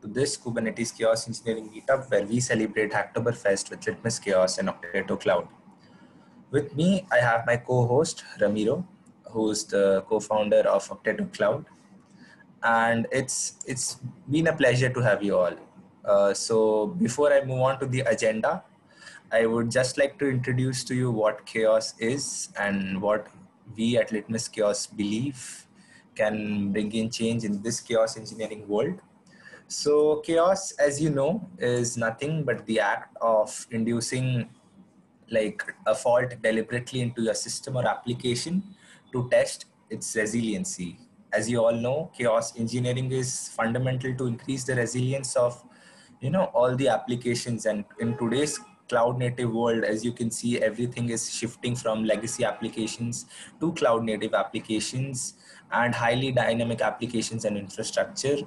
to this Kubernetes Chaos Engineering Meetup where we celebrate HacktoberFest with LitmusChaos and Okteto Cloud. With me, I have my co-host Ramiro, who's the co-founder of Okteto Cloud. And it's been a pleasure to have you all. So before I move on to the agenda, I would just like to introduce to you what chaos is and what we at LitmusChaos believe can bring in change in this chaos engineering world. So chaos, as you know, is nothing but the act of inducing like a fault deliberately into your system or application to test its resiliency. As you all know, chaos engineering is fundamental to increase the resilience of all the applications. And in today's cloud native world, as you can see, everything is shifting from legacy applications to cloud native applications and highly dynamic applications and infrastructure.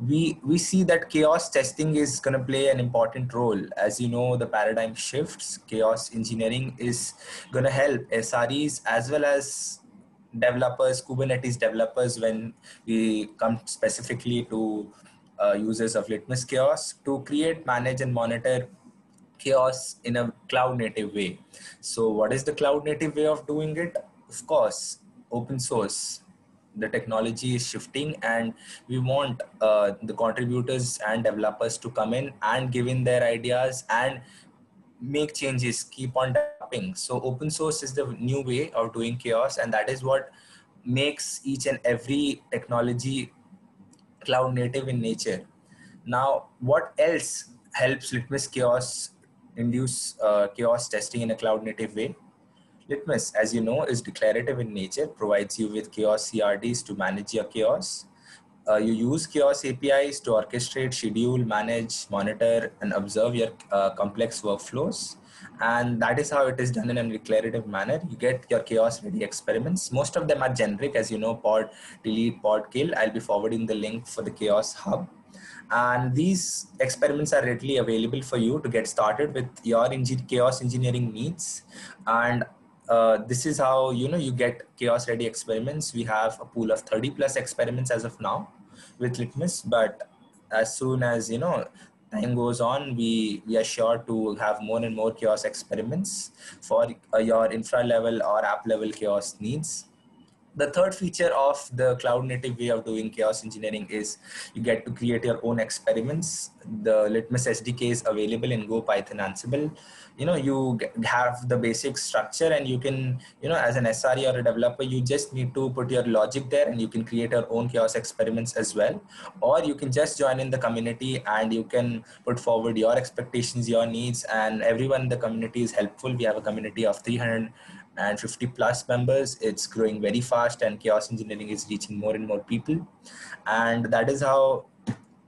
We see that chaos testing is going to play an important role. As you know, the paradigm shifts. Chaos engineering is going to help SREs as well as developers, Kubernetes developers, when we come specifically to users of LitmusChaos, to create, manage, and monitor chaos in a cloud native way. So what is the cloud native way of doing it? Of course, open source. The technology is shifting, and we want the contributors and developers to come in and give in their ideas and make changes, keep on developing. So open source is the new way of doing chaos, and that is what makes each and every technology cloud native in nature. Now, what else helps LitmusChaos induce chaos testing in a cloud native way? Litmus, as you know, is declarative in nature, provides you with chaos CRDs to manage your chaos. You use chaos APIs to orchestrate, schedule, manage, monitor, and observe your complex workflows. And that is how it is done in a declarative manner. You get your chaos ready experiments. Most of them are generic, as you know, pod delete, pod kill. I'll be forwarding the link for the chaos hub. And these experiments are readily available for you to get started with your chaos engineering needs. And this is how you get chaos ready experiments. We have a pool of 30 plus experiments as of now with Litmus, but as soon as time goes on, we are sure to have more and more chaos experiments for your infra level or app level chaos needs. The third feature of the cloud native way of doing chaos engineering is you get to create your own experiments. The Litmus SDK is available in Go, Python, Ansible. You have the basic structure, and you can, as an SRE or a developer, you just need to put your logic there, and you can create your own chaos experiments as well. Or you can just join in the community and you can put forward your expectations, your needs, and everyone in the community is helpful. We have a community of 350 plus members. It's growing very fast, and chaos engineering is reaching more and more people. And that is how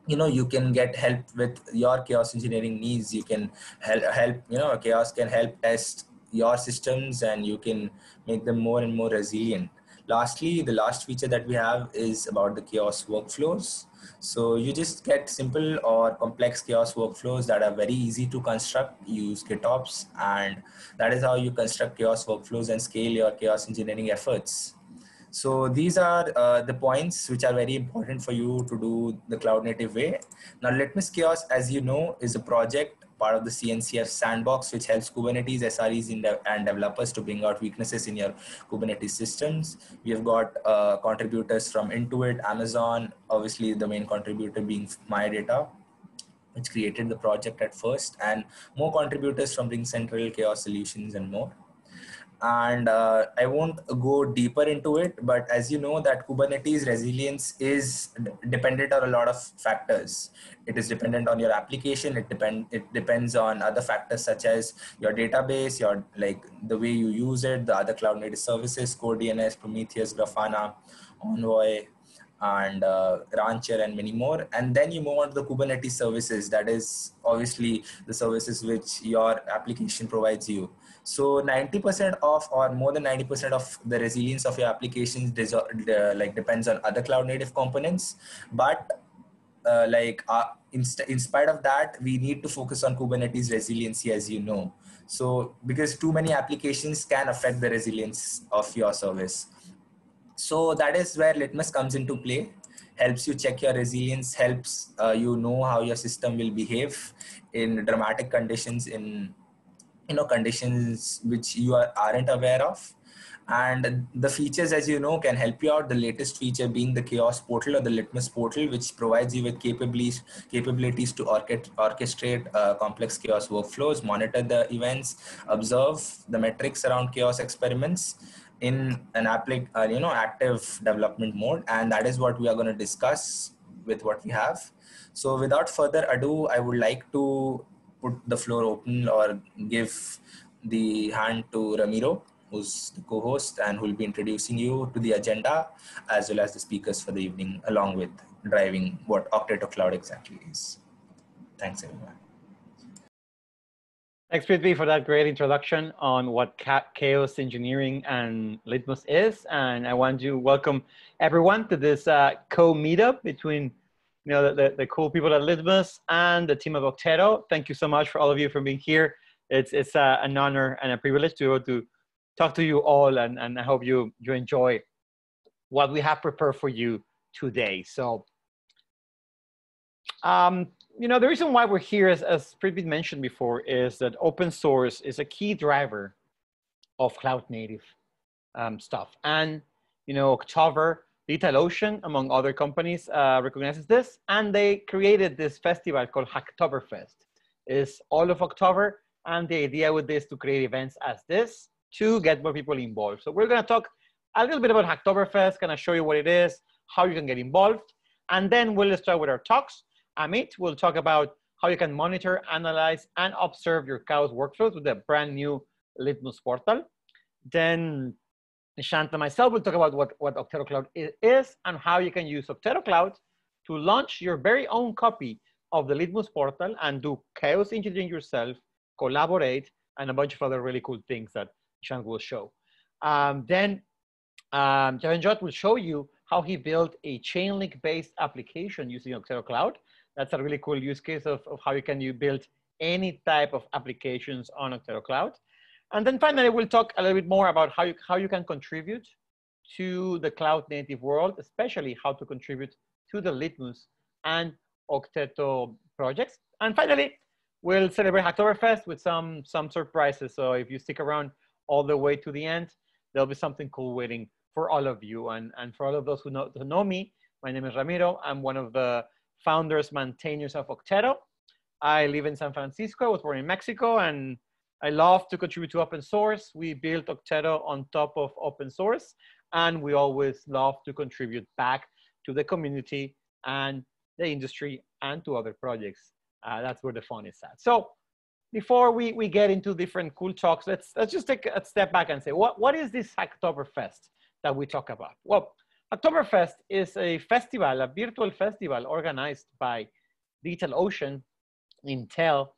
you can get help with your chaos engineering needs. You can help chaos can help test your systems, and you can make them more and more resilient. Lastly, the last feature that we have is about the chaos workflows. So you just get simple or complex chaos workflows that are very easy to construct. Use GitOps, and that is how you construct chaos workflows and scale your chaos engineering efforts. So these are the points which are very important for you to do the cloud native way. Now, LitmusChaos, as you know, is a project part of the CNCF sandbox, which helps Kubernetes SREs and developers to bring out weaknesses in your Kubernetes systems. We have got contributors from Intuit, Amazon, obviously the main contributor being MyData, which created the project at first, and more contributors from RingCentral, Chaos Solutions, and more. And I won't go deeper into it, but as you know that Kubernetes resilience is dependent on a lot of factors. It is dependent on your application. It depends on other factors such as your database, your the way you use it, the other cloud native services, Core DNS, Prometheus, Grafana, Envoy, and Rancher, and many more. And then you move on to the Kubernetes services. That is obviously the services which your application provides you. So 90% of, or more than 90% of the resilience of your applications depends on other cloud native components. But in spite of that, we need to focus on Kubernetes resiliency, as you know. So because too many applications can affect the resilience of your service. So that is where Litmus comes into play. helps you check your resilience, helps you know how your system will behave in dramatic conditions, in conditions which you aren't aware of. And the features, as you know, can help you out. The latest feature being the Chaos portal or the Litmus portal, which provides you with capabilities to orchestrate complex chaos workflows, monitor the events, observe the metrics around chaos experiments in an active development mode. And that is what we are going to discuss with what we have. So without further ado, I would like to put the floor open or give the hand to Ramiro, who's the co-host and who will be introducing you to the agenda as well as the speakers for the evening, along with driving what Okteto Cloud exactly is. Thanks, everyone. Thanks, Prithvi, for that great introduction on what Chaos Engineering and Litmus is. And I want to welcome everyone to this co-meetup between the cool people at Litmus and the team of Okteto. Thank you so much for all of you for being here. It's an honor and a privilege to be able to talk to you all, and I hope you enjoy what we have prepared for you today. So, the reason why we're here, as Prithvi mentioned before, is that open source is a key driver of cloud native stuff. And, October, DigitalOcean, among other companies, recognizes this, and they created this festival called HacktoberFest. It's all of October, and the idea with this to create events as this to get more people involved. So we're going to talk a little bit about HacktoberFest, kind of show you what it is, how you can get involved, and then we'll start with our talks. Amit will talk about how you can monitor, analyze, and observe your chaos workflows with a brand new Litmus portal. Then Nishant and myself will talk about what Okteto Cloud is and how you can use Okteto Cloud to launch your very own copy of the Litmus portal and do chaos engineering yourself, collaborate, and a bunch of other really cool things that Nishant will show. Then Jeevanjot will show you how he built a chain link-based application using Okteto Cloud. That's a really cool use case of how you build any type of applications on Okteto Cloud. And then finally, we'll talk a little bit more about how you can contribute to the cloud native world, especially how to contribute to the Litmus and Okteto projects. And finally, we'll celebrate HacktoberFest with some surprises. So if you stick around all the way to the end, there'll be something cool waiting for all of you. And for all of those who know me, my name is Ramiro. I'm one of the founders, maintainers of Okteto. I live in San Francisco. I was born in Mexico, and I love to contribute to open source. We built Okteto on top of open source, and we always love to contribute back to the community and the industry and to other projects. That's where the fun is at. So before we get into different cool talks, let's just take a step back and say, what is this HacktoberFest that we talk about? Well, HacktoberFest is a festival, a virtual festival organized by DigitalOcean, Intel,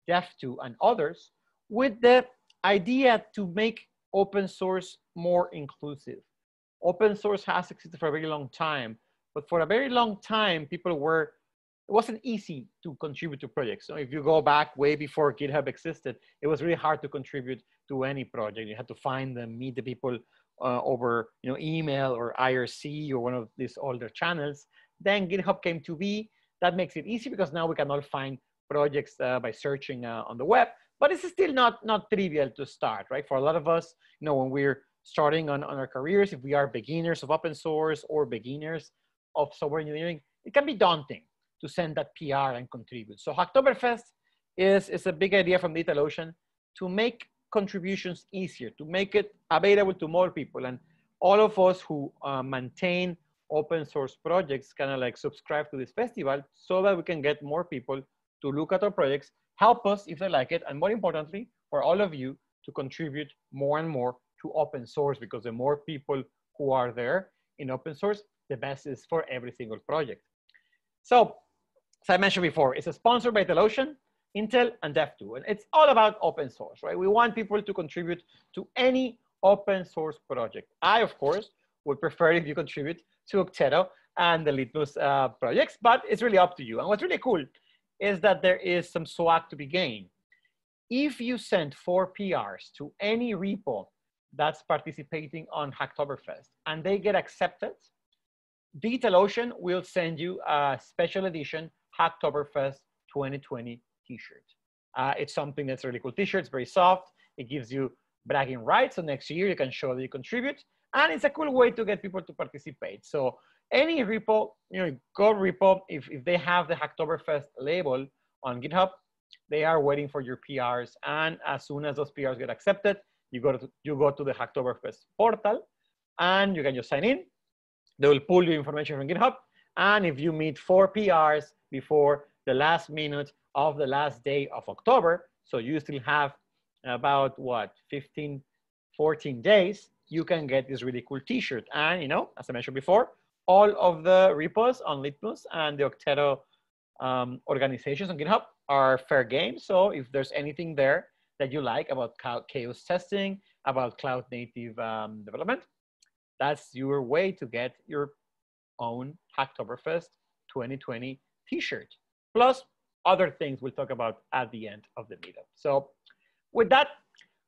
Dev2, and others, with the idea to make open source more inclusive. Open source has existed for a very long time, but for a very long time, it wasn't easy to contribute to projects. So if you go back way before GitHub existed, it was really hard to contribute to any project. You had to find them, meet the people over email or IRC or one of these older channels. Then GitHub came to be. That makes it easy because now we can all find projects by searching on the web. But it's still not trivial to start, right? For a lot of us, when we're starting on our careers, if we are beginners of open source or beginners of software engineering, it can be daunting to send that PR and contribute. So HacktoberFest is a big idea from DigitalOcean to make contributions easier, to make it available to more people. And all of us who maintain open source projects kind of like subscribe to this festival so that we can get more people to look at our projects, help us if they like it, and more importantly, for all of you to contribute more and more to open source, because the more people who are there in open source, the best is for every single project. So, as I mentioned before, it's sponsored by DigitalOcean, Intel, and Dev2, and it's all about open source, right? We want people to contribute to any open source project. I, of course, would prefer if you contribute to Okteto and the Litmus projects, but it's really up to you. And what's really cool is that there is some swag to be gained. If you send 4 PRs to any repo that's participating on HacktoberFest and they get accepted, DigitalOcean will send you a special edition HacktoberFest 2020 t-shirt. It's something that's a really cool t-shirt. It's very soft. It gives you bragging rights. So next year you can show that you contribute. And it's a cool way to get people to participate. So any repo, go repo, if they have the Hacktoberfest label on GitHub, they are waiting for your PRs. And as soon as those PRs get accepted, you go to the Hacktoberfest portal and you can just sign in. They will pull your information from GitHub. And if you meet 4 PRs before the last minute of the last day of October, so you still have about 15, 14 days, you can get this really cool t-shirt. And as I mentioned before, all of the repos on Litmus and the Okteto organizations on GitHub are fair game. So if there's anything there that you like about chaos testing, about cloud native development, that's your way to get your own Hacktoberfest 2020 t-shirt. Plus other things we'll talk about at the end of the meetup. So with that,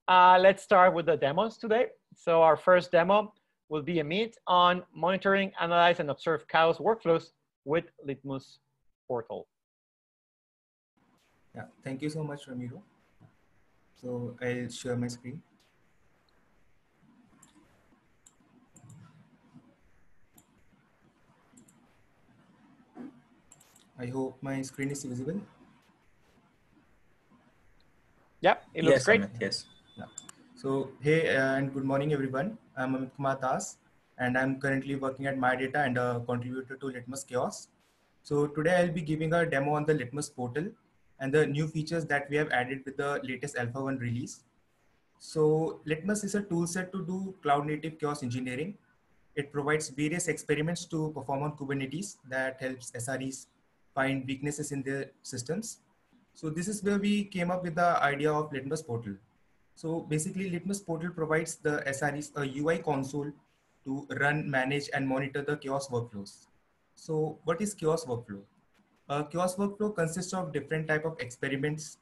let's start with the demos today. So our first demo will be Amit on monitoring, analyze, and observe chaos workflows with Litmus portal. Yeah, thank you so much, Ramiro. So I'll share my screen. I hope my screen is visible. Yep, it looks great. Amit, yes. Yeah. So hey and good morning, everyone. I'm Amit Kumar, and I'm currently working at My Data and a contributor to LitmusChaos. So today I'll be giving a demo on the Litmus portal and the new features that we have added with the latest Alpha 1 release. So Litmus is a toolset to do cloud-native chaos engineering. It provides various experiments to perform on Kubernetes that helps SREs find weaknesses in their systems. So this is where we came up with the idea of Litmus portal. So basically Litmus portal provides the SREs a UI console to run, manage, and monitor the chaos workflows. So what is chaos workflow? Chaos workflow consists of different type of experiments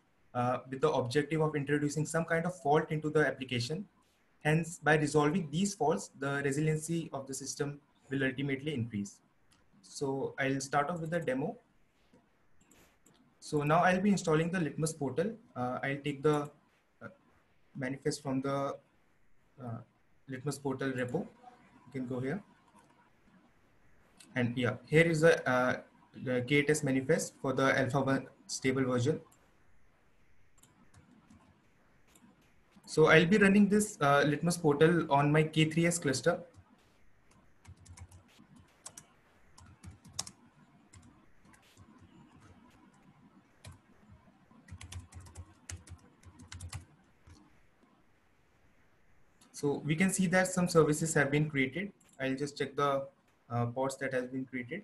with the objective of introducing some kind of fault into the application. Hence, by resolving these faults, the resiliency of the system will ultimately increase. So I'll start off with the demo. So now I'll be installing the Litmus portal. I'll take the manifest from the Litmus portal repo. You can go here. And yeah, here is the KTest manifest for the Alpha 1 stable version. So I'll be running this Litmus portal on my K3s cluster. So we can see that some services have been created. I'll just check the pods that has been created.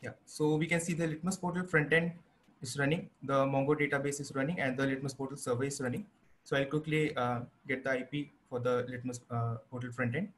Yeah, so we can see the Litmus portal front end is running, the Mongo database is running, and the Litmus portal server is running. So I'll quickly get the IP for the Litmus portal front end.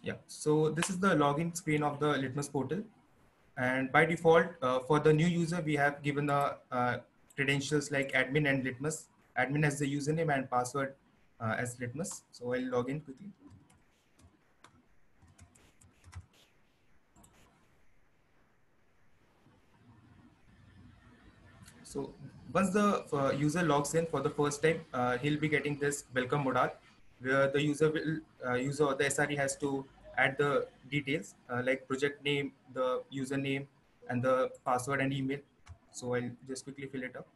Yeah, so this is the login screen of the Litmus portal. And by default, for the new user, we have given the credentials like admin and Litmus. Admin has the username and password as Litmus. So I'll log in quickly. So once the user logs in for the first time, he'll be getting this welcome modal, where the user or the SRE has to add the details like project name, the username, and the password and email. So I'll just quickly fill it up.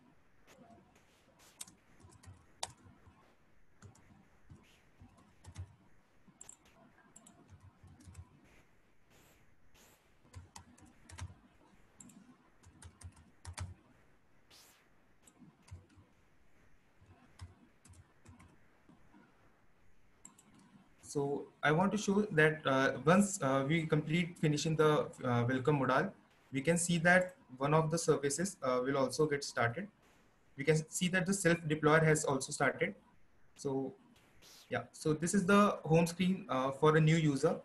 So I want to show that once we complete finishing the welcome modal, we can see that one of the services will also get started. We can see that the self deployer has also started. So yeah, so this is the home screen for a new user.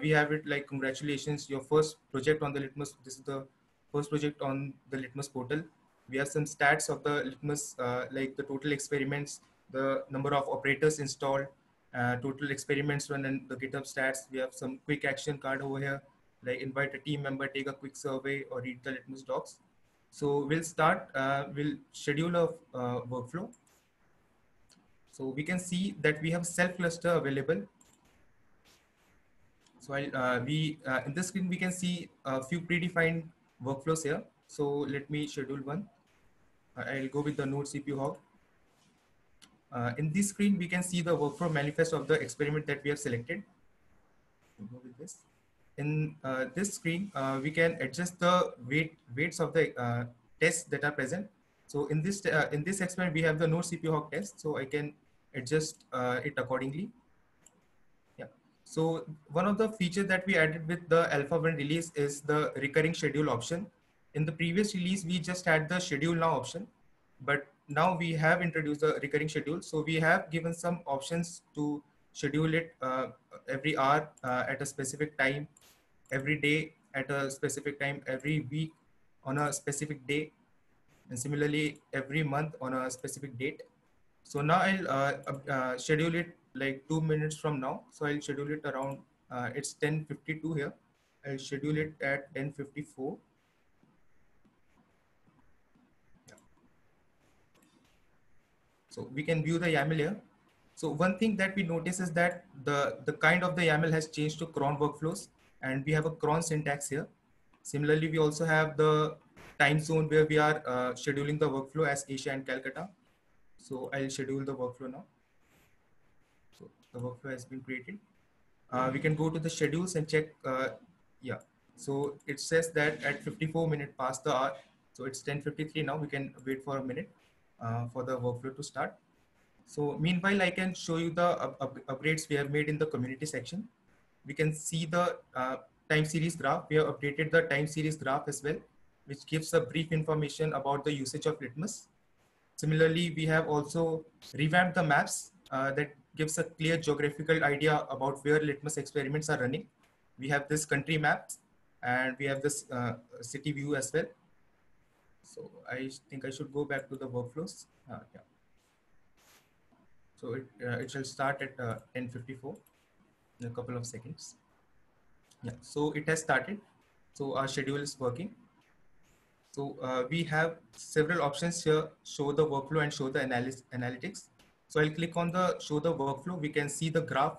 We have it like, congratulations, your first project on the Litmus. This is the first project on the Litmus portal. We have some stats of the Litmus, like the total experiments, the number of operators installed, total experiments run, and the GitHub stats. We have some quick action card over here, like invite a team member, take a quick survey, or read the Litmus docs. So we'll start, we'll schedule a workflow. So we can see that we have self cluster available. So in this screen, we can see a few predefined workflows here. So let me schedule one. I'll go with the node CPU hog. In this screen, we can see the workflow manifest of the experiment that we have selected. We'll go with this. In this screen, we can adjust the weights of the tests that are present. So in this experiment, we have the node CPU hog test. So I can adjust it accordingly. Yeah. So one of the features that we added with the Alpha 1 release is the recurring schedule option. In the previous release, we just had the schedule now option, but now we have introduced the recurring schedule. So we have given some options to schedule it every hour at a specific time, every day at a specific time, every week on a specific day, and similarly every month on a specific date. So now I'll schedule it like 2 minutes from now. So I'll schedule it around, it's 10:52 here. I'll schedule it at 10:54. Yeah. So we can view the YAML here. So one thing that we notice is that the kind of the YAML has changed to cron workflows, and we have a cron syntax here. Similarly, we also have the time zone where we are scheduling the workflow as Asia and Calcutta. So I'll schedule the workflow now. So the workflow has been created. We can go to the schedules and check. Yeah. So it says that at 54 minutes past the hour. So it's 10:53 now. We can wait for a minute for the workflow to start. So meanwhile, I can show you the upgrades we have made in the community section. We can see the time series graph. We have updated the time series graph as well, which gives a brief information about the usage of Litmus. Similarly, we have also revamped the maps that gives a clear geographical idea about where Litmus experiments are running. We have this country maps, and we have this city view as well. So I think I should go back to the workflows. Yeah. So it shall start at 10:54 in a couple of seconds. Yeah, so it has started. So our schedule is working. So we have several options here: show the workflow and show the analytics. So I'll click on the show the workflow. We can see the graph,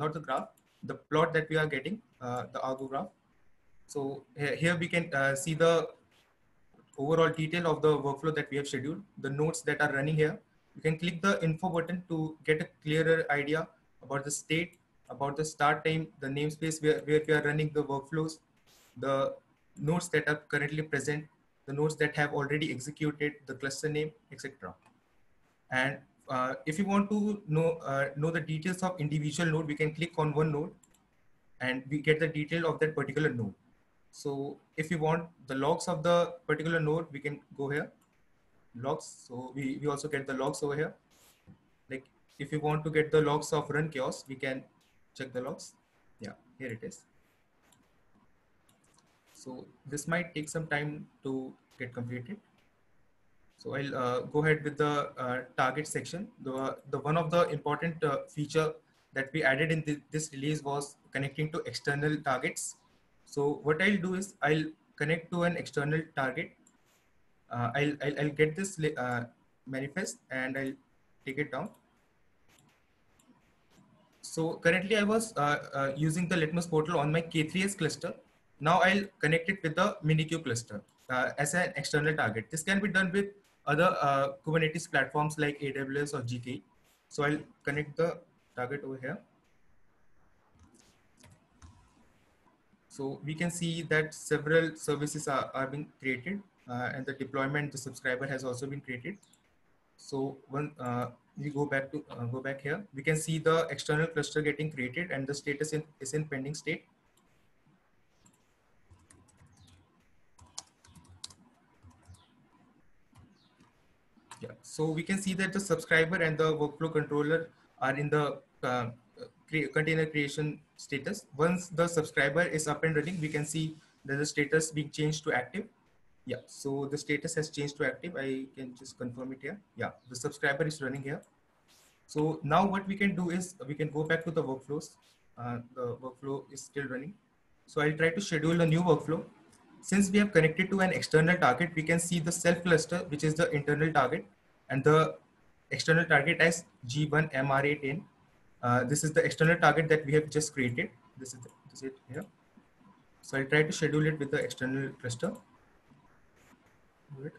not the graph, the plot that we are getting, the Argo graph. So here we can see the overall detail of the workflow that we have scheduled, the nodes that are running here. You can click the info button to get a clearer idea about the state, about the start time, the namespace where we are running the workflows, the nodes that are currently present, the nodes that have already executed, the cluster name, etc. And if you want to know the details of individual node, we can click on one node and we get the detail of that particular node. So if you want the logs of the particular node, we can go here, logs. So we also get the logs over here. Like if you want to get the logs of run chaos, we can check the logs. Yeah, here it is. So this might take some time to get completed. So I'll go ahead with the target section. The one of the important feature that we added in this release was connecting to external targets. So what I'll do is I'll connect to an external target. I'll get this manifest and I'll take it down. So currently I was using the Litmus portal on my K3s cluster. Now I'll connect it with the Minikube cluster as an external target. This can be done with other Kubernetes platforms like AWS or GKE. So I'll connect the target over here. So we can see that several services are being created and the deployment, the subscriber has also been created. So we go back here, we can see the external cluster getting created and the status is in pending state. Yeah, so we can see that the subscriber and the workflow controller are in the container creation status. Once the subscriber is up and running, we can see that the status being changed to active. Yeah, so the status has changed to active. I can just confirm it here. Yeah, the subscriber is running here. So now what we can do is we can go back to the workflows. The workflow is still running. So I'll try to schedule a new workflow. Since we have connected to an external target, we can see the self cluster, which is the internal target, and the external target as G1MRA10. This is the external target that we have just created. This is it here. So I'll try to schedule it with the external cluster.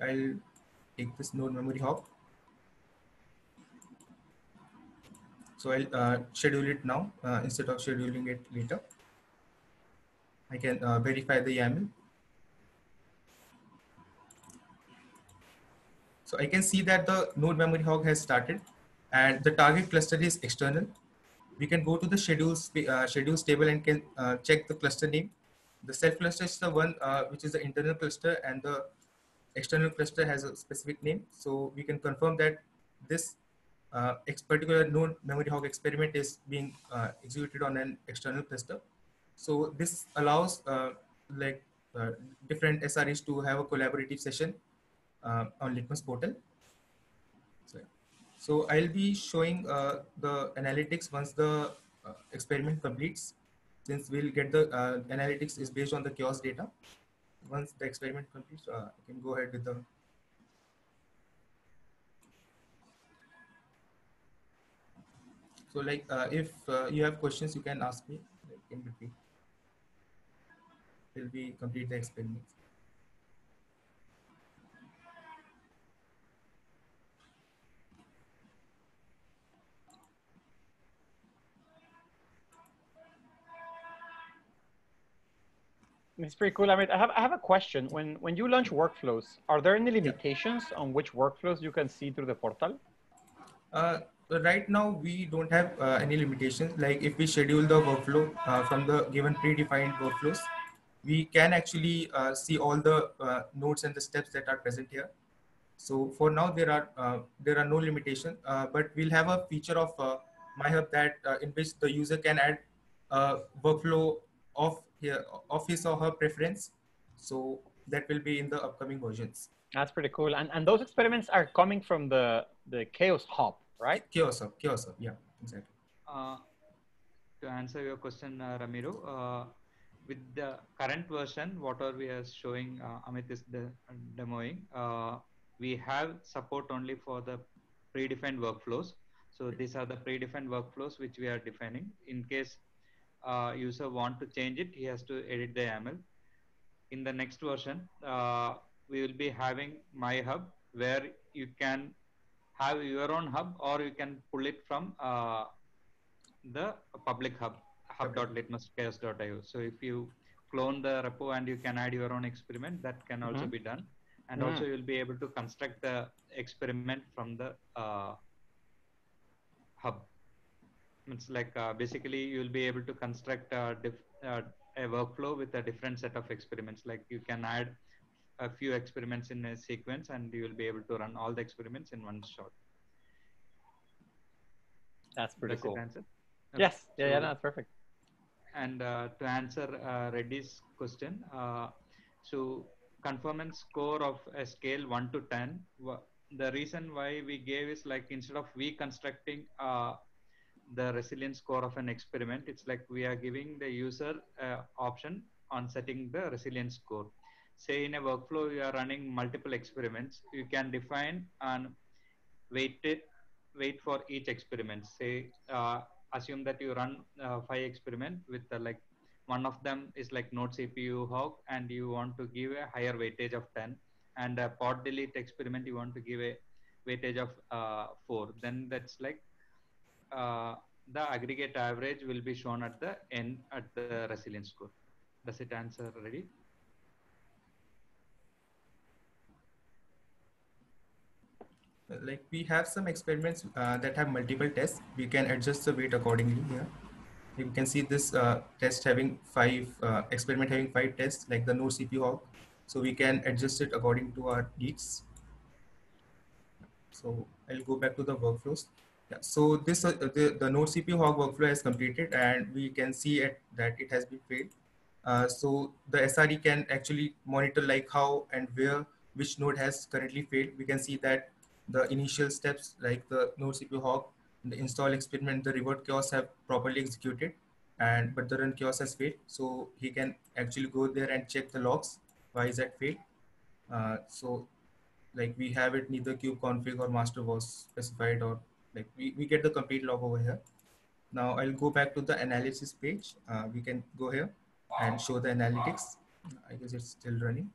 I'll take this node memory hog. So I'll schedule it now instead of scheduling it later. I can verify the YAML. So I can see that the node memory hog has started and the target cluster is external. We can go to the schedules table and can check the cluster name. The self cluster is the one which is the internal cluster and the external cluster has a specific name. So we can confirm that this particular node memory hog experiment is being executed on an external cluster. So this allows like different SREs to have a collaborative session on Litmus portal. So I'll be showing the analytics once the experiment completes, since we'll get the analytics is based on the chaos data. Once the experiment completes, I can go ahead with the. So like if you have questions, you can ask me like, in between till we complete the experiment. It's pretty cool. I have a question. When you launch workflows, are there any limitations on which workflows you can see through the portal? Right now, we don't have any limitations. Like if we schedule the workflow from the given predefined workflows, we can actually see all the nodes and the steps that are present here. So for now, there are no limitations, but we'll have a feature of MyHub that in which the user can add a workflow of his or her preference. So that will be in the upcoming versions. That's pretty cool. And those experiments are coming from the Chaos Hub, right? Chaos Hub, yeah, exactly. To answer your question, Ramiro, with the current version, whatever we are showing, Amit is demoing, we have support only for the predefined workflows. So these are the predefined workflows which we are defining. In case user want to change it, he has to edit the YAML. In the next version, we will be having My Hub, where you can have your own hub or you can pull it from the public hub, hub.litmuschaos.io. So if you clone the repo and you can add your own experiment, that can also be done. And also you'll be able to construct the experiment from the hub. It's like basically you'll be able to construct a workflow with a different set of experiments. Like you can add a few experiments in a sequence and you will be able to run all the experiments in one shot. That's pretty cool. Answer? Okay. Yes, yeah, that's perfect. And to answer Reddy's question, so conformance score of a scale 1 to 10, the reason why we gave is like instead of we constructing the resilience score of an experiment, it's like we are giving the user option on setting the resilience score. Say in a workflow, you are running multiple experiments, you can define and wait for each experiment. Say, assume that you run 5 experiments with like one of them is like node CPU hog and you want to give a higher weightage of 10, and a pod delete experiment you want to give a weightage of 4. Then that's like the aggregate average will be shown at the end at the resilience score. Does it answer Reddy? Like we have some experiments that have multiple tests. We can adjust the weight accordingly here. You can see this test having experiment having 5 tests, like the node CPU hog. So we can adjust it according to our needs. So I'll go back to the workflows. Yeah. So this the node CPU hog workflow has completed, and we can see that it has been failed. So the SRE can actually monitor like how and where which node has currently failed. We can see that the initial steps like the node CPU hog, the install experiment, the revert chaos have properly executed, and but the run chaos has failed. So he can actually go there and check the logs. Why is that failed? So like we have it, neither kube config or master was specified, or like we get the complete log over here. Now I'll go back to the analysis page. We can go here and show the analytics. I guess it's still running,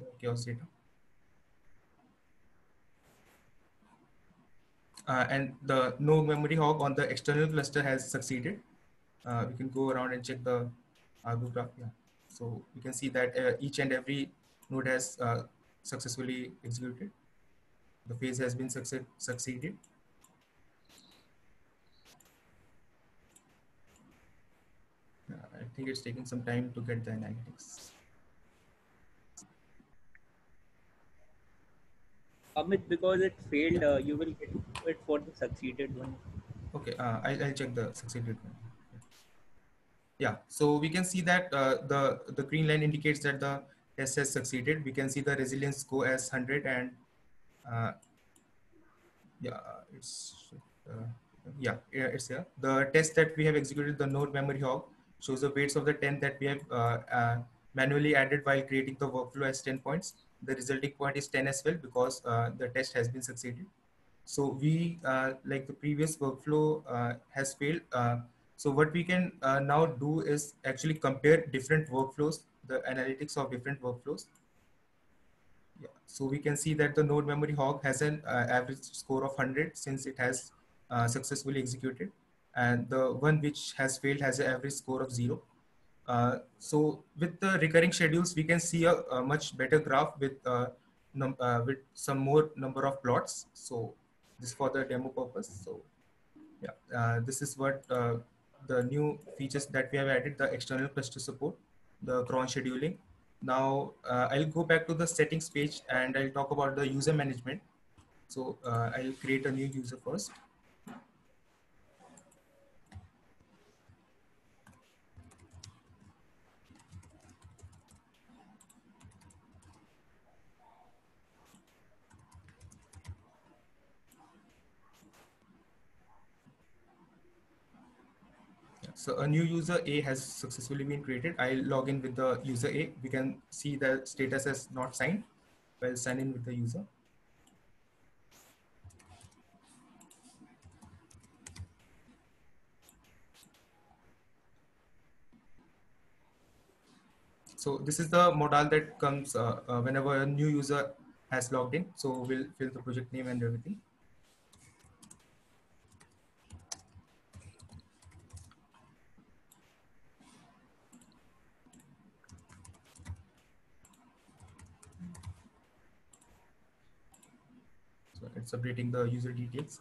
the chaos data. And the no memory hog on the external cluster has succeeded. We can go around and check the Argo graph. Yeah. So we can see that each and every node has successfully executed. The phase has been succeeded. I think it's taking some time to get the analytics. Amit, because it failed, you will get it for the succeeded one. Okay, I'll check the succeeded one. Yeah, so we can see that the green line indicates that the test has succeeded. We can see the resilience score as 100, and yeah, it's here. The test that we have executed, the node memory hog, shows the weights of the 10 that we have manually added while creating the workflow as 10 points. The resulting point is 10 as well, because the test has been succeeded. So we, like the previous workflow has failed. So what we can now do is actually compare different workflows, the analytics of different workflows. Yeah. So we can see that the node memory hog has an average score of 100 since it has successfully executed, and the one which has failed has an average score of 0. So with the recurring schedules, we can see a much better graph with some more number of plots. So this for the demo purpose. So yeah, this is what the new features that we have added: the external cluster support, the cron scheduling. Now I'll go back to the settings page and I'll talk about the user management. So I'll create a new user first. So a new user A has successfully been created. I'll log in with the user A. We can see the status as not signed. I'll sign in with the user. So this is the modal that comes whenever a new user has logged in. So we'll fill the project name and everything. So it's updating the user details.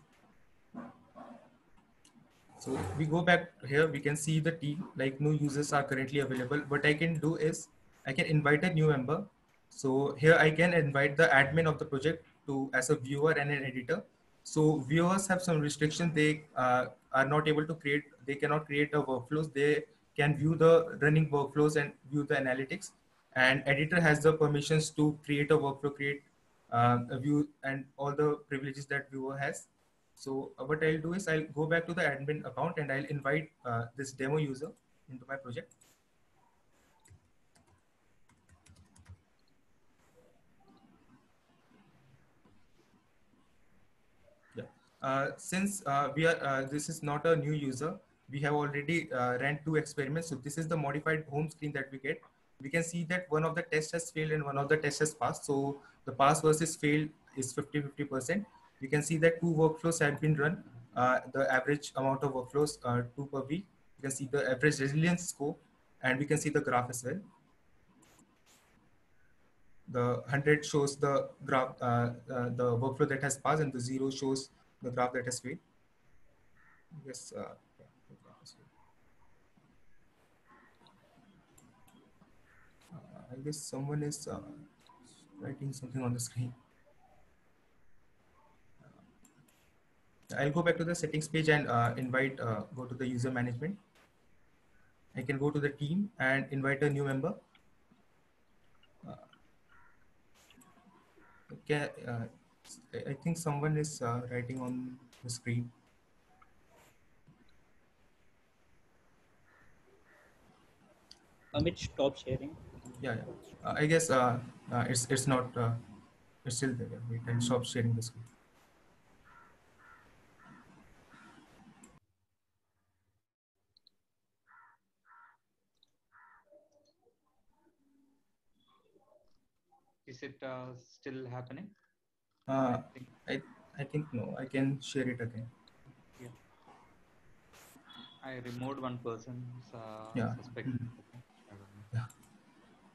So we go back here, we can see the team, like no users are currently available. What I can do is I can invite a new member. So here I can invite the admin of the project to as a viewer and an editor. So viewers have some restriction. They are not able to create, they cannot create the workflows. They can view the running workflows and view the analytics. And editor has the permissions to create a workflow, create a view and all the privileges that viewer has. So what I'll do is I'll go back to the admin account and I'll invite this demo user into my project. Yeah. Since this is not a new user, we have already ran 2 experiments. So this is the modified home screen that we get. We can see that one of the tests has failed and one of the tests has passed. So the pass versus fail is 50-50%. We can see that 2 workflows have been run. The average amount of workflows are 2 per week. You can see the average resilience score, and we can see the graph as well. the 100 shows the graph, the workflow that has passed, and the 0 shows the graph that has failed. Yes. I guess someone is writing something on the screen. I'll go back to the settings page and go to the user management. I can go to the team and invite a new member. Okay, I think someone is writing on the screen. Amit, stop sharing. Yeah. I guess it's not. It's still there. We can stop sharing the screen. Is it still happening? I think no. I can share it again. Yeah. I removed one person. Yeah. Suspect. Yeah.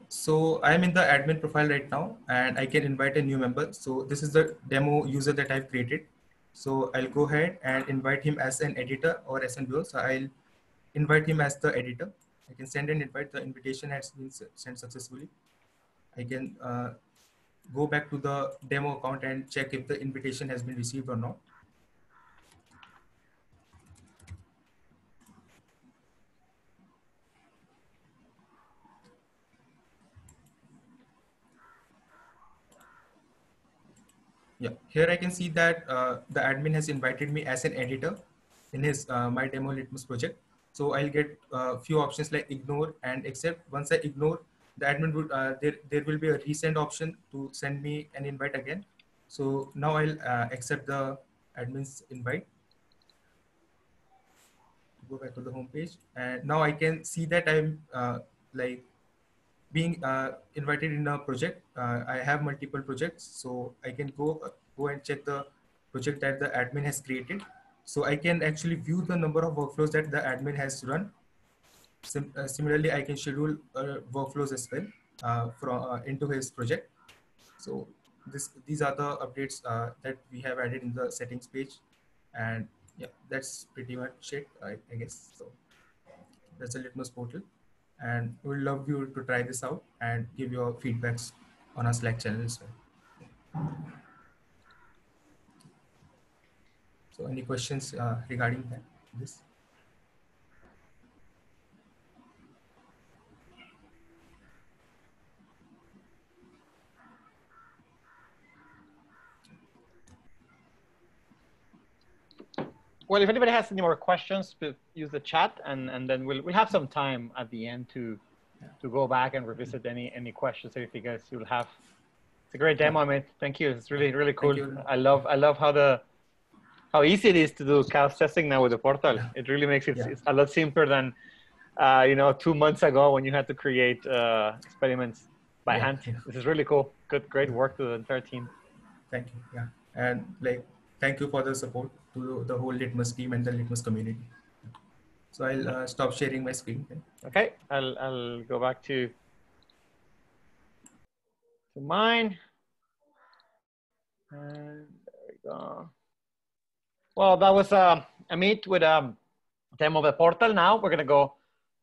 So I'm in the admin profile right now, and I can invite a new member. So this is the demo user that I've created. So I'll go ahead and invite him as an editor or as an viewer. So I'll invite him as the editor. I can send an invite. The invitation has been sent successfully. I can go back to the demo account and check if the invitation has been received or not. Yeah, here I can see that the admin has invited me as an editor in his my demo Litmus project. So I'll get a few options like ignore and accept. Once I ignore, the admin would there will be a resend option to send me an invite again. So now I'll accept the admin's invite. Go back to the home page, and now I can see that I'm like being invited in a project. I have multiple projects, so I can go and check the project that the admin has created. So I can actually view the number of workflows that the admin has run. Similarly, I can schedule workflows as well from into his project. So these are the updates that we have added in the settings page, and yeah, that's pretty much it, I guess. So that's a Litmus portal, and we'd love you to try this out and give your feedbacks on our Slack channel as well. So any questions regarding this? Well, if anybody has any more questions, use the chat, and then we'll have some time at the end to go back and revisit any questions that you guys will have. It's a great demo, Amit. Thank you. It's really cool. I love how easy it is to do chaos testing now with the portal. It really makes it it's a lot simpler than 2 months ago when you had to create experiments by hand. This is really cool. Great work to the entire team. Thank you. Yeah, and thank you for the support to the whole Litmus team and the Litmus community. So I'll stop sharing my screen then. Okay, I'll go back to mine. And there we go. Well, that was Amit with demo of the portal. Now we're gonna go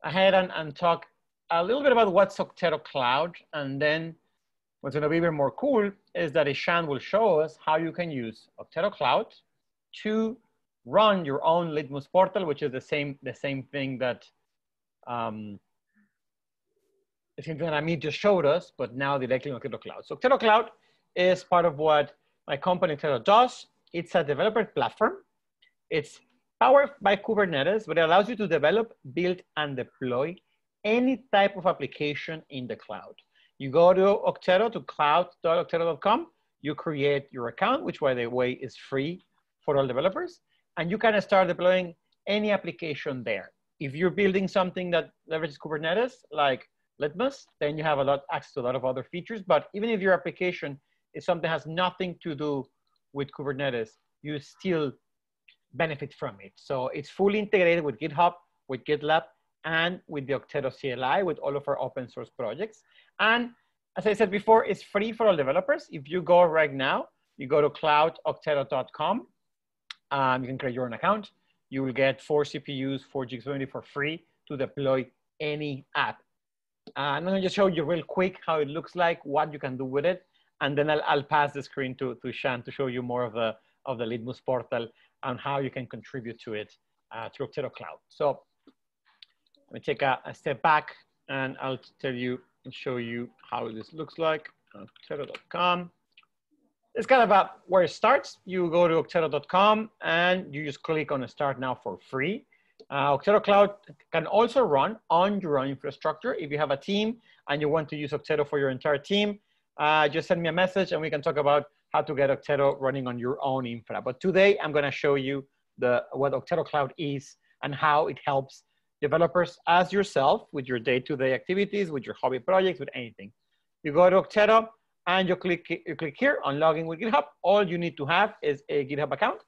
ahead and talk a little bit about what's Okteto Cloud, and then what's gonna be even more cool is that Ishan will show us how you can use Okteto Cloud to run your own Litmus portal, which is the same thing that Amit just showed us, but now directly on Okteto Cloud. So Okteto Cloud is part of what my company Okteto does. It's a developer platform. It's powered by Kubernetes, but it allows you to develop, build, and deploy any type of application in the cloud. You go to Okteto, to cloud.okteto.com, you create your account, which by the way is free for all developers, and you can start deploying any application there. If you're building something that leverages Kubernetes, like Litmus, then you have access to a lot of other features. But even if your application is something that has nothing to do with Kubernetes, you still benefit from it. So it's fully integrated with GitHub, with GitLab, and with the Okteto CLI, with all of our open source projects. And As I said before, it's free for all developers. If you go right now, you go to cloudocteto.com. You can create your own account. You will get 4 CPUs, 4 gigs of memory for free to deploy any app. I'm going to just show you real quick how it looks like, what you can do with it, and then I'll pass the screen to Shan to show you more of the Litmus portal and how you can contribute to it through Okteto Cloud. So let me take a step back, and I'll tell you and show you how this looks like. Okteto.com. It's kind of where it starts. You go to okteto.com and you just click on Start Now for free. Okteto Cloud can also run on your own infrastructure. If you have a team and you want to use Okteto for your entire team, just send me a message and we can talk about how to get Okteto running on your own infra. But today I'm going to show you what Okteto Cloud is and how it helps developers as yourself with your day-to-day activities, with your hobby projects, with anything. You go to Okteto and you click here on login with GitHub. All you need to have is a GitHub account.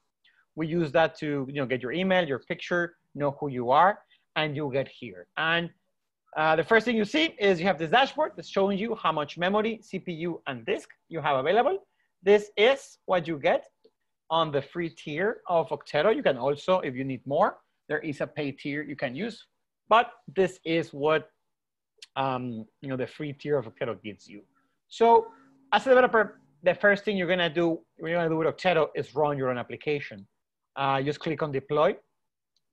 We use that to get your email, your picture, know who you are, and you get here. And the first thing you see is you have this dashboard that's showing you how much memory, CPU, and disk you have available. This is what you get on the free tier of Okteto. You can also, if you need more, there is a paid tier you can use, but this is what the free tier of Okteto gives you. So as a developer, the first thing you're gonna do with Okteto is run your own application. Just click on deploy,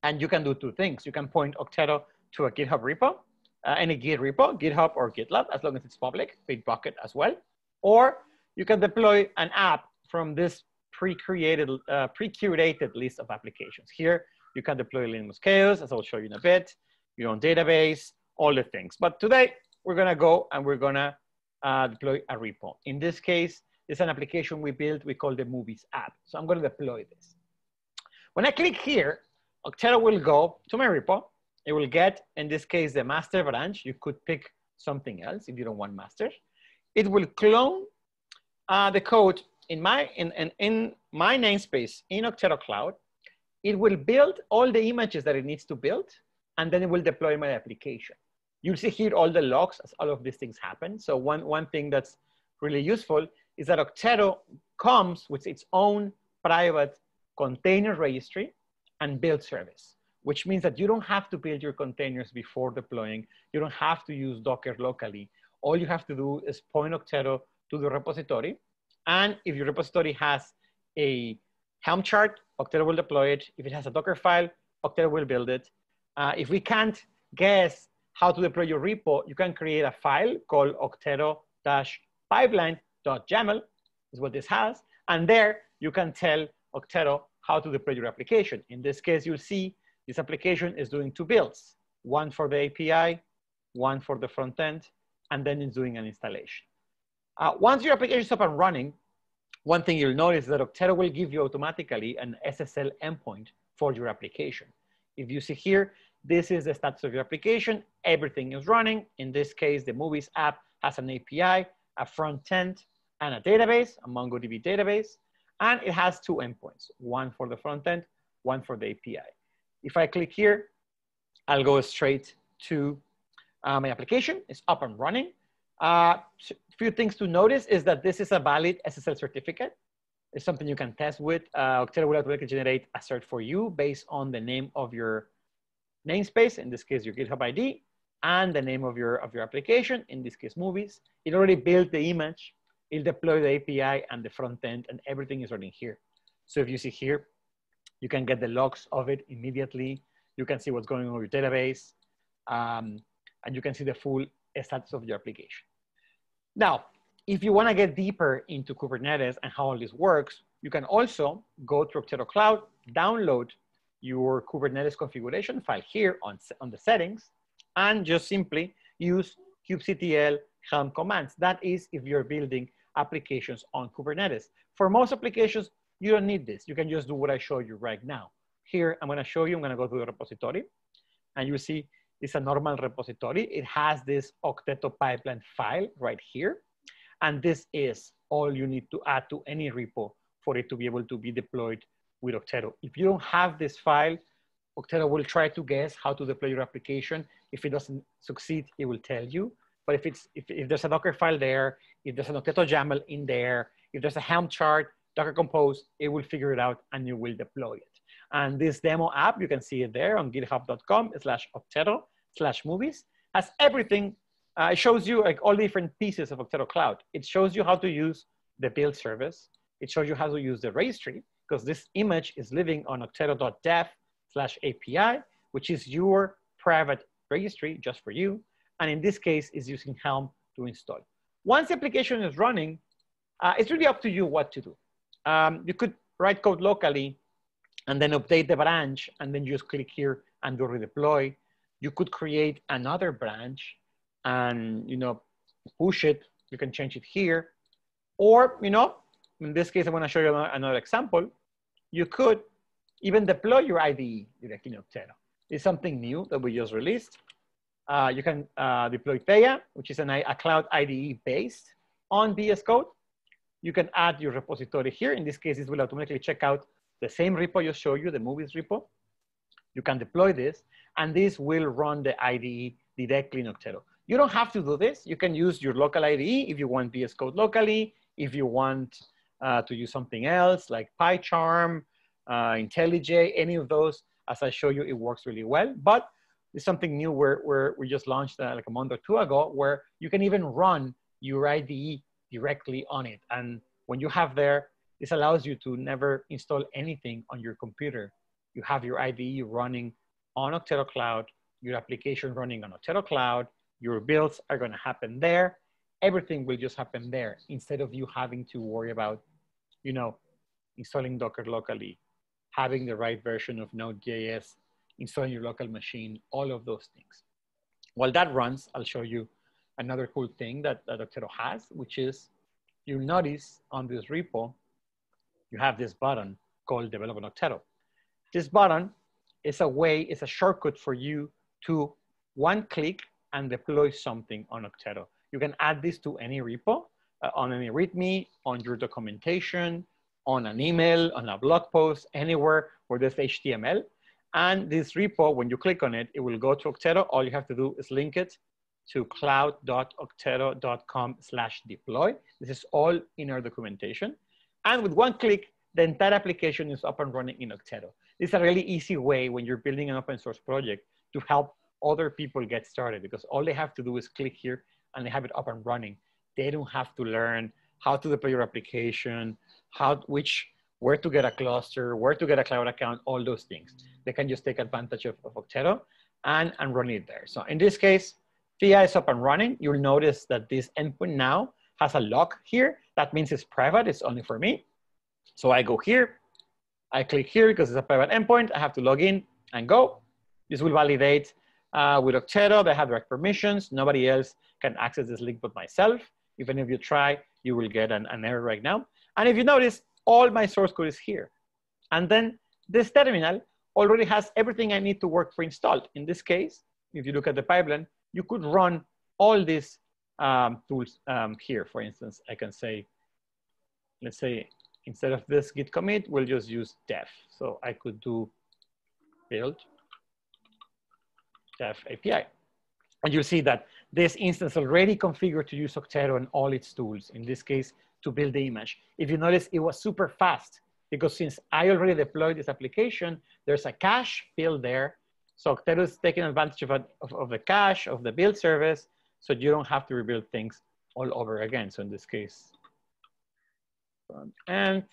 and you can do 2 things. You can point Okteto to a GitHub repo, any Git repo, GitHub or GitLab, as long as it's public, Bitbucket as well. Or you can deploy an app from this pre-curated list of applications. Here, you can deploy LitmusChaos, as I'll show you in a bit, your own database, all the things. But today, we're gonna go and we're gonna deploy a repo. In this case, it's an application we built, we call the Movies app. So I'm gonna deploy this. When I click here, Okteto will go to my repo. It will get, in this case, the master branch. You could pick something else if you don't want master. It will clone the code in my namespace in Okteto Cloud. It will build all the images that it needs to build, and then it will deploy my application. You'll see here all the logs as all of these things happen. So one thing that's really useful is that Okteto comes with its own private container registry and build service, which means that you don't have to build your containers before deploying. You don't have to use Docker locally. All you have to do is point Okteto to the repository. And if your repository has a Helm chart, Okteto will deploy it. If it has a Docker file, Okteto will build it. If we can't guess how to deploy your repo, you can create a file called okteto-pipeline.yaml, is what this has. And there you can tell Okteto how to deploy your application. In this case, you'll see this application is doing 2 builds, one for the API, one for the front end, and then it's doing an installation. Once your application is up and running, one thing you'll notice is that Okteto will give you automatically an SSL endpoint for your application. If you see here, this is the status of your application. Everything is running. In this case, the Movies app has an API, a front end, and a database, a MongoDB database. And it has 2 endpoints, one for the front end, one for the API. If I click here, I'll go straight to my application. It's up and running. Few things to notice is that this is a valid SSL certificate. It's something you can test with. Okteto will automatically generate a cert for you based on the name of your namespace, in this case, your GitHub ID, and the name of your application, in this case, Movies. It already built the image. It'll deploy the API and the front end, and everything is running here. So if you see here, you can get the logs of it immediately. You can see what's going on with your database, and you can see the full status of your application. Now, if you want to get deeper into Kubernetes and how all this works, you can also go to Okteto Cloud, download your Kubernetes configuration file here on the settings, and just simply use kubectl helm commands. That is if you're building applications on Kubernetes. For most applications, you don't need this. You can just do what I showed you right now. Here, I'm going to show you, I'm going to go to the repository, and you see it's a normal repository. It has this Okteto pipeline file right here. And this is all you need to add to any repo for it to be able to be deployed with Okteto. If you don't have this file, Okteto will try to guess how to deploy your application. If it doesn't succeed, it will tell you. But if there's a Docker file there, if there's an Octeto YAML in there, if there's a Helm chart, Docker Compose, it will figure it out and you will deploy it. And this demo app, you can see it there on github.com/Octeto/movies, has everything. It shows you like all different pieces of Octeto Cloud. It shows you how to use the build service. It shows you how to use the registry, because this image is living on octeto.dev/API, which is your private registry just for you. And in this case, is using Helm to install. Once the application is running, it's really up to you what to do. You could write code locally and then update the branch, and then just click here and do redeploy. You could create another branch and push it. You can change it here. Or, in this case, I'm going to show you another example. You could even deploy your IDE directly in Octeto. It's something new that we just released. You can deploy Theia, which is a cloud IDE based on VS Code. You can add your repository here. In this case, it will automatically check out the same repo you show you, the movies repo. You can deploy this, and this will run the IDE directly in Octeto. You don't have to do this. You can use your local IDE if you want VS Code locally, if you want to use something else like PyCharm, IntelliJ, any of those. As I show you, it works really well. But it's something new where we just launched like a month or two ago, where you can even run your IDE directly on it. And when you have there, this allows you to never install anything on your computer. You have your IDE running on Octeto Cloud, your application running on Octeto Cloud, your builds are going to happen there. Everything will just happen there instead of you having to worry about, installing Docker locally, having the right version of Node.js, installing your local machine, all of those things. While that runs, I'll show you another cool thing that Octeto has, which is you'll notice on this repo, you have this button called Develop on Octeto. This button is a shortcut for you to one click and deploy something on Octeto. You can add this to any repo, on any README, on your documentation, on an email, on a blog post, anywhere where there's HTML. And this repo, when you click on it, it will go to Octeto. All you have to do is link it to cloud.octeto.com/deploy. This is all in our documentation. And with one click, the entire application is up and running in Octeto. This is a really easy way when you're building an open source project to help other people get started, because all they have to do is click here and they have it up and running. They don't have to learn how to deploy your application, where to get a cluster, where to get a cloud account, all those things. They can just take advantage of Octeto and run it there. So in this case, Theia is up and running. You'll notice that this endpoint now has a lock here. That means it's private, it's only for me. So I go here, I click here because it's a private endpoint. I have to log in and go. This will validate with Octeto. They have direct permissions. Nobody else can access this link but myself. If any of you try, you will get an error right now. And if you notice, all my source code is here. And then this terminal already has everything I need to work pre-installed. In this case, if you look at the pipeline, you could run all these tools here. For instance, I can say, let's say, instead of this git commit, we'll just use dev. So I could do build dev API. And you'll see that this instance already configured to use Octeto and all its tools, in this case, to build the image. If you notice, it was super fast because since I already deployed this application, there's a cache build there. So Octeto is taking advantage of the cache, of the build service, so you don't have to rebuild things all over again. So in this case, and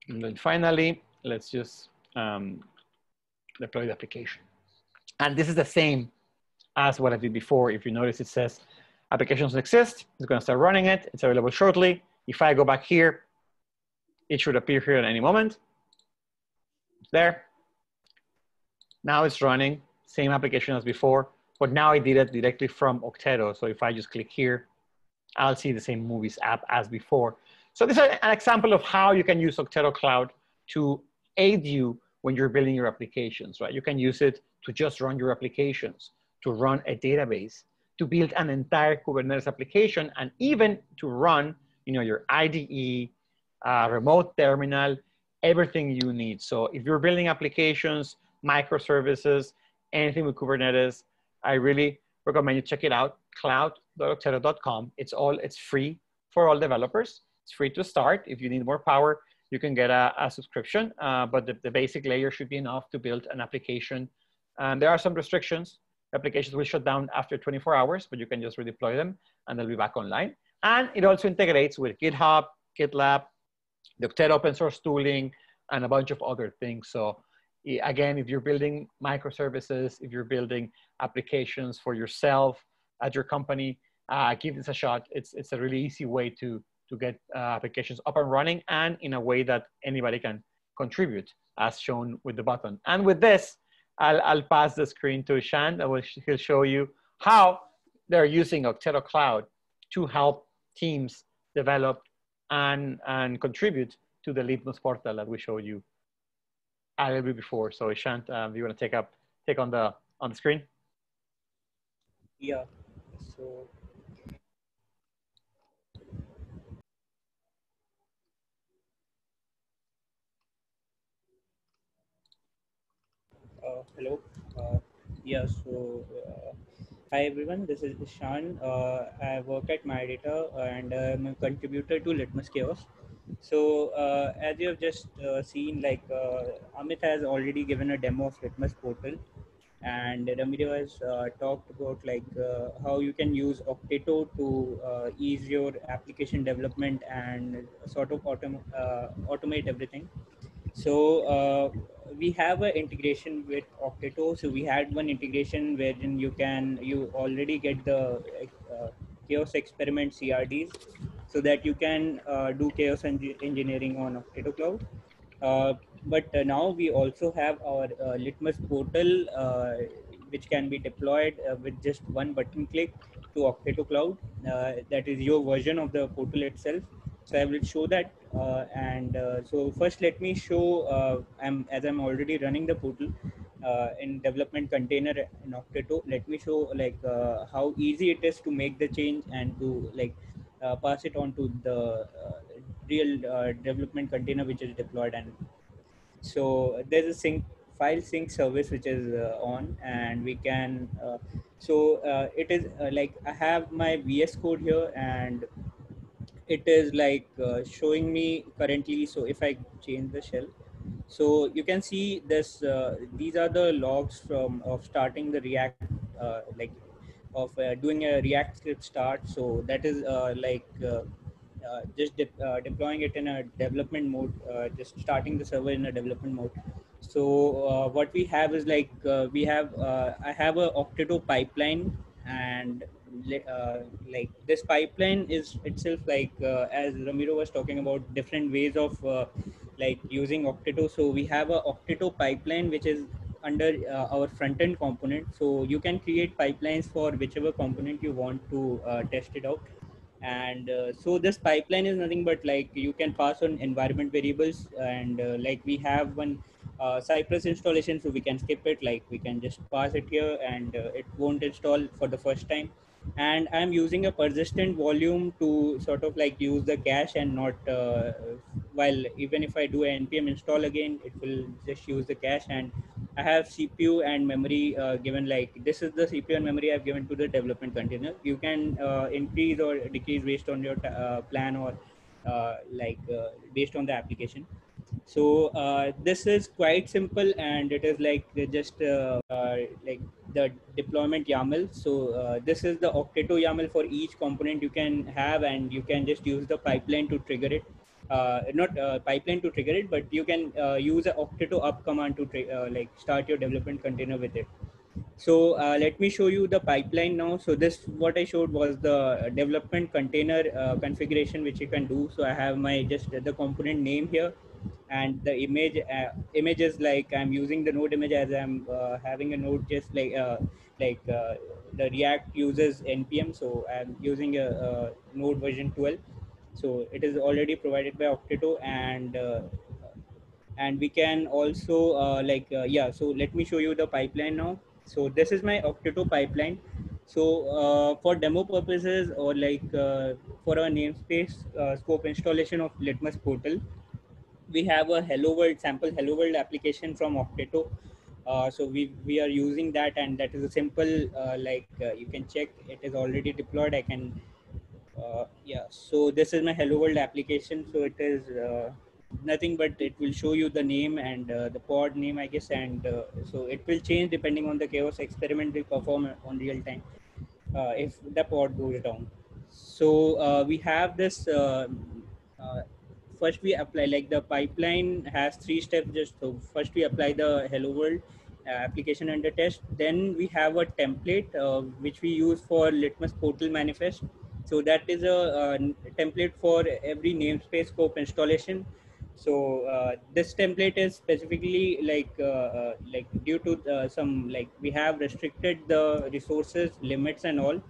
then finally, let's just deploy the application. And this is the same as what I did before. If you notice, it says applications exist. It's going to start running it. It's available shortly. If I go back here, it should appear here at any moment. There. Now it's running, same application as before, but now I did it directly from Octeto. So if I just click here, I'll see the same movies app as before. So this is an example of how you can use Octeto Cloud to aid you when you're building your applications, right? You can use it to just run your applications, to run a database, to build an entire Kubernetes application, and even to run, your IDE, remote terminal, everything you need. So if you're building applications microservices, anything with Kubernetes, I really recommend you check it out, cloud.okteto.com. It's free for all developers. It's free to start. If you need more power, you can get a subscription, but the basic layer should be enough to build an application. There are some restrictions. Applications will shut down after 24 hours, but you can just redeploy them and they'll be back online. And it also integrates with GitHub, GitLab, the Okteto open source tooling, and a bunch of other things. So again, if you're building microservices, if you're building applications for yourself at your company, give this a shot. It's a really easy way to get applications up and running and in a way that anybody can contribute, as shown with the button. And with this, I'll pass the screen to Ishan. He'll show you how they're using Okteto Cloud to help teams develop and contribute to the Litmus portal that we showed you a little bit before. So Ishan, do you want to take on the screen? Yeah. So hello. Yeah. So hi everyone. This is Ishan. I work at MyData and I'm a contributor to Litmus Chaos. So as you have just seen, like Amit has already given a demo of Litmus portal, and Ramiro has talked about like how you can use Okteto to ease your application development and sort of automate everything. So we have an integration with Okteto. So we had one integration wherein you already get the chaos experiment CRDs, so that you can do chaos engineering on Okteto Cloud. But now we also have our Litmus portal, which can be deployed with just one button click to Okteto Cloud. That is your version of the portal itself. So I will show that. So first, let me show. As I'm already running the portal in development container in Okteto. Let me show like how easy it is to make the change and to like pass it on to the real development container which is deployed. And so there's a file sync service which is on, and we can it is like I have my VS code here, and it is like showing me currently. So if I change the shell, so you can see this these are the logs from of starting the React like of doing a React script start. So that is just deploying it in a development mode, just starting the server in a development mode. So what we have is like we have I have a Okteto pipeline, and like this pipeline is itself like as Ramiro was talking about different ways of like using Okteto. So we have a Okteto pipeline which is under our front end component. So you can create pipelines for whichever component you want to test it out. And so this pipeline is nothing but like you can pass on environment variables, and like we have one Cypress installation, so we can skip it. Like we can just pass it here, and it won't install for the first time. And I'm using a persistent volume to sort of like use the cache and not while even if I do an npm install again, it will just use the cache. And I have CPU and memory given, like this is the CPU and memory I've given to the development container. You can increase or decrease based on your plan, or based on the application. So this is quite simple, and it is like just like the deployment YAML. So this is the Okteto YAML for each component you can have, and you can just use the pipeline to trigger it. Not pipeline to trigger it, but you can use a Okteto up command to like start your development container with it. So let me show you the pipeline now. So this, what I showed was the development container configuration, which you can do. So I have my just the component name here, and the image is like I'm using the node image as I'm having a node, just the React uses npm. So I'm using a node version 12. So it is already provided by Okteto, and we can also so let me show you the pipeline now. So this is my Okteto pipeline. So for demo purposes, or for our namespace scope installation of Litmus portal, we have a hello world sample hello world application from Okteto. So we are using that, and that is a simple you can check it is already deployed. I can yeah, so this is my hello world application. So it is nothing but it will show you the name and the pod name, I guess, and so it will change depending on the chaos experiment we perform on real time if the pod goes down. So we have this uh, first we apply, like the pipeline has 3 steps. Just so first we apply the hello world application under test, then we have a template which we use for Litmus portal manifest. So that is a template for every namespace scope installation. So this template is specifically like due to some, like we have restricted the resources limits and all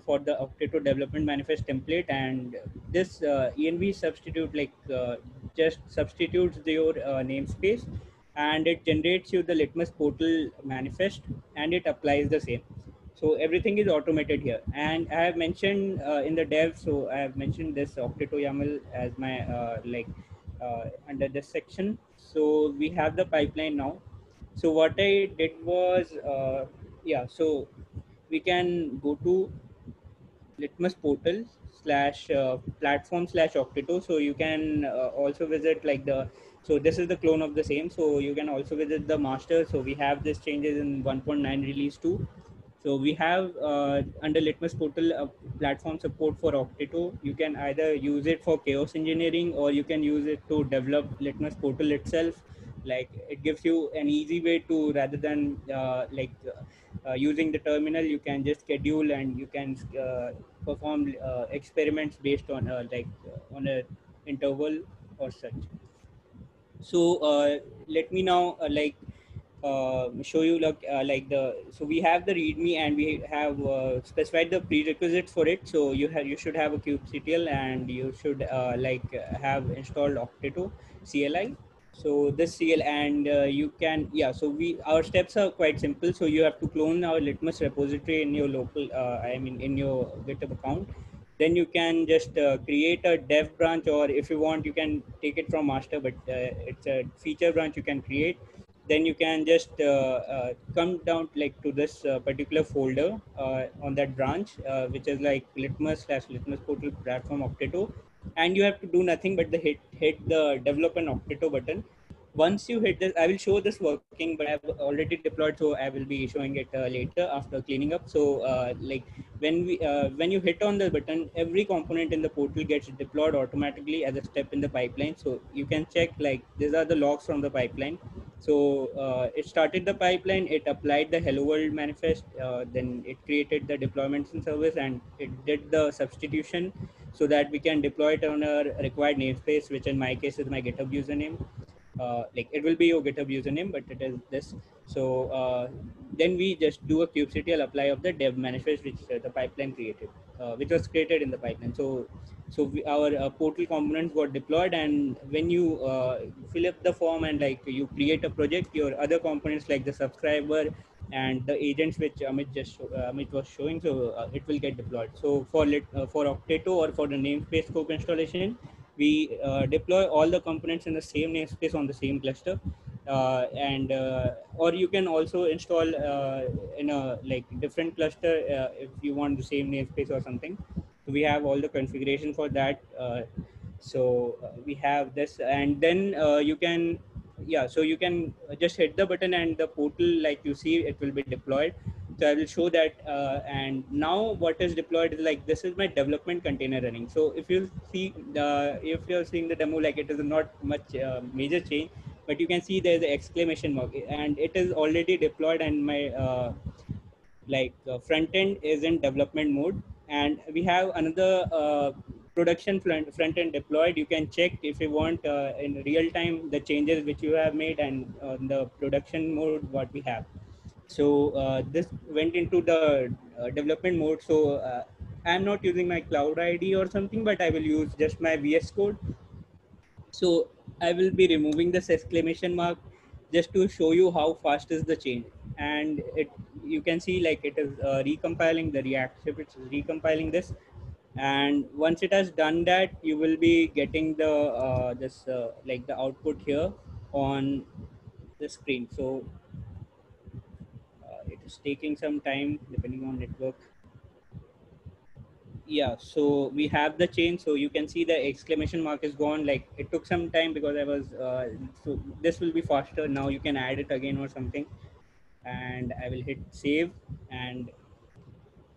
for the Okteto development manifest template, and this env substitute just substitutes your namespace, and it generates you the Litmus portal manifest, and it applies the same. So everything is automated here, and I have mentioned in the dev, so I have mentioned this Okteto YAML as my under this section. So we have the pipeline now. So what I did was yeah, so we can go to Litmus portal slash platform slash Okteto. So you can also visit like the, so this is the clone of the same. So you can also visit the master. So we have this changes in 1.9 release 2. So we have under Litmus portal platform support for Okteto. You can either use it for chaos engineering, or you can use it to develop Litmus portal itself. Like it gives you an easy way to, rather than using the terminal, you can just schedule and you can perform experiments based on on a interval or such. So let me now show you so we have the readme, and we have specified the prerequisites for it. So you should have a kubectl, and you should have installed Okteto CLI. So this CL, and you can, yeah, so we, our steps are quite simple. So you have to clone our Litmus repository in your local in your GitHub account. Then you can just create a dev branch, or if you want you can take it from master, but it's a feature branch you can create. Then you can just come down like to this particular folder on that branch, which is like Litmus slash Litmus portal platform Okteto, and you have to do nothing but the hit the develop an Okteto button. Once you hit this, I will show this working, but I've already deployed, so I will be showing it later after cleaning up. So when you hit on the button, every component in the portal gets deployed automatically as a step in the pipeline. So you can check, like, these are the logs from the pipeline. So it started the pipeline, it applied the hello world manifest, then it created the deployments and service, and it did the substitution so that we can deploy it on a required namespace, which in my case is my GitHub username. Like it will be your GitHub username, but it is this. So then we just do a kubectl apply of the dev manifest, which the pipeline created, which was created in the pipeline. So our portal components got deployed, and when you fill up the form and like you create a project, your other components like the subscriber and the agents which Amit was showing, so it will get deployed. So for Okteto or for the namespace scope installation, we deploy all the components in the same namespace on the same cluster, and or you can also install in a like different cluster if you want the same namespace or something. So we have all the configuration for that. We have this, and then you can, yeah, so you can just hit the button and the portal, like you see, it will be deployed. So I will show that, and now what is deployed is like, this is my development container running. So if you see if you're seeing the demo, like it is not much major change, but you can see there's an exclamation mark, and it is already deployed, and my front end is in development mode, and we have another production front end deployed. You can check if you want in real time the changes which you have made, and the production mode what we have. So this went into the development mode. So I'm not using my cloud ID or something, but I will use just my VS code. So I will be removing this exclamation mark just to show you how fast is the change. And it, you can see like it is recompiling the React script, it's recompiling this. And once it has done that, you will be getting the the output here on the screen. So just taking some time depending on network. Yeah, so we have the change, so you can see the exclamation mark is gone. Like it took some time because I was so this will be faster now. You can add it again or something, and I will hit save and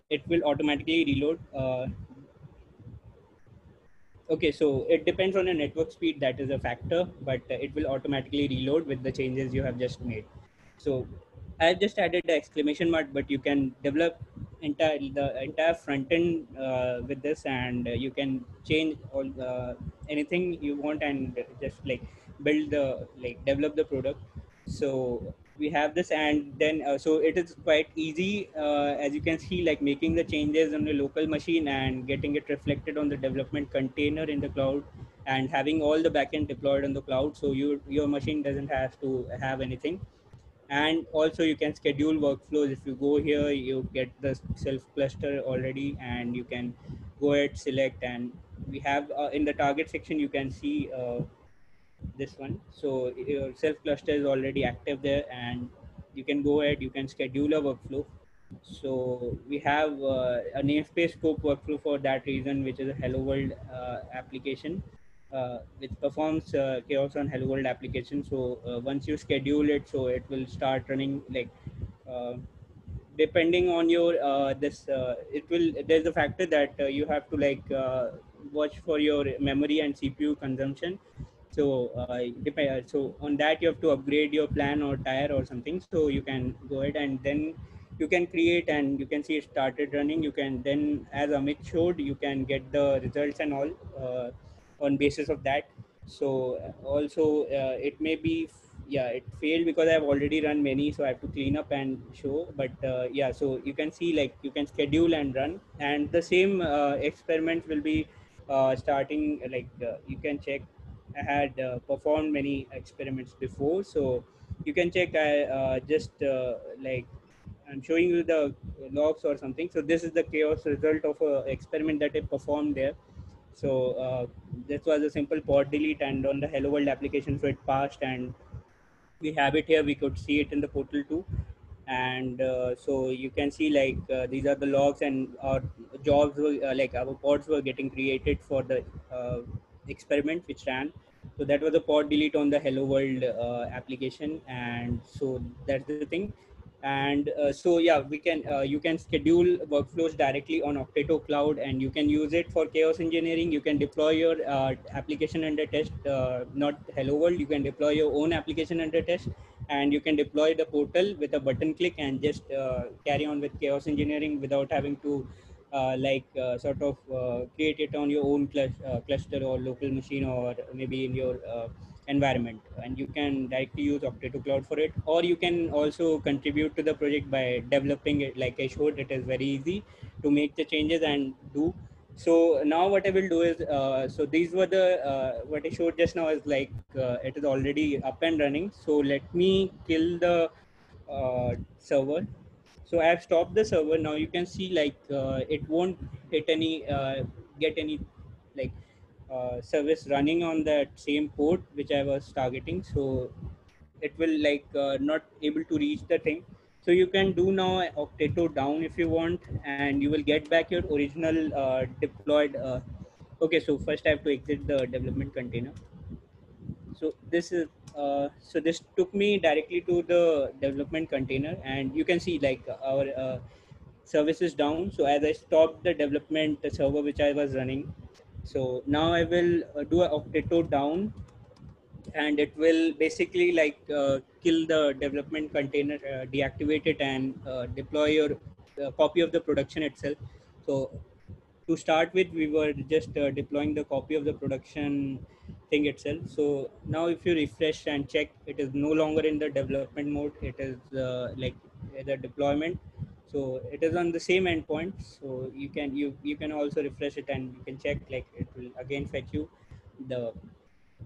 it will automatically reload. Okay, so it depends on your network speed, that is a factor, but it will automatically reload with the changes you have just made. So I've just added the exclamation mark, but you can develop the entire front end with this, and you can change all anything you want and just like build the develop the product. So we have this, and then so it is quite easy as you can see, like making the changes on the local machine and getting it reflected on the development container in the cloud, and having all the backend deployed on the cloud, so your machine doesn't have to have anything. And also you can schedule workflows. If you go here, you get the self cluster already, and you can go ahead, select, and we have in the target section you can see this one. So your self cluster is already active there, and you can go ahead, you can schedule a workflow. So we have a namespace scope workflow for that reason, which is a Hello World application, which performs chaos on Hello World application. So once you schedule it, so it will start running like uh, depending on your this it will, there's a factor that you have to watch for your memory and CPU consumption. So so on that you have to upgrade your plan or tire or something. So you can go ahead and then you can create, and you can see it started running. You can then, as Amit showed, you can get the results and all on basis of that. So also it may be yeah, it failed because I've already run many, so I have to clean up and show. But yeah, so you can see like you can schedule and run, and the same experiment will be starting you can check. I had performed many experiments before, so you can check. I just I'm showing you the logs or something. So this is the chaos result of a experiment that I performed there. So this was a simple pod delete, and on the Hello World application, so it passed, and we have it here. We could see it in the portal too. And so you can see these are the logs, and our jobs were our pods were getting created for the experiment which ran. So that was a pod delete on the Hello World application, and so that's the thing. And so yeah, we can you can schedule workflows directly on Okteto cloud, and you can use it for chaos engineering. You can deploy your application under test, not Hello World. You can deploy your own application under test, and you can deploy the portal with a button click and just carry on with chaos engineering without having to create it on your own cluster or local machine, or maybe in your environment. And you can directly use Okteto cloud for it, or you can also contribute to the project by developing it. Like I showed, it is very easy to make the changes and do. So now what I will do is so these were the what I showed just now is it is already up and running. So let me kill the server. So I have stopped the server. Now you can see it won't hit any get any like service running on that same port which I was targeting. So it will not able to reach the thing. So you can do now Okteto down if you want, and you will get back your original deployed. Okay, so first I have to exit the development container. So this is so this took me directly to the development container, and you can see our service is down. So as I stopped the development server which I was running, so now I will do a Okteto down, and it will basically kill the development container, deactivate it, and deploy your copy of the production itself. So to start with, we were just deploying the copy of the production thing itself. So now if you refresh and check, it is no longer in the development mode. It is the deployment. So it is on the same endpoint. So you can also refresh it, and you can check it will again fetch you the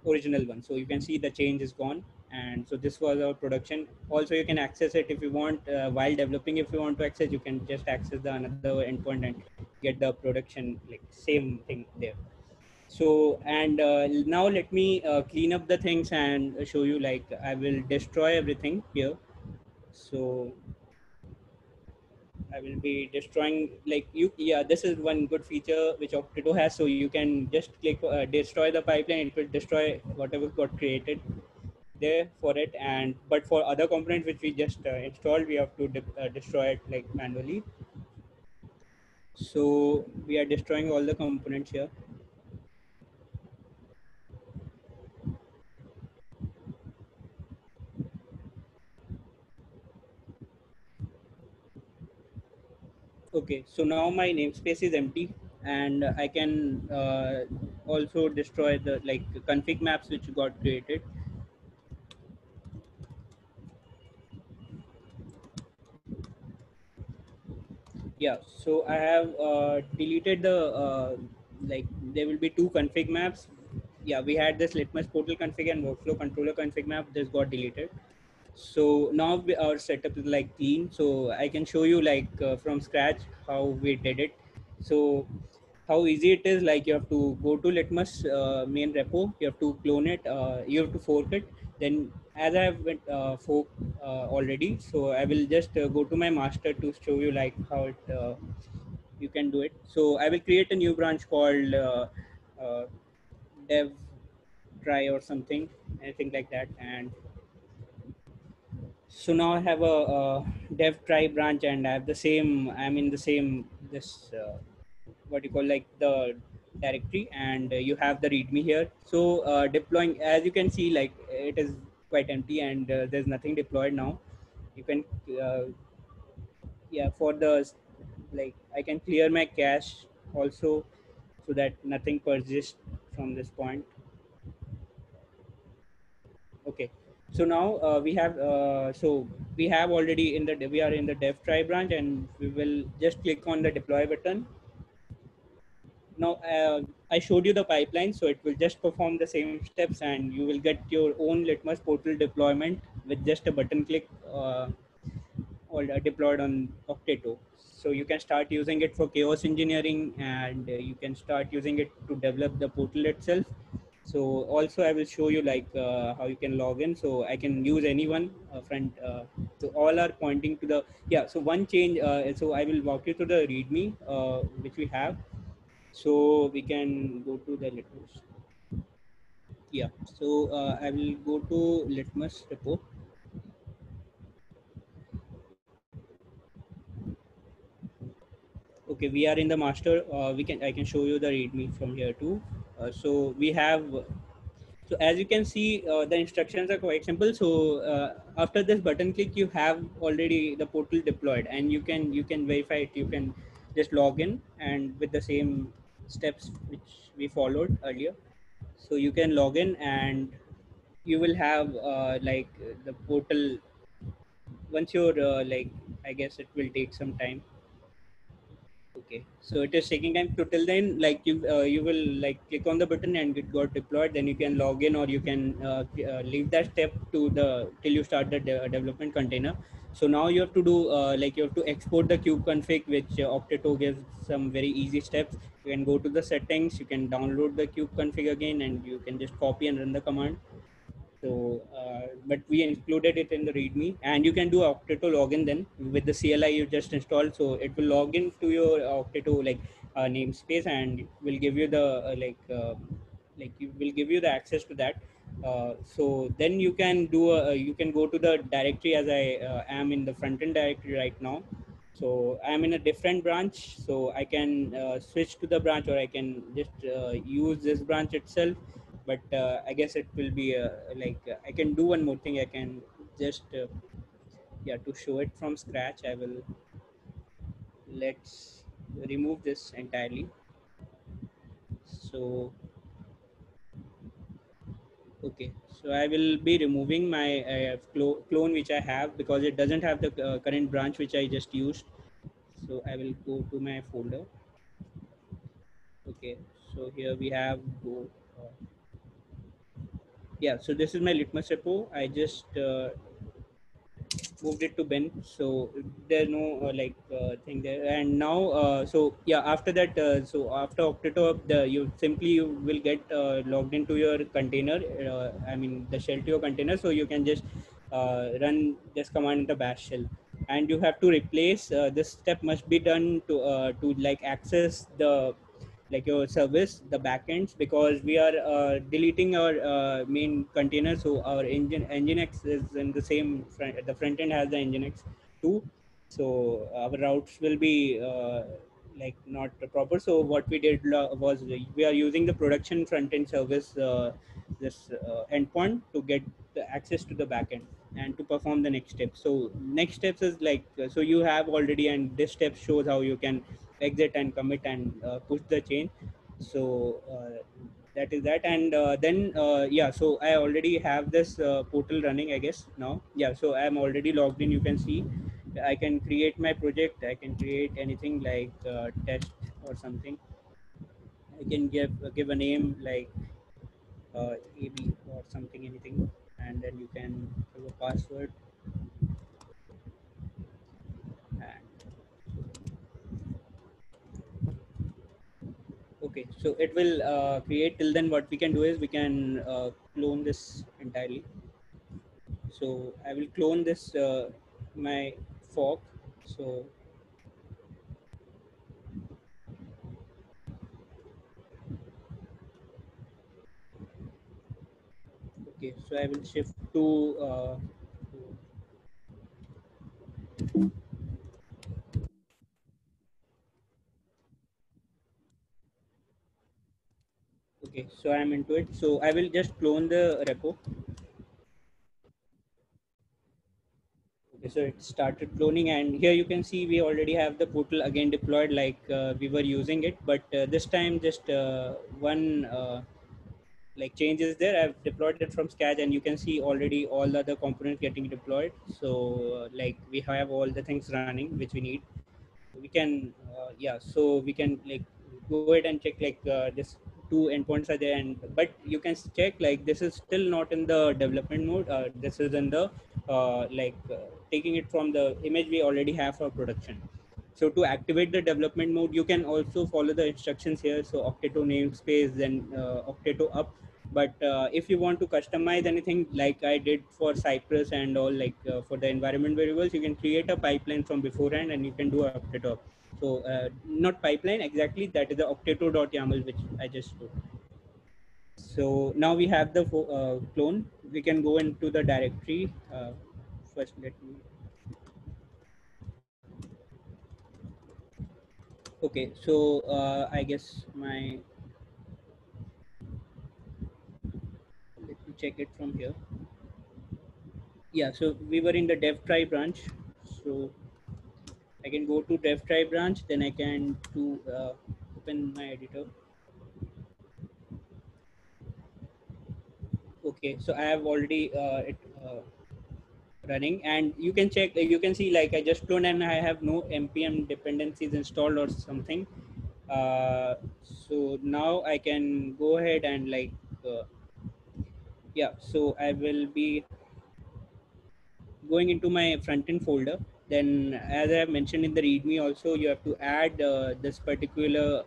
original one. So you can see the change is gone. And so this was our production. Also you can access it if you want while developing. If you want to access, you can just access the another endpoint and get the production same thing there. So and now let me clean up the things and show you. I will destroy everything here. So I will be destroying like you. Yeah, this is one good feature which Okteto has. So you can just click destroy the pipeline. It will destroy whatever got created there for it. And but for other components which we just installed, we have to destroy it like manually. So we are destroying all the components here. Okay, so now my namespace is empty, and I can also destroy the like config maps which got created. Yeah, so I have deleted the like there will be two config maps. Yeah, we had this Litmus portal config and workflow controller config map. This got deleted. So now our setup is like clean. So I can show you like from scratch how we did it. So how easy it is, like you have to go to Litmus main repo, you have to clone it, you have to fork it. Then as I have fork already, so I will just go to my master to show you like how it you can do it. So I will create a new branch called uh, dev try or something, anything like that. And so now I have a dev try branch, and I have the same, I'm in the same this what you call like the directory, and you have the readme here. So deploying, as you can see, like it is quite empty, and there's nothing deployed now. You can uh, yeah, for the like I can clear my cache also, so that nothing persists from this point. Okay, so now we have already in the we are in the dev try branch, and we will just click on the deploy button. Now I showed you the pipeline, so it will just perform the same steps, and you will get your own Litmus portal deployment with just a button click or deployed on Okteto. So you can start using it for chaos engineering, and you can start using it to develop the portal itself. So also I will show you like how you can log in. So I can use anyone front. So all are pointing to the, yeah. So one change. So I will walk you through the README which we have. So we can go to the Litmus. Yeah. So I will go to Litmus repo. Okay, we are in the master. I can show you the README from here too. So we have. So as you can see, the instructions are quite simple. So after this button click, you have already the portal deployed, and you can verify it. You can just log in, and with the same steps which we followed earlier. So you can log in, and you will have like the portal. Once you're like, I guess it will take some time. Okay, so it is taking time. To till then, like you will like click on the button and it got deployed. Then you can log in, or you can leave that step to the till you start the development container. So now you have to do like you have to export the kube config, which Okteto gives some very easy steps. You can go to the settings, you can download the kube config again, and you can just copy and run the command. So, but we included it in the README, and you can do Okteto login then with the CLI you just installed. So it will log in to your Okteto like namespace, and will give you the like you will give you the access to that. So then you can do you can go to the directory, as I am in the front end directory right now. So I'm in a different branch, so I can switch to the branch, or I can just use this branch itself. But I guess it will be like I can do one more thing. I can just yeah, to show it from scratch, I will, let's remove this entirely. So okay, so I will be removing my clone which I have, because it doesn't have the current branch which I just used. So I will go to my folder. Okay, so here we have go yeah, so this is my Litmus repo. I just moved it to bin, so there's no like thing there. And now so yeah, after that so after Okteto the you simply you will get logged into your container, I mean the shell to your container, so you can just run this command in the bash shell. and you have to replace this step must be done to like access the like your service, the backends, because we are deleting our main container. So our nginx is in the same front, the front end has the nginx too. So our routes will be like not proper. So what we did was we are using the production front end service, this endpoint, to get the access to the backend and to perform the next step. So next steps is like so you have already, and this step shows how you can exit and commit and push the change. So that is that. And then yeah, so I already have this portal running, I guess now. Yeah, so I'm already logged in. You can see I can create my project. I can create anything like test or something. I can give a name like AB or something, anything, and then you can give a password. And okay, so it will create. Till then what we can do is we can clone this entirely. So I will clone this my fork. So okay, so I will shift to okay, so I'm into it. So I will just clone the repo. Okay, so it started cloning, and here you can see we already have the portal again deployed like we were using it, but this time just one like changes there. I've deployed it from scratch, and you can see already all the other components getting deployed. So like we have all the things running which we need. We can yeah, so we can like go ahead and check like this two endpoints are there, and but you can check like this is still not in the development mode. This is in the like taking it from the image we already have for production. So to activate the development mode, you can also follow the instructions here. So Okteto namespace, then Okteto up. But if you want to customize anything like I did for Cypress and all, like for the environment variables, you can create a pipeline from beforehand and you can do Okteto up. So not pipeline exactly, that is the Okteto.yaml which I just wrote. So now we have the clone. We can go into the directory. First, let me. Okay, so I guess my, let me check it from here. Yeah, so we were in the dev try branch. So I can go to dev try branch, then I can do open my editor. Okay, so I have already it running, and you can check, you can see like I just cloned and I have no npm dependencies installed or something. So now I can go ahead and like yeah, so I will be going into my front end folder. Then as I have mentioned in the readme also, you have to add this particular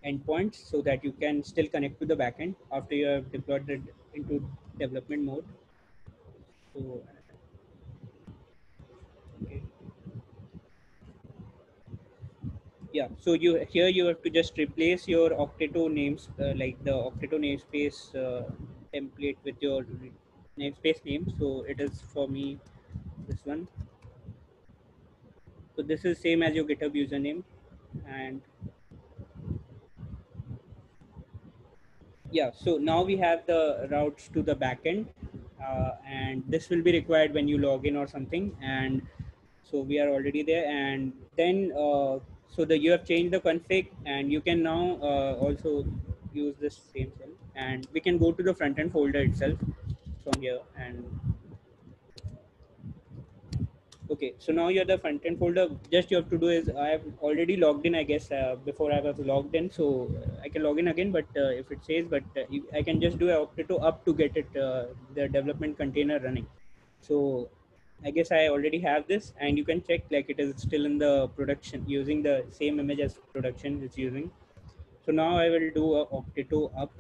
endpoints so that you can still connect to the backend after you have deployed it into development mode. So okay. Yeah, so you here you have to just replace your Okteto names like the Okteto namespace template with your namespace name. So it is for me this one. So this is same as your GitHub username. And yeah, so now we have the routes to the backend, and this will be required when you log in or something. And so we are already there. And then so the you have changed the config, and you can now also use this same cell, and we can go to the front end folder itself from here. And okay, so now you're the front end folder. Just you have to do is I have already logged in, I guess, before I was logged in. So I can log in again, but if it says, but I can just do a Okteto up to get it, the development container running. So I guess I already have this, and you can check like it is still in the production using the same image as production it's using. So now I will do a Okteto up.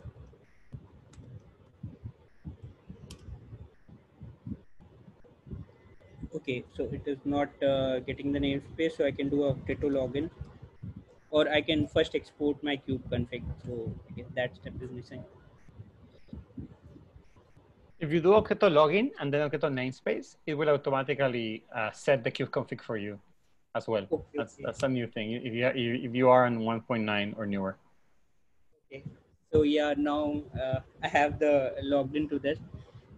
Okay, so it is not getting the namespace, so I can do a Okteto login, or I can first export my kube config. So okay, that step is missing. If you do Okteto login and then Okteto namespace, it will automatically set the kube config for you as well. Okay, that's a new thing if you are on 1.9 or newer. Okay, so yeah, now I have the logged into this.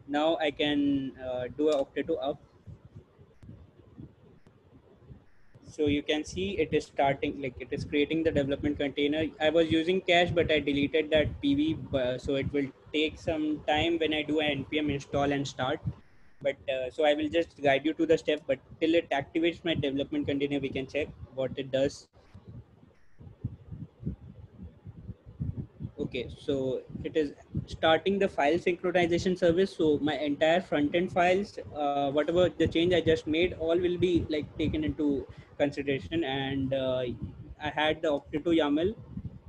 Now I can do a Okteto up. So you can see it is starting, like it is creating the development container. I was using cache, but I deleted that PV. So it will take some time when I do an npm install and start. But so I will just guide you to the step, but till it activates my development container, we can check what it does. Okay, so it is starting the file synchronization service. So my entire front end files, whatever the change I just made, all will be like taken into consideration. And I had the Okteto YAML.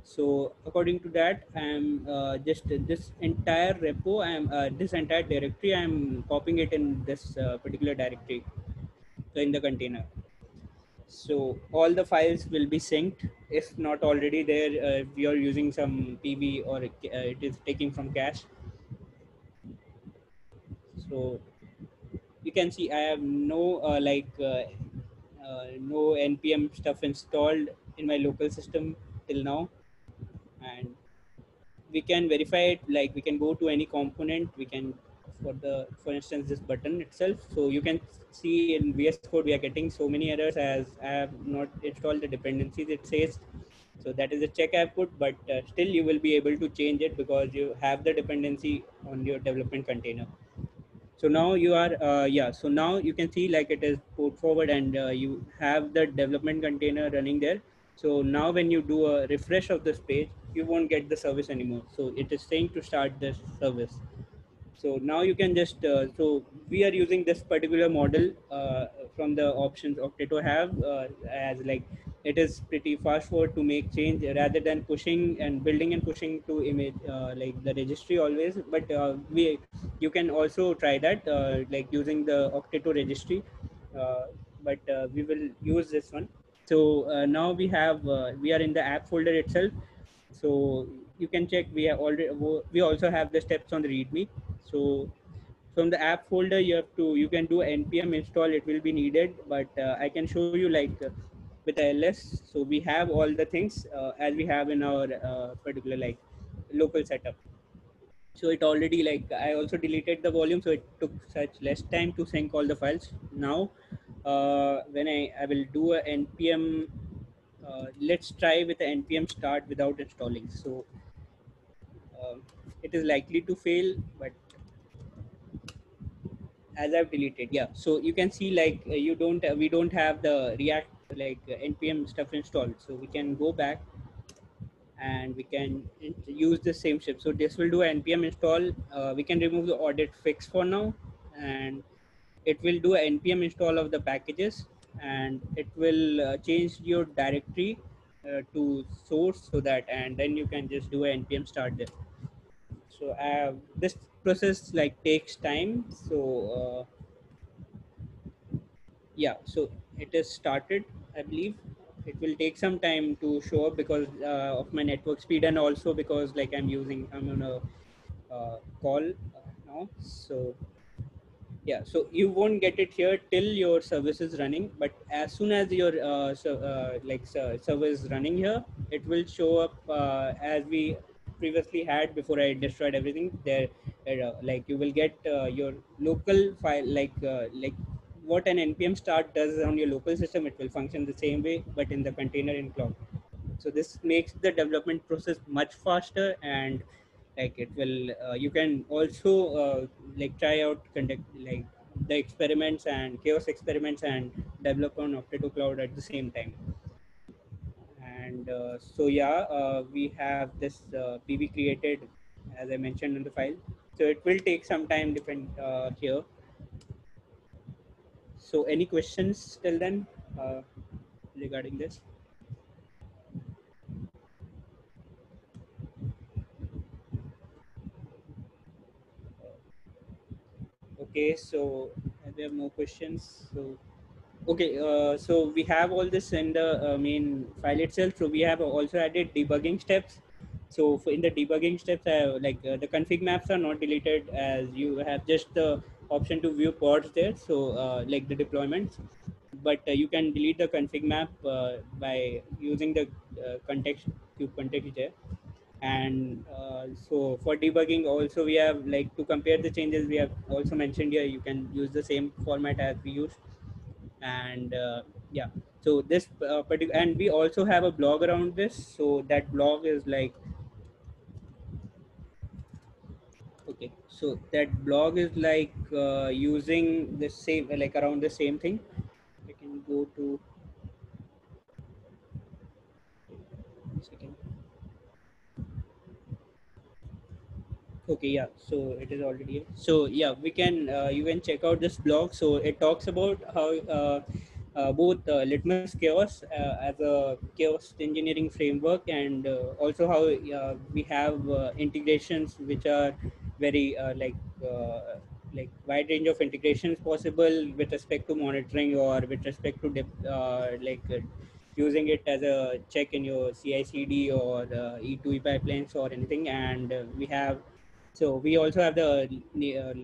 So according to that, I'm just this entire repo, I'm this entire directory, I'm copying it in this particular directory, so in the container. So all the files will be synced if not already there. If you're using some PV or it is taking from cache. So you can see I have no no npm stuff installed in my local system till now, and we can verify it. Like we can go to any component, we can for instance this button itself. So you can see in VS Code we are getting so many errors as I have not installed the dependencies, it says. So that is a check I put, but still you will be able to change it because you have the dependency on your development container. So now you are so now you can see like it is port forward, and you have the development container running there. So now when you do a refresh of this page, you won't get the service anymore. So it is saying to start this service. So now you can just so we are using this particular model from the options Okteto have, as like it is pretty fast forward to make change rather than pushing and building and pushing to image like the registry always. But we you can also try that like using the Okteto registry, uh, but we will use this one. So now we are in the app folder itself. So you can check we also have the steps on the readme. So from the app folder you can do npm install, it will be needed, but I can show you like with ls. So we have all the things as we have in our particular like local setup. So it already, like I also deleted the volume, so it took such less time to sync all the files. Now when I will do a npm, let's try with the npm start without installing. So it is likely to fail, but as I've deleted, yeah. So you can see like we don't have the React like npm stuff installed. So we can go back and we can use the same script. So this will do npm install. We can remove the audit fix for now, and it will do an npm install of the packages, and it will change your directory to source, so that, and then you can just do an npm start there. So this process like takes time. So yeah, so it is started, I believe. It will take some time to show up because of my network speed, and also because like I'm on a call now. So yeah, so you won't get it here till your service is running, but as soon as your server is running here, it will show up as we previously had before I destroyed everything there. Like you will get your local file, like what an npm start does on your local system, it will function the same way but in the container in cloud. So this makes the development process much faster, and like it will you can also like try out, conduct like the experiments and chaos experiments and develop on Okteto cloud at the same time. And so yeah, we have this pv created as I mentioned in the file. So it will take some time depend here. So any questions till then regarding this? Okay, so I we have no questions. So okay, so we have all this in the main file itself. So we have also added debugging steps. So in the debugging steps, the config maps are not deleted, as you have just the option to view pods there. So like the deployments, but you can delete the config map by using the context cube context there. And so for debugging also, we have like to compare the changes, we have also mentioned here, you can use the same format as we used. And yeah, so this particular, and we also have a blog around this. So that blog is like, okay, so that blog is like using the same, like around the same thing. I can go to, one second. Okay, yeah, so it is already here. So yeah, we can you can check out this blog. So it talks about how both Litmus Chaos as a chaos engineering framework, and also how we have integrations which are very like wide range of integrations possible with respect to monitoring, or with respect to using it as a check in your CI/CD or E2E pipelines or anything. And we have, so we also have the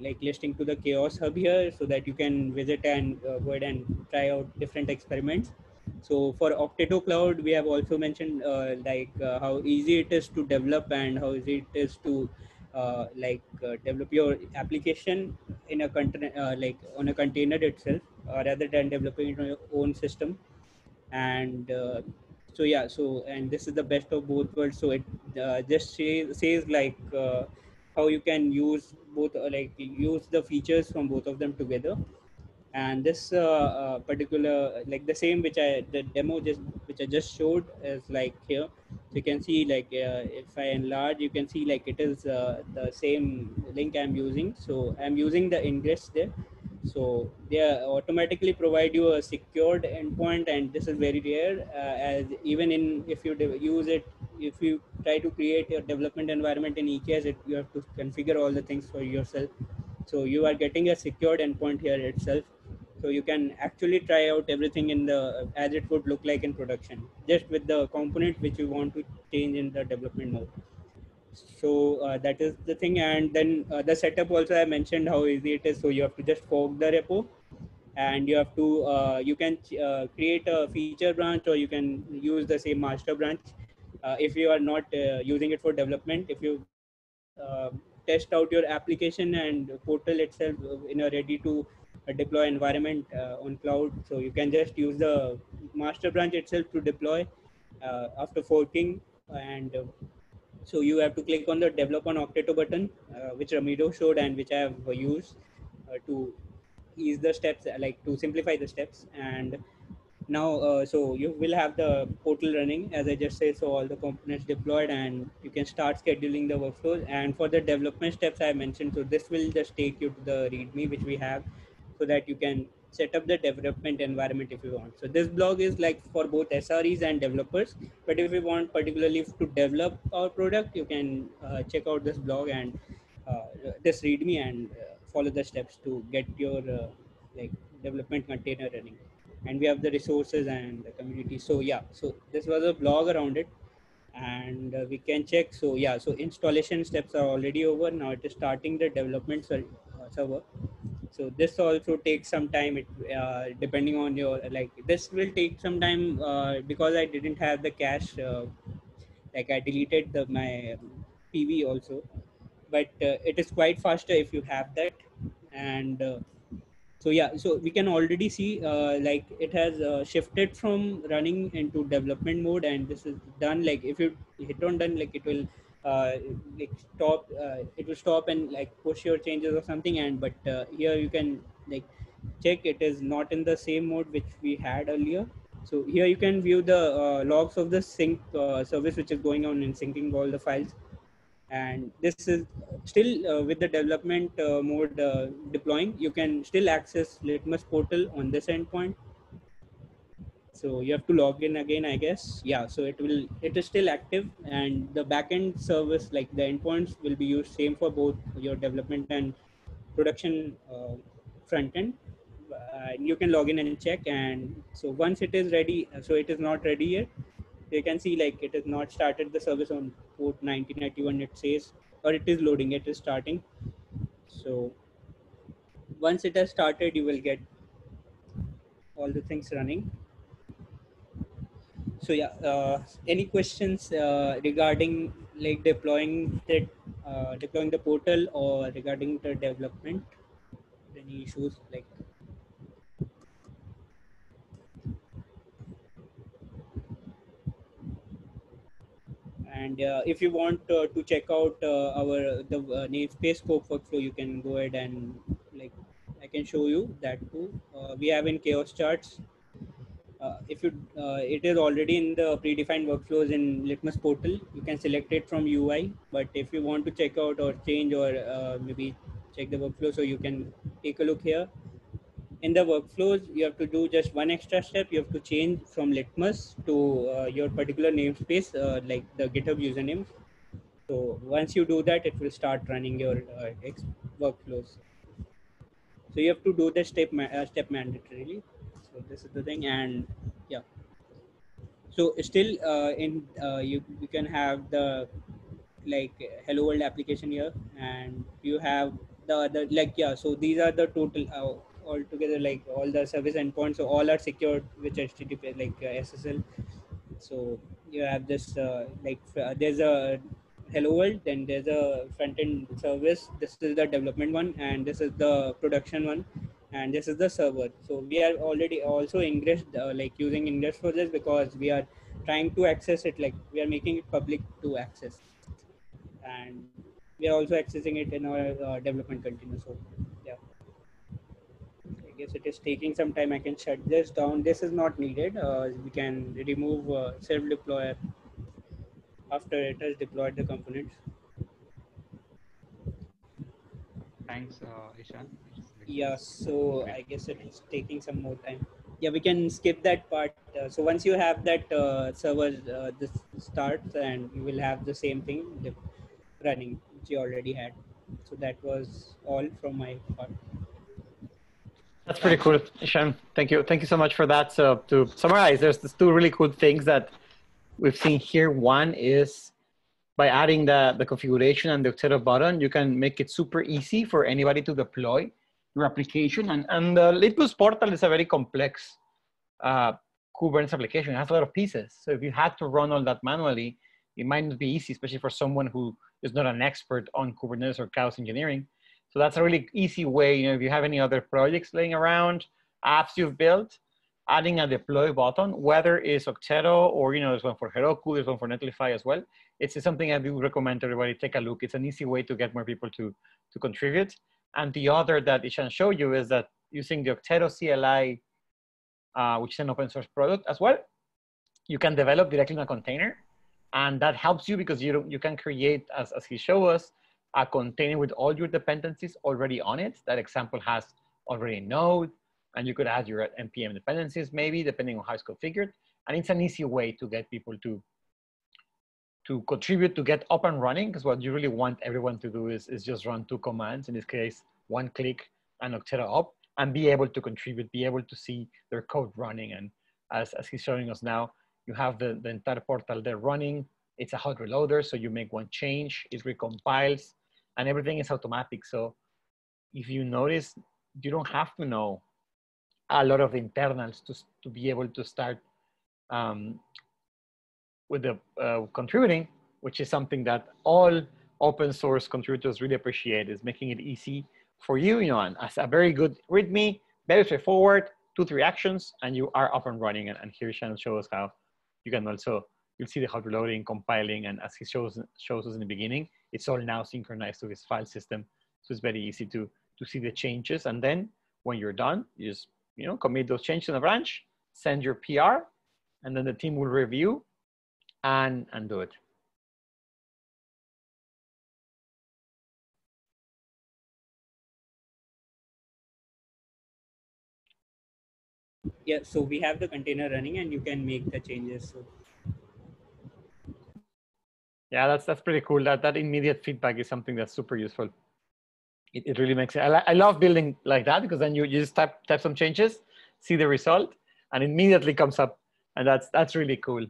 like listing to the Chaos Hub here, so that you can visit and go ahead and try out different experiments. So for Okteto Cloud, we have also mentioned how easy it is to develop, and how easy it is to develop your application in a like on a container itself, rather than developing it on your own system. And so yeah, so, and this is the best of both worlds. So it just says like how you can use both, like use the features from both of them together. And this particular, like the same which the demo just which I just showed is like here. So you can see like if I enlarge, you can see like it is the same link I'm using. So I'm using the ingress there. So they automatically provide you a secured endpoint, and this is very rare, as even in, if you use it, if you try to create a development environment in EKS, you have to configure all the things for yourself. So you are getting a secured endpoint here itself. So you can actually try out everything in the, as it would look like in production, just with the component which you want to change in the development mode. So that is the thing. And then the setup also, I mentioned how easy it is. So you have to just fork the repo, and you have to you can create a feature branch, or you can use the same master branch if you are not using it for development. If you want to test out your application and portal itself in a ready to deploy environment on cloud, so you can just use the master branch itself to deploy after forking. And so you have to click on the develop on Okteto button, which Ramiro showed and which I have used to ease the steps, like to simplify the steps. And now so you will have the portal running, as I just said. So all the components deployed, and you can start scheduling the workflows. And for the development steps I mentioned, so this will just take you to the readme which we have, so that you can set up the development environment if you want. So this blog is like for both SREs and developers, but if you want particularly to develop our product, you can check out this blog and this readme, and follow the steps to get your like development container running. And we have the resources and the community. So yeah, so this was a blog around it. And we can check. So yeah, so installation steps are already over. Now it is starting the development server. So this also takes some time. It depending on your, like this will take some time because I didn't have the cache, like I deleted my PV also. But it is quite faster if you have that. And so yeah, so we can already see like it has shifted from running into development mode. And this is done, like if you hit on done, like it will like stop, it will stop and like push your changes or something. And but here you can like check, it is not in the same mode which we had earlier. So here you can view the logs of the sync service which is going on in syncing all the files. And this is still with the development mode deploying. You can still access Litmus portal on this endpoint. So you have to log in again, I guess. Yeah, so it is still active, and the backend service, like the endpoints, will be used same for both your development and production front end. you can log in and check. And so once it is ready, so it is not ready yet. You can see like it has not started the service on port 1991. It says, or it is loading. It is starting. So once it has started, you will get all the things running. So yeah, any questions regarding like deploying the portal or regarding the development? Any issues like? And if you want to check out the namespace scope workflow, you can go ahead and like I can show you that too. We have in Chaos charts. If you it is already in the predefined workflows in Litmus portal. You can select it from UI. But if you want to check out or change or maybe check the workflow, so you can take a look here. In the workflows, you have to do just one extra step. You have to change from Litmus to your particular namespace, like the GitHub username. So once you do that, it will start running your workflows. So you have to do the step mandatorily. So this is the thing, and yeah. So still you can have the like hello world application here, and you have the other like yeah. So these are the total all together, like all the service endpoints. So all are secured with HTTP like SSL. So you have this there's a hello world, then there's a front end service. This is the development one, and this is the production one, and this is the server. So we are already also ingressed like using ingress for this because we are trying to access it, like we are making it public to access, and we are also accessing it in our development container. So yeah, I guess it is taking some time. I can shut this down. This is not needed. We can remove self deployer after it has deployed the components. Thanks, Ishan. Yeah, so I guess it is taking some more time. Yeah, we can skip that part. So once you have that server, this starts and you will have the same thing running which you already had. So that was all from my part. That's pretty cool, Ishan. Thank you. Thank you so much for that. So to summarize, there's two really cool things that we've seen here. One is by adding the configuration and the Okteto button, you can make it super easy for anybody to deploy your application. And the Litmus portal is a very complex Kubernetes application. It has a lot of pieces. So if you had to run all that manually, it might not be easy, especially for someone who is not an expert on Kubernetes or Chaos Engineering. So that's a really easy way. You know, if you have any other projects laying around, apps you've built, adding a deploy button, whether it's Okteto or, you know, there's one for Heroku, there's one for Netlify as well. It's something I do recommend to everybody take a look. It's an easy way to get more people to contribute. And the other that Ishan showed you is that using the Okteto CLI, which is an open source product as well, you can develop directly in a container. And that helps you because you can create, as he showed us, a container with all your dependencies already on it. That example has already Node, and you could add your NPM dependencies maybe, depending on how it's configured. And it's an easy way to get people to contribute, to get up and running, because what you really want everyone to do is just run 2 commands, in this case, 1 click and Okteto up, and be able to contribute, be able to see their code running. And as he's showing us now, you have the entire portal there running. It's a hot reloader, so you make one change, it recompiles, and everything is automatic. So if you notice, you don't have to know a lot of the internals to be able to start with the contributing, which is something that all open source contributors really appreciate, is making it easy for you, you know, and as a very good README, very straightforward, 2-3 actions, and you are up and running. And here Shannon shows us how you can also, you'll see the hot reloading, compiling, and as he shows us in the beginning, it's all now synchronized to his file system. So it's very easy to see the changes. And then when you're done, you just, you know, commit those changes in a branch, send your PR, and then the team will review and do it. Yeah, so we have the container running and you can make the changes. So yeah, that's pretty cool. That immediate feedback is something that's super useful. It really makes sense. I love building like that, because then you just type some changes, see the result, and immediately comes up. And that's really cool.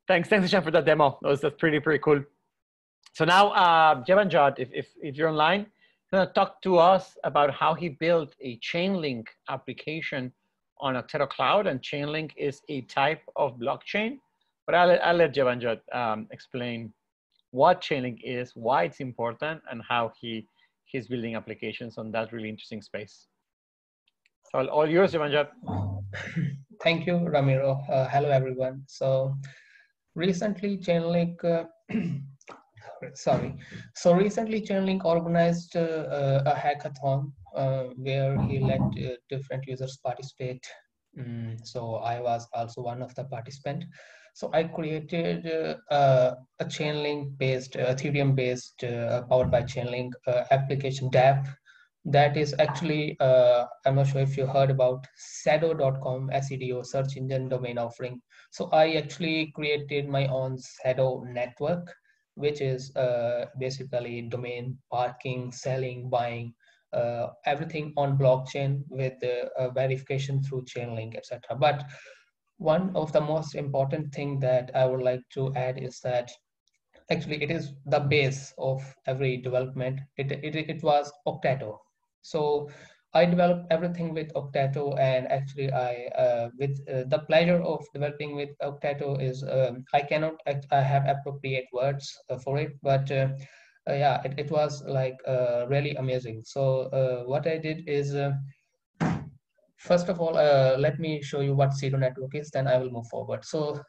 Thanks, Ishan, for that demo. That's pretty cool. So now, Jeevanjot, if you're online, gonna talk to us about how he built a Chainlink application on Okteto Cloud, and Chainlink is a type of blockchain. But I'll let Jeevanjot explain what Chainlink is, why it's important, and how he's building applications on that really interesting space. So all yours, Jeevanjot. Thank you, Ramiro. Hello, everyone. So recently, Chainlink, recently Chainlink organized a hackathon where he let different users participate. So I was also one of the participants. So I created a Chainlink-based, Ethereum-based, powered by Chainlink application dApp. That is actually, I'm not sure if you heard about Sado.com, SEDO, search engine domain offering. So I actually created my own Sado network, which is basically domain, parking, selling, buying, everything on blockchain with verification through Chainlink, etc. But one of the most important thing that I would like to add is that actually it is the base of every development. It was Okteto. So I developed everything with Okteto, and actually with the pleasure of developing with Okteto is I have appropriate words for it, but yeah, it was like really amazing. So what I did is first of all, let me show you what Sedo network is, then I will move forward. So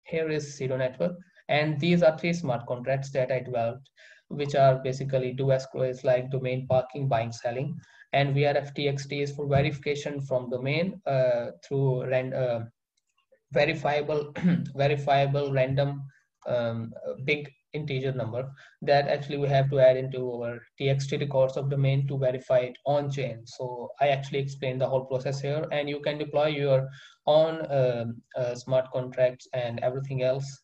here is Sedo network, and these are 3 smart contracts that I developed, which are basically do escrows like domain, parking, buying, selling, and VRFTXT is for verification from domain through verifiable verifiable random big integer number that actually we have to add into our txt records of domain to verify it on chain. So I actually explained the whole process here, and you can deploy your own smart contracts and everything else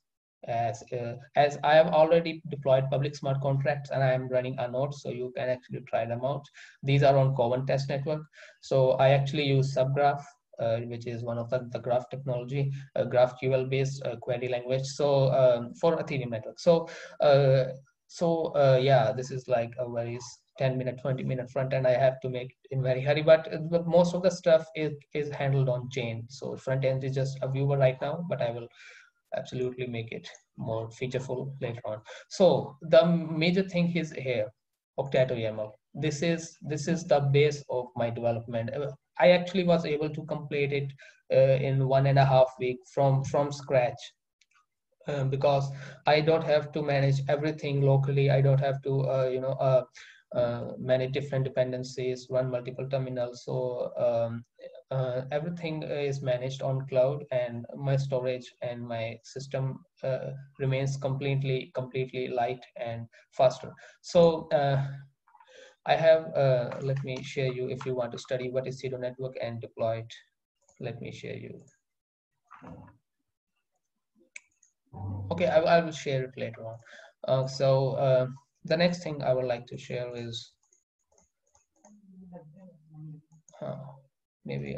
as I have already deployed public smart contracts and I am running a node, so you can actually try them out. These are on Kubernetes network. So I actually use Subgraph, which is one of the graph technology, GraphQL based query language. So for Ethereum network. So yeah, this is like a very 10-minute, 20-minute front end I have to make in very hurry, but most of the stuff is handled on chain. So front end is just a viewer right now, but I will absolutely make it more featureful later on. So the major thing is here, Okteto YAML. This is the base of my development. I actually was able to complete it in 1.5 weeks from scratch. Because I don't have to manage everything locally. I don't have to manage different dependencies, run multiple terminals. So everything is managed on cloud, and my storage and my system remains completely light and faster. So I have, let me share you, if you want to study what is Sedo network and deploy it, let me share you. Okay, I will share it later on. So the next thing I would like to share is maybe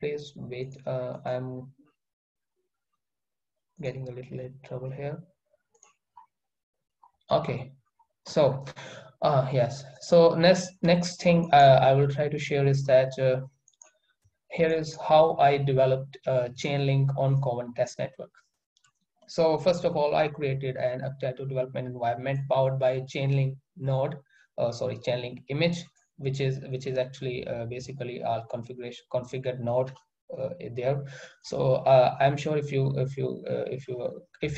please wait. I'm getting a little in trouble here. Okay, so yes. So next thing I will try to share is that here is how I developed Chainlink on Kubernetes network. So first of all, I created an Okteto development environment powered by Chainlink node, Chainlink image, which is actually basically a configured node there. So I'm sure if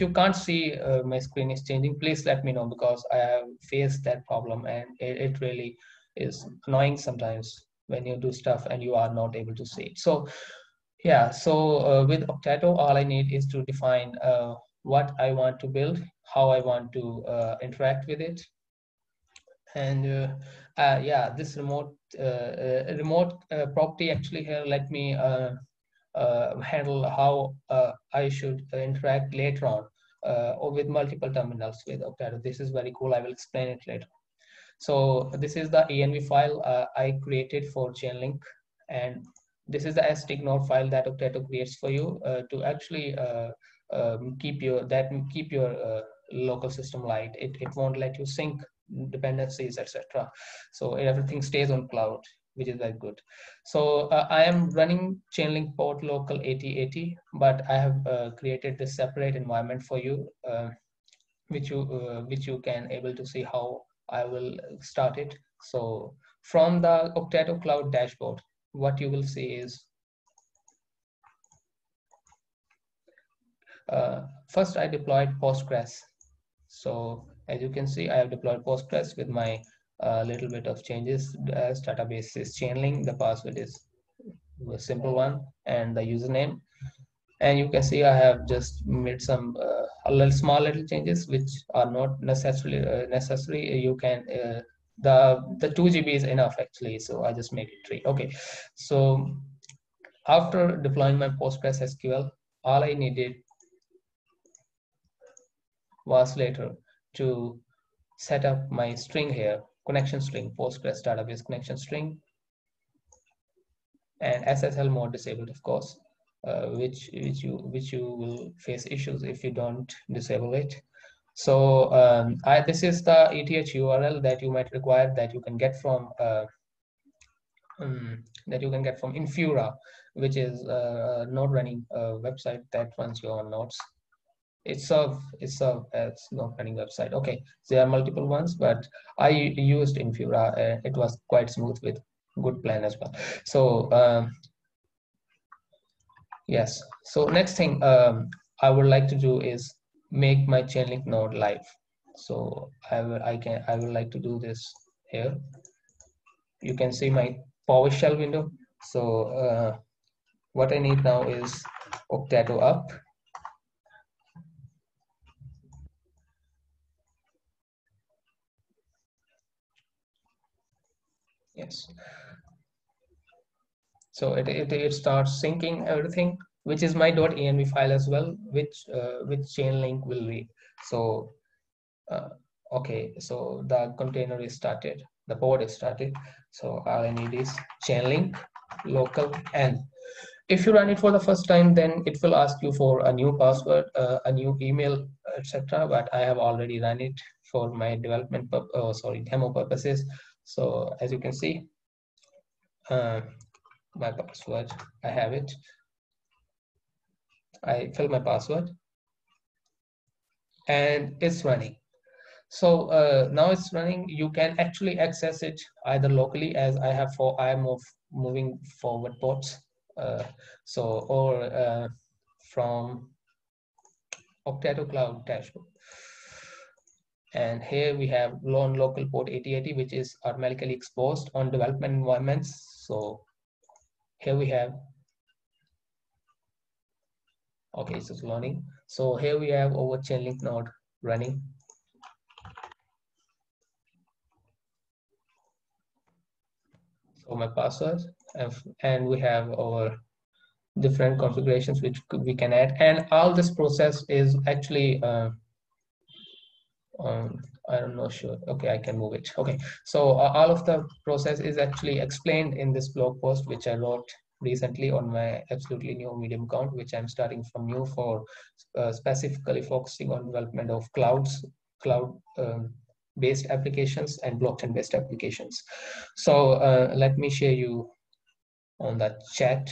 you can't see my screen is changing, please let me know, because I have faced that problem, and it really is annoying sometimes when you do stuff and you are not able to see it. So yeah, so with Okteto, all I need is to define what I want to build, how I want to interact with it, and yeah, this remote property actually here let me handle how I should interact later on or with multiple terminals with Okteto. This is very cool. I will explain it later. So this is the env file I created for Chainlink, and this is the stignode file that Okteto creates for you to actually keep your local system light. It won't let you sync dependencies, etc. So everything stays on cloud, which is very good. So I am running Chainlink port local 8080, but I have created this separate environment for you, which you can able to see how I will start it. So from the Okteto Cloud dashboard, what you will see is first I deployed Postgres. So as you can see, I have deployed Postgres with my little bit of changes. As database is Chainlink, the password is a simple one, and the username. And you can see I have just made some small little changes which are not necessarily necessary. You can the 2 GB is enough actually, so I just make it 3. Okay, so after deploying my Postgres SQL, all I needed was later to set up my string here, connection string, Postgres database connection string, and SSL mode disabled, of course, which you will face issues if you don't disable it. So this is the ETH URL that you might require, that you can get from Infura, which is a node running website that runs your nodes. It's a node running website. Okay, there are multiple ones, but I used Infura. It was quite smooth with good plan as well. So yes, so next thing I would like to do is make my Chainlink node live. So I would like to do this here. You can see my PowerShell window. So what I need now is Okteto up. Yes. So it starts syncing everything, which is my .env file as well, which Chainlink will read. So okay, so the container is started, the pod is started. So all I need is Chainlink local, and if you run it for the first time, then it will ask you for a new password, a new email, etc. But I have already run it for my development demo purposes. So as you can see, my password, I have it. I fill my password and it's running. So now it's running. You can actually access it either locally, as I have for I am moving forward ports, or from Okteto Cloud dashboard. And here we have local port 8080, which is automatically exposed on development environments. So here we have, okay, it's just learning. So here we have our Chainlink node running. So my password, and we have our different configurations which we can add, and all this process is actually I'm not sure. Okay, I can move it. Okay, so all of the process is actually explained in this blog post which I wrote recently on my absolutely new Medium account, which I'm starting from new for specifically focusing on development of cloud based applications and blockchain based applications. So let me share you on the chat.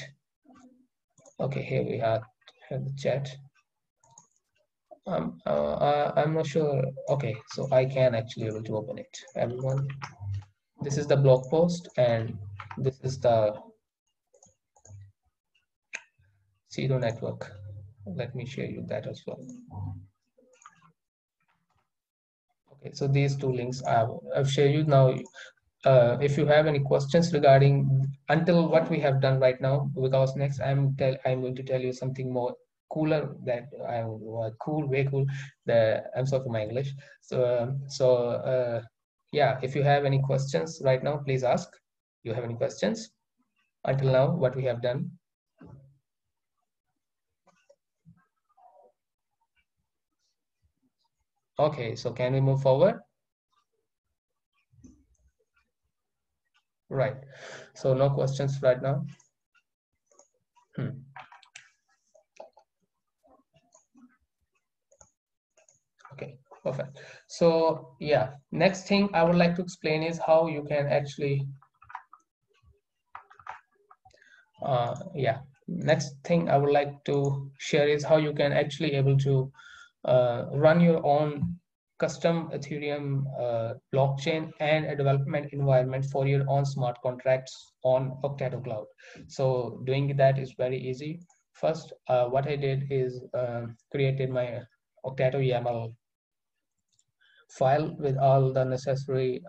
Okay, here we have the chat. I'm not sure. Okay, so I can actually able to open it. Everyone, this is the blog post, and this is the Zero network. Let me share you that as well. Okay, so these two links I've shared you now. If you have any questions regarding until what we have done right now, because next I'm going to tell you something more cooler that way cool. I'm sorry for my English. So yeah, if you have any questions right now, please ask. You have any questions until now what we have done? Okay, so can we move forward? So no questions right now. Okay, perfect. So yeah, next thing I would like to explain is how you can actually next thing I would like to share is how you can actually able to run your own custom Ethereum blockchain and a development environment for your own smart contracts on Okteto Cloud. So doing that is very easy. First, what I did is created my Okteto YAML file with all the necessary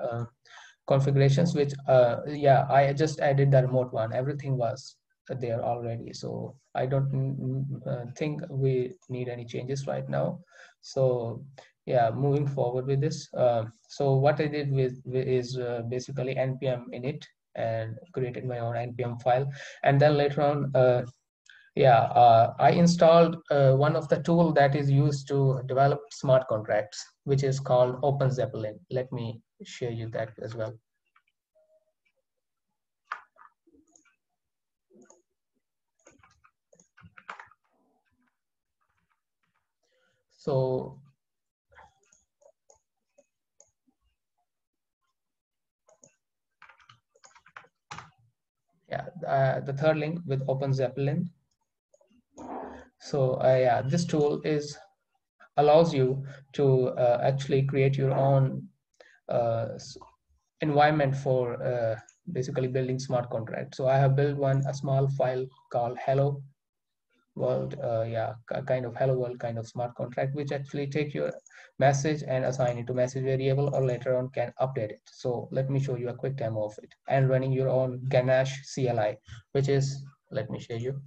configurations, which I just added the remote one. Everything was there already, so I don't think we need any changes right now. So yeah, moving forward with this, so what I did is basically npm init and created my own npm file, and then later on I installed one of the tool that is used to develop smart contracts, which is called OpenZeppelin. Let me share you that as well. So yeah, the third link with OpenZeppelin. So this tool allows you to actually create your own environment for basically building smart contracts. So I have built a small file called hello world, kind of hello world kind of smart contract, which actually take your message and assign it to message variable, or later on can update it. So let me show you a quick demo of it, and running your own Ganache CLI, which is, let me show you.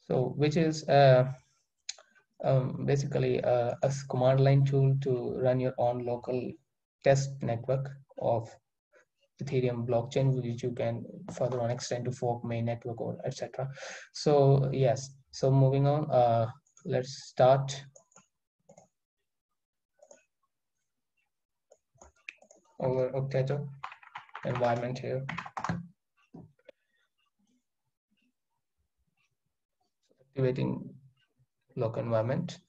So which is basically a command line tool to run your own local test network of Ethereum blockchain, which you can further on extend to fork main network or etc. So yes, so moving on, let's start our Okteto environment here. Activating local environment.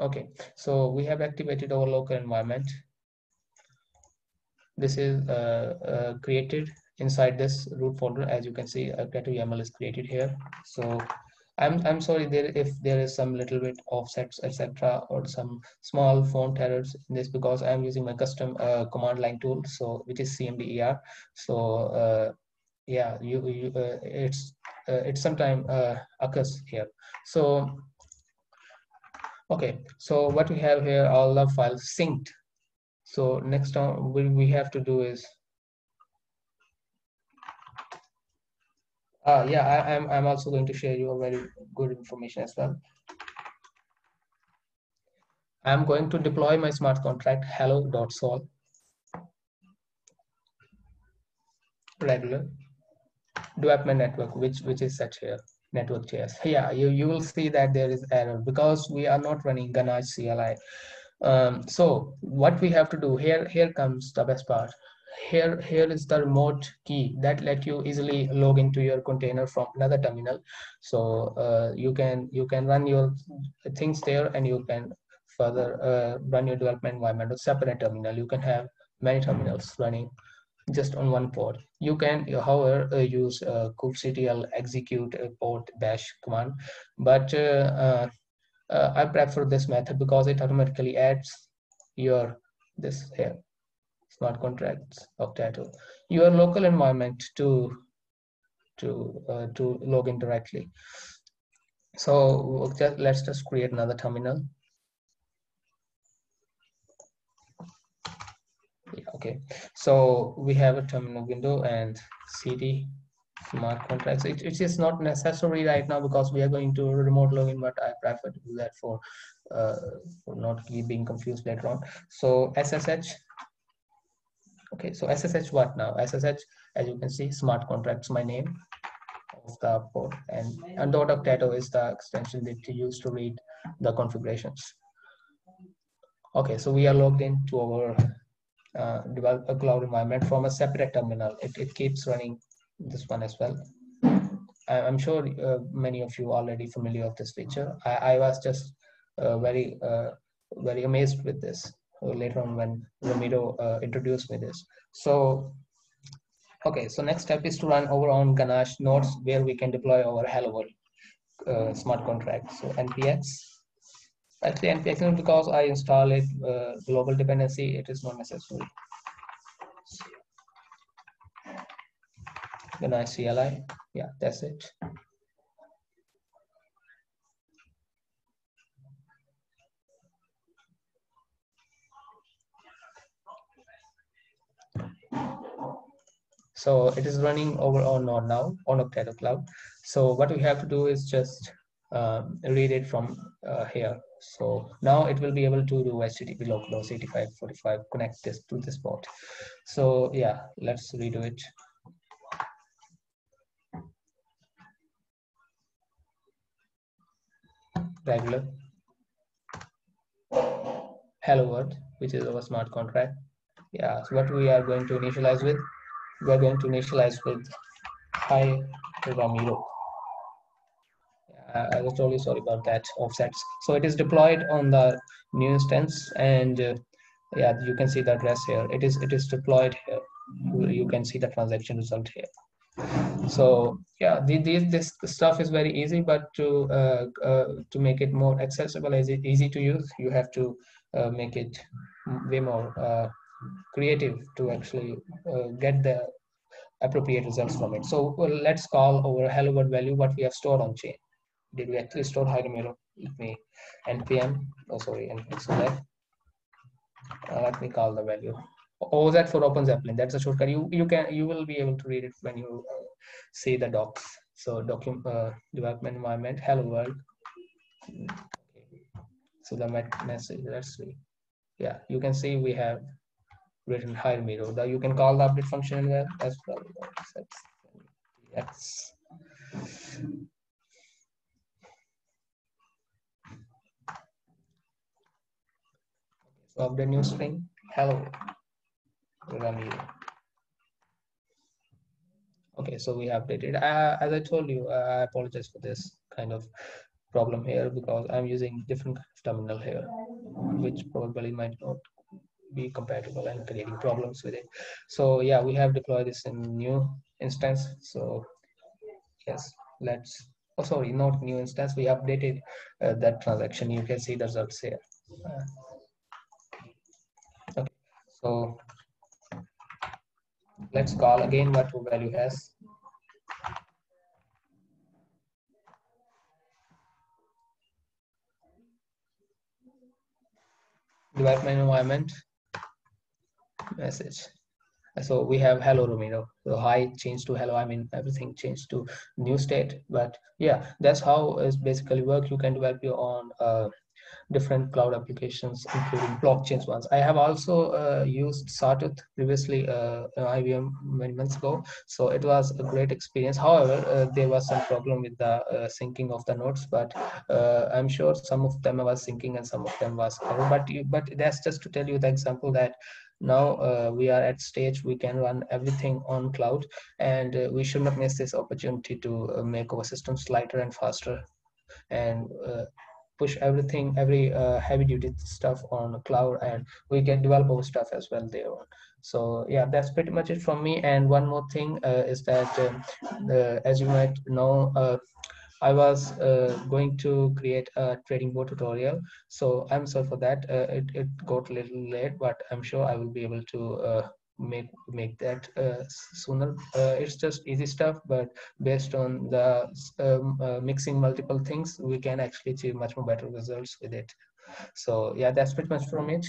Okay, so we have activated our local environment. This is created inside this root folder. As you can see, Okteto YAML is created here. So I'm sorry if there is some little bit offsets, etc., or some small font errors in this, because I'm using my custom command line tool, so which is CMDER. So yeah, it's sometimes occurs here. So okay, so what we have here, all the files synced. So next time we have to do is I'm also going to share you a very good information as well. I'm going to deploy my smart contract hello.sol regular development network, which is set here, network.js. Yeah, you will see that there is error because we are not running Ganache CLI. So what we have to do here comes the best part. Here is the remote key that let you easily log into your container from another terminal. So you can run your things there, and you can further run your development environment on separate terminal. You can have many terminals running just on one port. You can, however, use kubectl execute port bash command, but I prefer this method because it automatically adds this here smart contracts Okteto your local environment to log in directly. So let's just create another terminal. Okay, so we have a terminal window and cd smart contracts. It is not necessary right now because we are going to remote login, but I prefer to do that for not being confused later on. So SSH. Okay, so SSH what now? SSH, as you can see, smart contracts, my name of the port, and .octeto is the extension that you use to read the configurations. Okay, so we are logged into our developer cloud environment from a separate terminal. It keeps running this one as well. I'm sure many of you are already familiar with this feature. I was just very amazed with this later on when Ramiro introduced me this. So, okay, so next step is to run our own Ganache nodes where we can deploy our Hello World smart contract. So npx. Actually, npx is because I install it global dependency, it is not necessary. Ganache CLI, yeah, that's it. So it is running over on node now on Okteto Cloud. So what we have to do is just read it from here. So now it will be able to do HTTP localhost 8545, connect this to this port. So yeah, let's redo it. Regular hello world, which is our smart contract. Yeah, so what we are going to initialize with, we are going to initialize with hi Ramiro. I was totally sorry about that offsets. So it is deployed on the new instance, and yeah, you can see the address here. It is deployed here. You can see the transaction result here. So yeah, this stuff is very easy, but to make it more accessible, easy to use, you have to make it way more creative to actually get the appropriate results from it. So let's call our hello world value what we have stored on chain. Did we actually store hi Ramiro? Let me npm. Oh, sorry, npm. Let me call the value. OZ for Open Zeppelin. That's a shortcut. You will be able to read it when you see the docs. So document development environment hello world. Okay. So the message. Let's see. Yeah, you can see we have written hi Ramiro. You can call the update function as well. Yes. So update new string hello Ramiro. Okay, so we have updated. As I told you, I apologize for this kind of problem here because I'm using different kind of terminal here, which probably might not be compatible and creating problems with it. So yeah, we have deployed this in new instance. So yes, let's. Oh, sorry, not new instance. We updated that transaction. You can see the results here. Okay, so let's call again what value has. Development environment message. So we have hello Ramiro. So hi changed to hello. I mean everything changed to new state. But yeah, that's how it basically work. You can develop your own different cloud applications, including blockchains ones. I have also used Sawtooth previously IBM many months ago, so it was a great experience. However, there was some problem with the syncing of the nodes, but I'm sure some of them was syncing and some of them was error. But that's just to tell you the example that now we are at stage we can run everything on cloud, and we should not miss this opportunity to make our systems lighter and faster, and push everything, every heavy duty stuff on cloud, and we can develop our stuff as well there. So yeah, that's pretty much it from me. And one more thing is that as you might know, I was going to create a trading board tutorial, so I'm sorry for that. It got a little late, but I'm sure I will be able to make that sooner. It's just easy stuff, but based on the mixing multiple things, we can actually achieve much more better results with it. So yeah, that's pretty much from it.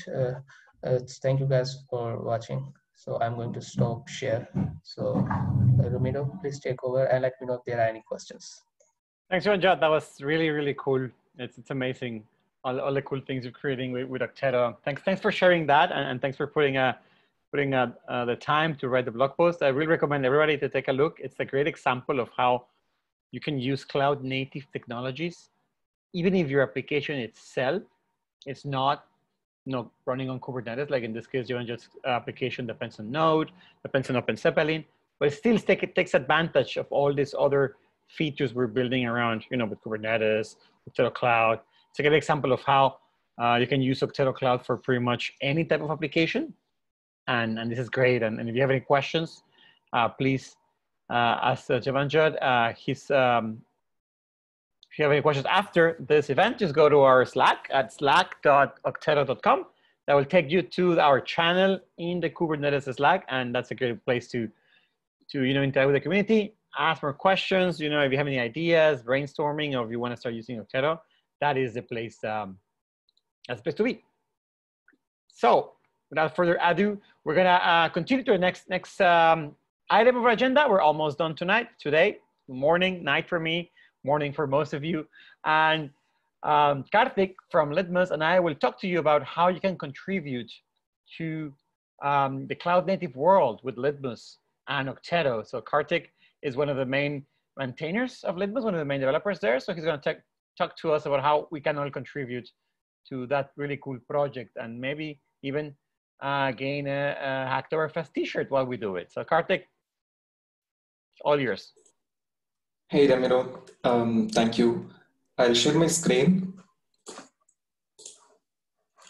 Thank you guys for watching. So I'm going to stop share. So Ramiro, please take over and let me know if there are any questions. Thanks, Jeevanjot. That was really, really cool. It's amazing. All the cool things you're creating with Okteto. Thanks for sharing that, and thanks for putting the time to write the blog post. I really recommend everybody to take a look. It's a great example of how you can use cloud native technologies, even if your application itself is not running on Kubernetes. Like in this case, Jeevanjot's application depends on Node, depends on OpenZeppelin, but it still takes advantage of all these other features we're building around, with Kubernetes, Okteto Cloud. It's a good example of how you can use Okteto Cloud for pretty much any type of application. And this is great. And if you have any questions, please ask Jeevanjot. If you have any questions after this event, just go to our Slack at slack.okteto.com. That will take you to our channel in the Kubernetes Slack, and that's a great place to interact with the community, ask more questions. If you have any ideas, brainstorming, or if you want to start using Okteto, that is the place. That's the place to be. So, without further ado, we're gonna continue to the next item of our agenda. We're almost done today, morning, night for me, morning for most of you. And Karthik from Litmus and I will talk to you about how you can contribute to the cloud native world with Litmus and Okteto. So Karthik is one of the main maintainers of Litmus, one of the main developers there. So he's going to talk to us about how we can all contribute to that really cool project, and maybe even gain a HacktoberFest t-shirt while we do it. So Karthik, all yours. Hey Ramiro, thank you. I'll share my screen.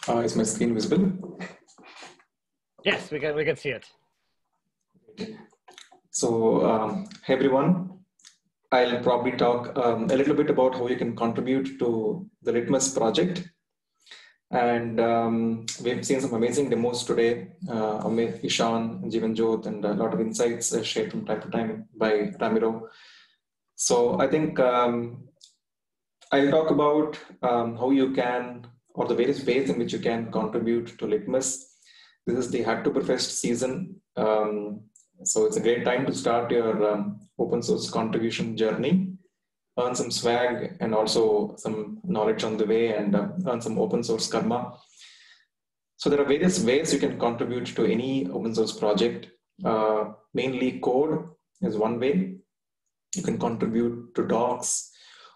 Is my screen visible? Yes, we can see it. So, hey everyone, I'll probably talk a little bit about how you can contribute to the Litmus project. And we've seen some amazing demos today. Amit, Ishan, Jeevanjot, and a lot of insights shared from time to time by Ramiro. So I think I'll talk about how you can, or the various ways in which you can contribute to Litmus. This is the HacktoberFest season. So it's a great time to start your open source contribution journey, earn some swag and also some knowledge on the way, and earn some open source karma. So there are various ways you can contribute to any open source project. Mainly code is one way. You can contribute to docs,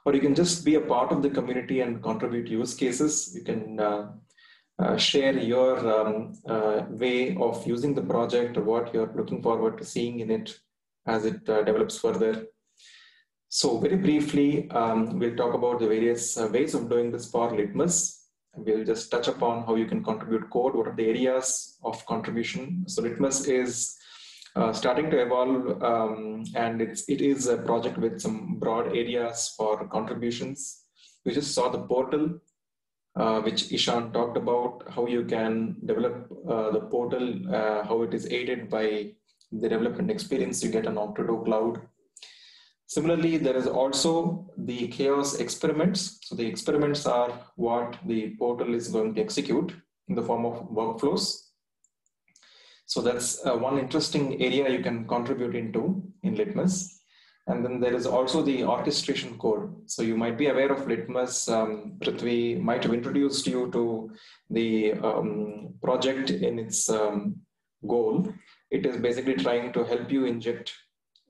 or you can just be a part of the community and contribute use cases. You can share your way of using the project, or what you're looking forward to seeing in it as it develops further. So very briefly, we'll talk about the various ways of doing this for Litmus. We'll just touch upon how you can contribute code, what are the areas of contribution. So Litmus is starting to evolve, and it is a project with some broad areas for contributions. We just saw the portal, which Ishan talked about, how you can develop the portal, how it is aided by the development experience you get on Okteto Cloud. Similarly, there is also the chaos experiments. So the experiments are what the portal is going to execute in the form of workflows. So that's one interesting area you can contribute into in Litmus. And then there is also the orchestration code. So you might be aware of Litmus. Prithvi might have introduced you to the project in its goal. It is basically trying to help you inject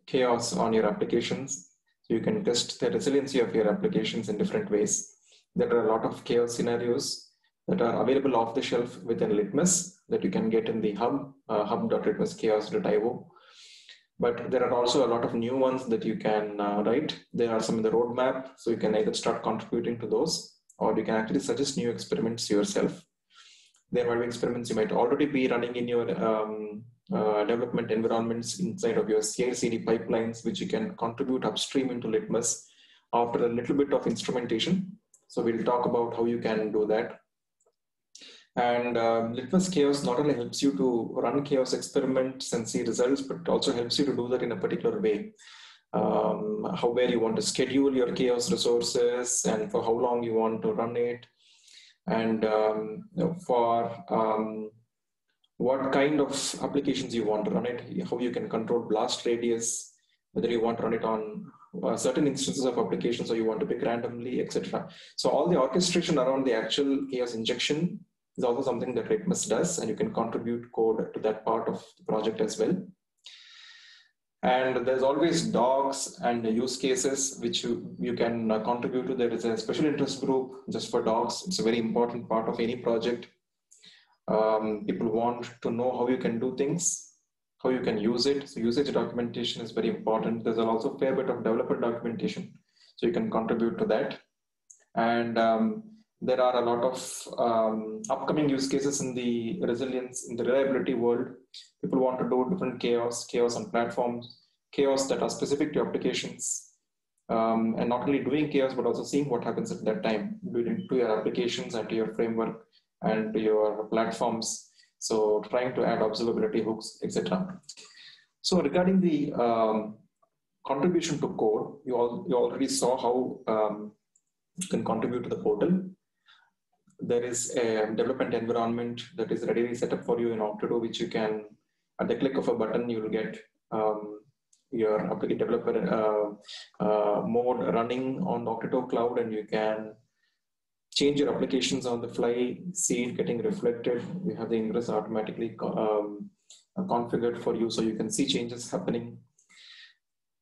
chaos on your applications. So you can test the resiliency of your applications in different ways. There are a lot of chaos scenarios that are available off the shelf within Litmus that you can get in the hub, hub.litmuschaos.io. But there are also a lot of new ones that you can write. There are some in the roadmap, so you can either start contributing to those, or you can actually suggest new experiments yourself. There might be experiments you might already be running in your development environments inside of your CI/CD pipelines, which you can contribute upstream into Litmus after a little bit of instrumentation. So we'll talk about how you can do that. And Litmus Chaos not only helps you to run chaos experiments and see results, but it also helps you to do that in a particular way. Where you want to schedule your chaos resources and for how long you want to run it. And for what kind of applications you want to run it, how you can control blast radius, whether you want to run it on certain instances of applications or you want to pick randomly, etc. So all the orchestration around the actual chaos injection is also something that Litmus does, and you can contribute code to that part of the project as well. And there's always docs and use cases which you can contribute to. There is a special interest group just for docs. It's a very important part of any project. People want to know how you can do things, how you can use it. So usage documentation is very important. There's also a fair bit of developer documentation, so you can contribute to that. And there are a lot of upcoming use cases in the resilience, in the reliability world. People want to do different chaos on platforms, chaos that are specific to applications, and not only doing chaos, but also seeing what happens at that time, to your applications and to your framework and to your platforms. So trying to add observability hooks, etc. So regarding the contribution to code, you already saw how you can contribute to the portal. There is a development environment that is readily set up for you in Okteto, which you can, at the click of a button, you will get your application developer mode running on Okteto Cloud, and you can change your applications on the fly, see it getting reflected. We have the ingress automatically configured for you, so you can see changes happening.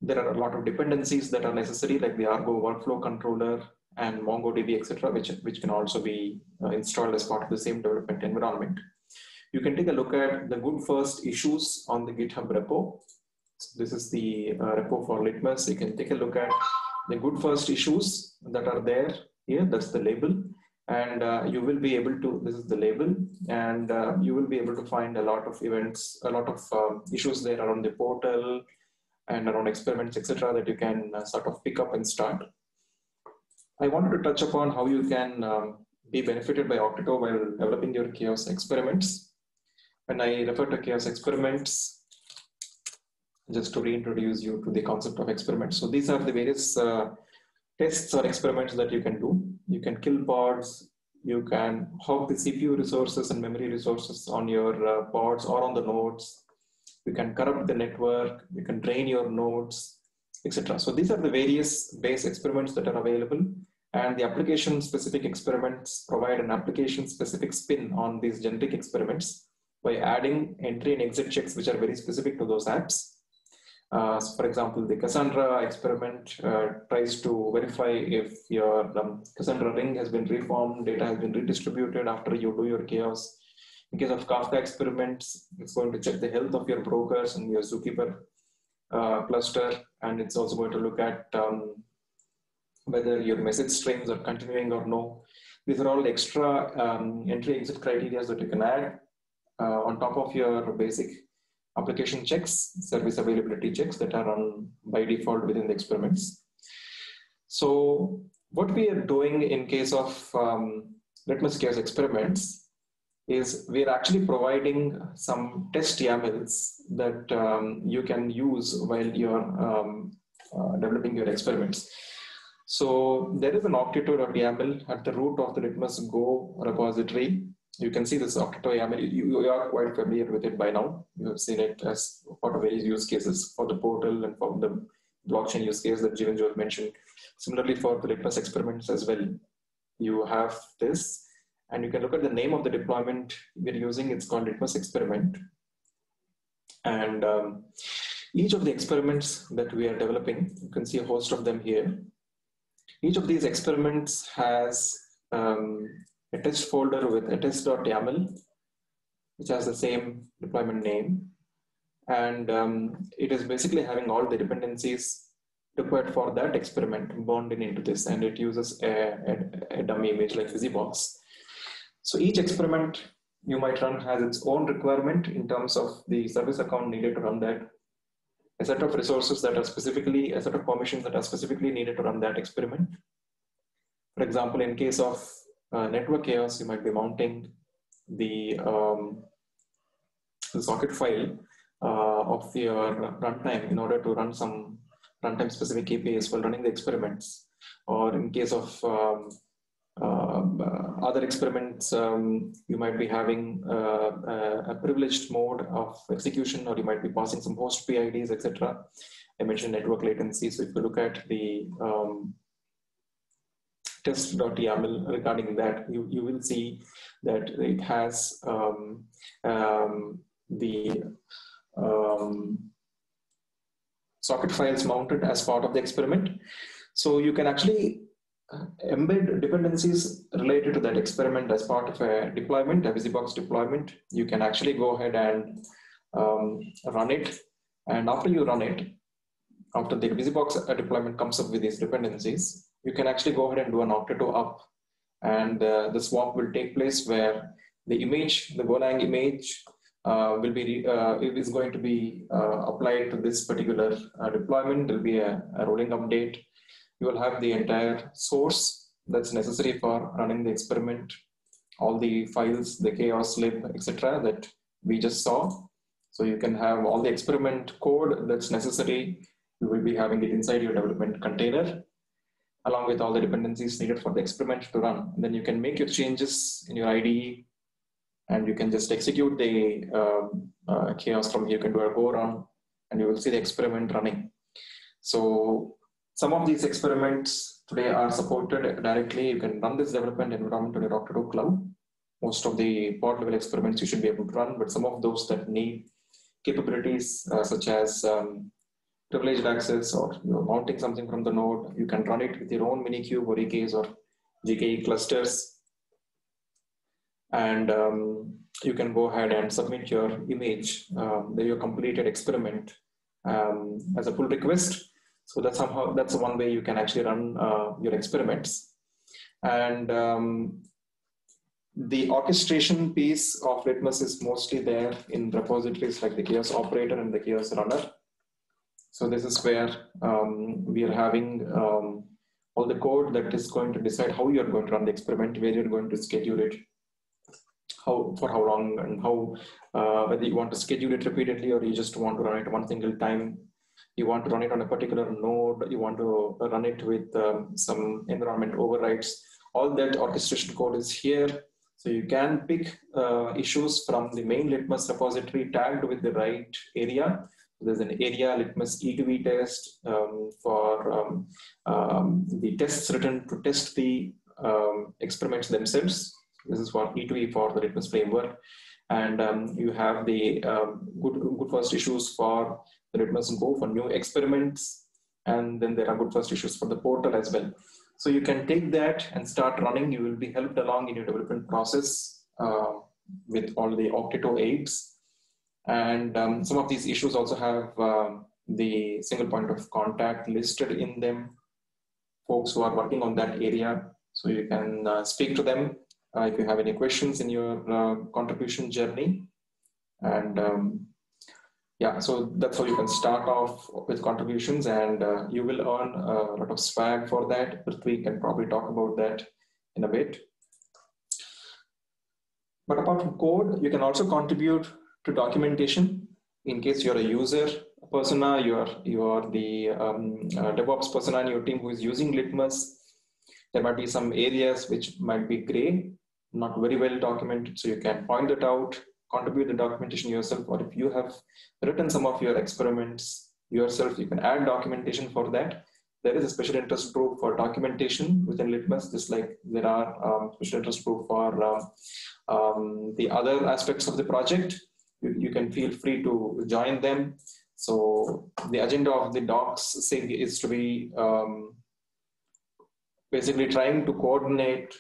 There are a lot of dependencies that are necessary, like the Argo workflow controller and MongoDB, etc., which can also be installed as part of the same development environment. You can take a look at the good first issues on the GitHub repo. So this is the repo for Litmus. You can take a look at the good first issues that are there here. That's the label. And you will be able to, this is the label, and you will be able to find a lot of events, a lot of issues there around the portal and around experiments, etc., that you can sort of pick up and start. I wanted to touch upon how you can be benefited by Okteto while developing your chaos experiments. When I refer to chaos experiments, just to reintroduce you to the concept of experiments. So these are the various tests or experiments that you can do. You can kill pods, you can hog the CPU resources and memory resources on your pods or on the nodes. You can corrupt the network, you can drain your nodes, etc. So these are the various base experiments that are available, and the application specific experiments provide an application specific spin on these generic experiments by adding entry and exit checks which are very specific to those apps. So for example, the Cassandra experiment tries to verify if your Cassandra ring has been reformed, data has been redistributed after you do your chaos. In case of Kafka experiments, it's going to check the health of your brokers and your Zookeeper cluster, and it's also going to look at whether your message streams are continuing or no. These are all extra entry-exit criteria that you can add on top of your basic application checks, service availability checks that are run by default within the experiments. So what we are doing in case of LitmusChaos experiments is we are actually providing some test YAMLs that you can use while you're developing your experiments. So there is an Okteto.yaml at the root of the Litmus Go repository. You can see this Okteto YAML. You are quite familiar with it by now. You have seen it as part of various use cases for the portal and for the blockchain use case that Jeevanjot mentioned. Similarly for the Litmus experiments as well. You have this, and you can look at the name of the deployment we're using. It's called Litmus experiment. And each of the experiments that we are developing, you can see a host of them here. Each of these experiments has a test folder with a test.yaml, which has the same deployment name. And it is basically having all the dependencies required for that experiment bound into this. And it uses a dummy image like BusyBox. So each experiment you might run has its own requirement in terms of the service account needed to run that, a set of resources that are specifically, a set of permissions that are specifically needed to run that experiment. For example, in case of network chaos, you might be mounting the socket file of your runtime in order to run some runtime specific APIs while running the experiments. Or in case of other experiments, you might be having a privileged mode of execution, or you might be passing some host PIDs, etc. I mentioned network latency. So if you look at the test.yaml regarding that, you will see that it has the socket files mounted as part of the experiment. So you can actually embed dependencies related to that experiment as part of a deployment, a VisiBox deployment. You can actually go ahead and run it. And after you run it, after the VisiBox deployment comes up with these dependencies, you can actually go ahead and do an Okteto up. And the swap will take place where the image, the Golang image, is going to be applied to this particular deployment. There will be a rolling update. You will have the entire source that's necessary for running the experiment, all the files, the chaos lib, etc. that we just saw. So you can have all the experiment code that's necessary. You will be having it inside your development container, along with all the dependencies needed for the experiment to run. And then you can make your changes in your IDE, and you can just execute the chaos from here. You can do a go run, and you will see the experiment running. So some of these experiments today are supported directly. You can run this development environment on your Okteto cloud. Most of the pod level experiments you should be able to run, but some of those that need capabilities such as privileged access, or mounting something from the node, you can run it with your own Minikube or EKs or GKE clusters. And you can go ahead and submit your image, your completed experiment as a pull request. So that's one way you can actually run your experiments. And the orchestration piece of Litmus is mostly there in repositories like the chaos operator and the chaos runner. So this is where we are having all the code that is going to decide how you're going to run the experiment, where you're going to schedule it, for how long, and how whether you want to schedule it repeatedly or you just want to run it one single time. You want to run it on a particular node, you want to run it with some environment overrides. All that orchestration code is here. So you can pick issues from the main Litmus repository tagged with the right area. There's an area Litmus E2E test for the tests written to test the experiments themselves. This is for E2E for the Litmus framework. And you have the good first issues for the Litmus Go for new experiments. And then there are good first issues for the portal as well. So you can take that and start running. You will be helped along in your development process with all the Okteto aids. And some of these issues also have the single point of contact listed in them, folks who are working on that area. So you can speak to them if you have any questions in your contribution journey. And yeah, so that's how you can start off with contributions, and you will earn a lot of swag for that. Prithvi can probably talk about that in a bit. But apart from code, you can also contribute to documentation. In case you're a user persona, you are the DevOps persona in your team who is using Litmus, there might be some areas which might be gray, not very well documented. So you can point that out, contribute the documentation yourself, or if you have written some of your experiments yourself, you can add documentation for that. There is a special interest group for documentation within Litmus, just like there are special interest group for the other aspects of the project. You can feel free to join them. So the agenda of the docs is to be basically trying to coordinate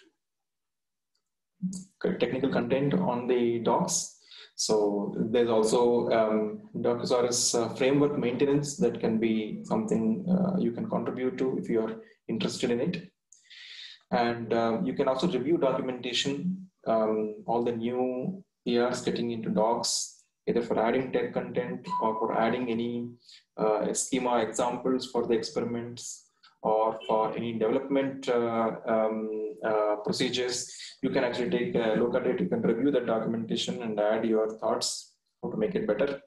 technical content on the docs. So there's also Docusaurus framework maintenance that can be something you can contribute to if you're interested in it. And you can also review documentation, all the new PRs getting into docs, either for adding tech content or for adding any schema examples for the experiments, or for any development procedures. You can actually take a look at it. You can review the documentation and add your thoughts how to make it better.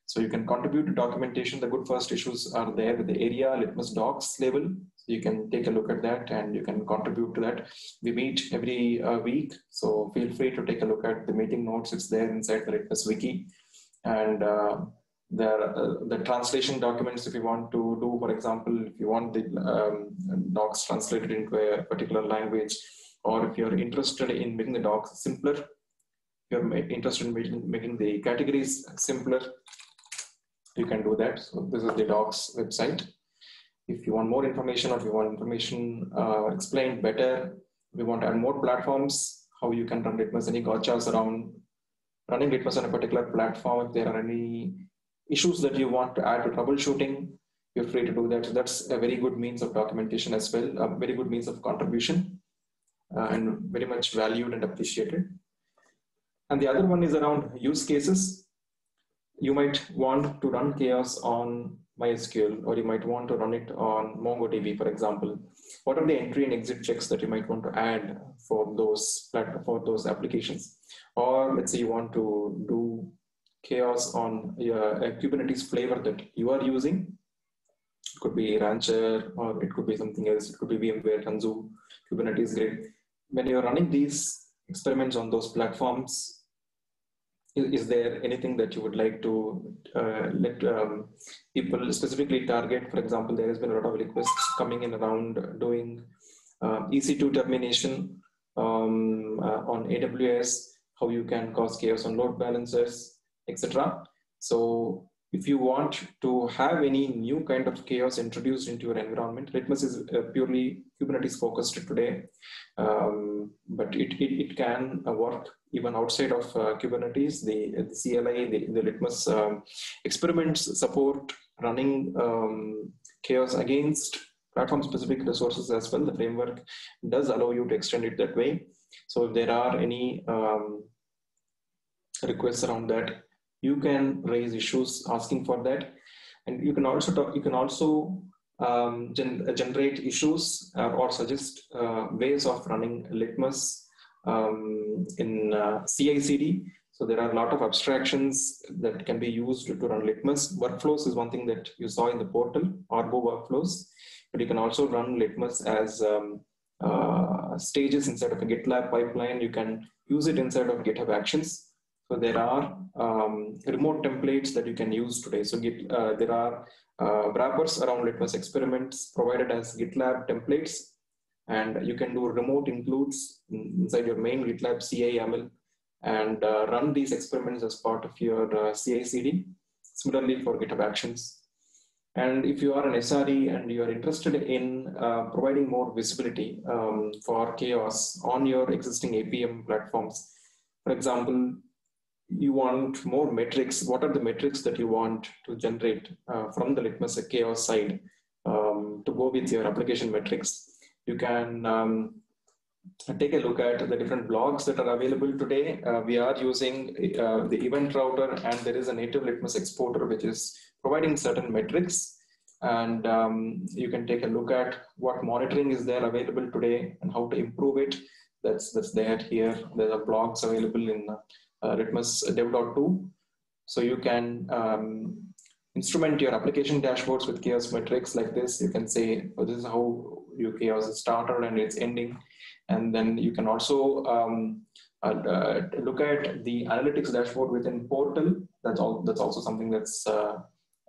So you can contribute to documentation. The good first issues are there with the area Litmus docs label. So you can take a look at that and you can contribute to that. We meet every week, so feel free to take a look at the meeting notes. It's there inside the Litmus wiki. And the translation documents, if you want to do, for example, if you want the docs translated into a particular language, or if you're interested in making the docs simpler, you're interested in making the categories simpler, you can do that. So this is the docs website. If you want more information, or if you want information explained better, we want to add more platforms, how you can run Litmus, any gotchas around running Litmus on a particular platform. If there are any issues that you want to add to troubleshooting, you're free to do that. So that's a very good means of documentation as well, a very good means of contribution, and very much valued and appreciated. And the other one is around use cases. You might want to run Chaos on MySQL, or you might want to run it on MongoDB, for example. What are the entry and exit checks that you might want to add for those applications? Or let's say you want to do Chaos on a Kubernetes flavor that you are using. It could be Rancher, or it could be something else. It could be VMware, Tanzu, Kubernetes Grid. When you're running these experiments on those platforms, is there anything that you would like to let people specifically target? For example, there has been a lot of requests coming in around doing EC2 termination on AWS, how you can cause chaos on load balancers, etc. So if you want to have any new kind of chaos introduced into your environment, Litmus is purely Kubernetes focused today, but it can work even outside of Kubernetes. The CLI, the Litmus experiments support running chaos against platform-specific resources as well. The framework does allow you to extend it that way. So if there are any requests around that, you can raise issues asking for that, and you can also generate issues or suggest ways of running Litmus in CI/CD. So there are a lot of abstractions that can be used to run Litmus. Workflows is one thing that you saw in the portal, Argo workflows, but you can also run Litmus as stages inside of a GitLab pipeline. You can use it inside of GitHub Actions. So there are remote templates that you can use today. So there are wrappers around Litmus experiments provided as GitLab templates, and you can do remote includes inside your main GitLab CI/YAML and run these experiments as part of your CI/CD. Similarly for GitHub Actions. And if you are an SRE and you are interested in providing more visibility for chaos on your existing APM platforms, for example, you want more metrics. What are the metrics that you want to generate from the Litmus chaos side to go with your application metrics? You can take a look at the different blogs that are available today. We are using the event router, and there is a native Litmus exporter which is providing certain metrics. And you can take a look at what monitoring is there available today and how to improve it. That's there here. There are blogs available in Litmus dev.to. So you can instrument your application dashboards with chaos metrics like this. You can say, oh, this is how your chaos is started and it's ending. And then you can also look at the analytics dashboard within portal. That's also something that's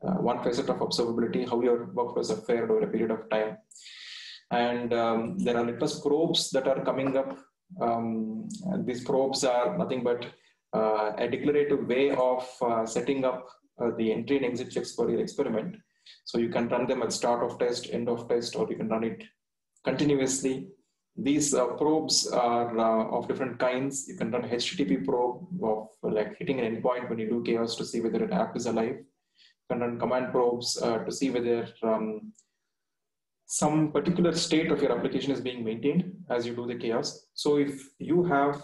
one facet of observability, how your workflows have fared over a period of time. And there are Litmus probes that are coming up. These probes are nothing but a declarative way of setting up the entry and exit checks for your experiment. So you can run them at start of test, end of test, or you can run it continuously. These probes are of different kinds. You can run a HTTP probe of like hitting an endpoint when you do chaos to see whether an app is alive. You can run command probes to see whether some particular state of your application is being maintained as you do the chaos. So if you have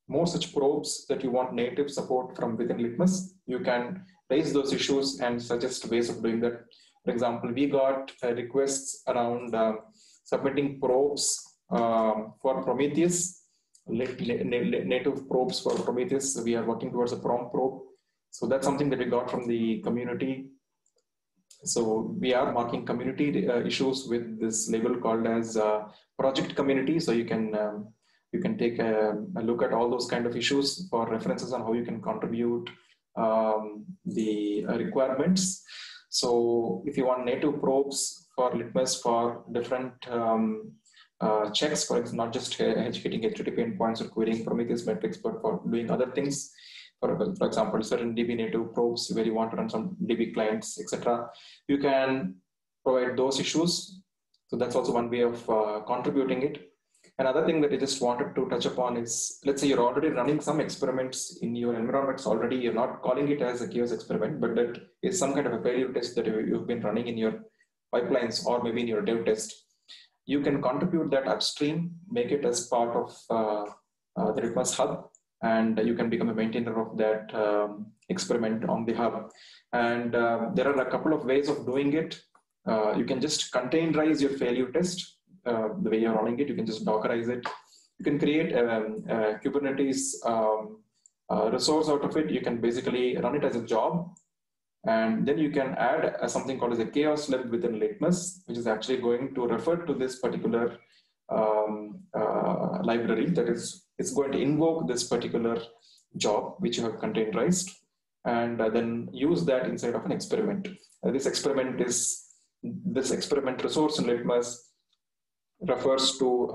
more such probes that you want native support from within Litmus, you can raise those issues and suggest ways of doing that. For example, we got requests around submitting probes for Prometheus, native probes for Prometheus. We are working towards a prompt probe. So that's something that we got from the community. So we are marking community issues with this label called as project community. So you can take a look at all those kind of issues for references on how you can contribute the requirements. So if you want native probes for Litmus for different checks, for example, not just getting HTTP endpoints or querying Prometheus metrics, but for doing other things. For example, certain DB native probes where you want to run some DB clients, etc. You can provide those issues. So that's also one way of contributing it. Another thing that I just wanted to touch upon is, let's say you're already running some experiments in your environments already. You're not calling it as a chaos experiment, but that is some kind of a failure test that you've been running in your pipelines or maybe in your dev test. You can contribute that upstream, make it as part of the Litmus hub, and you can become a maintainer of that experiment on the hub. And there are a couple of ways of doing it. You can just containerize your failure test. The way you're running it, you can just Dockerize it. You can create a Kubernetes resource out of it. You can basically run it as a job. And then you can add something called as a chaos lib within Litmus, which is actually going to refer to this particular library. That is, it's going to invoke this particular job, which you have containerized, and then use that inside of an experiment. This experiment resource in Litmus refers to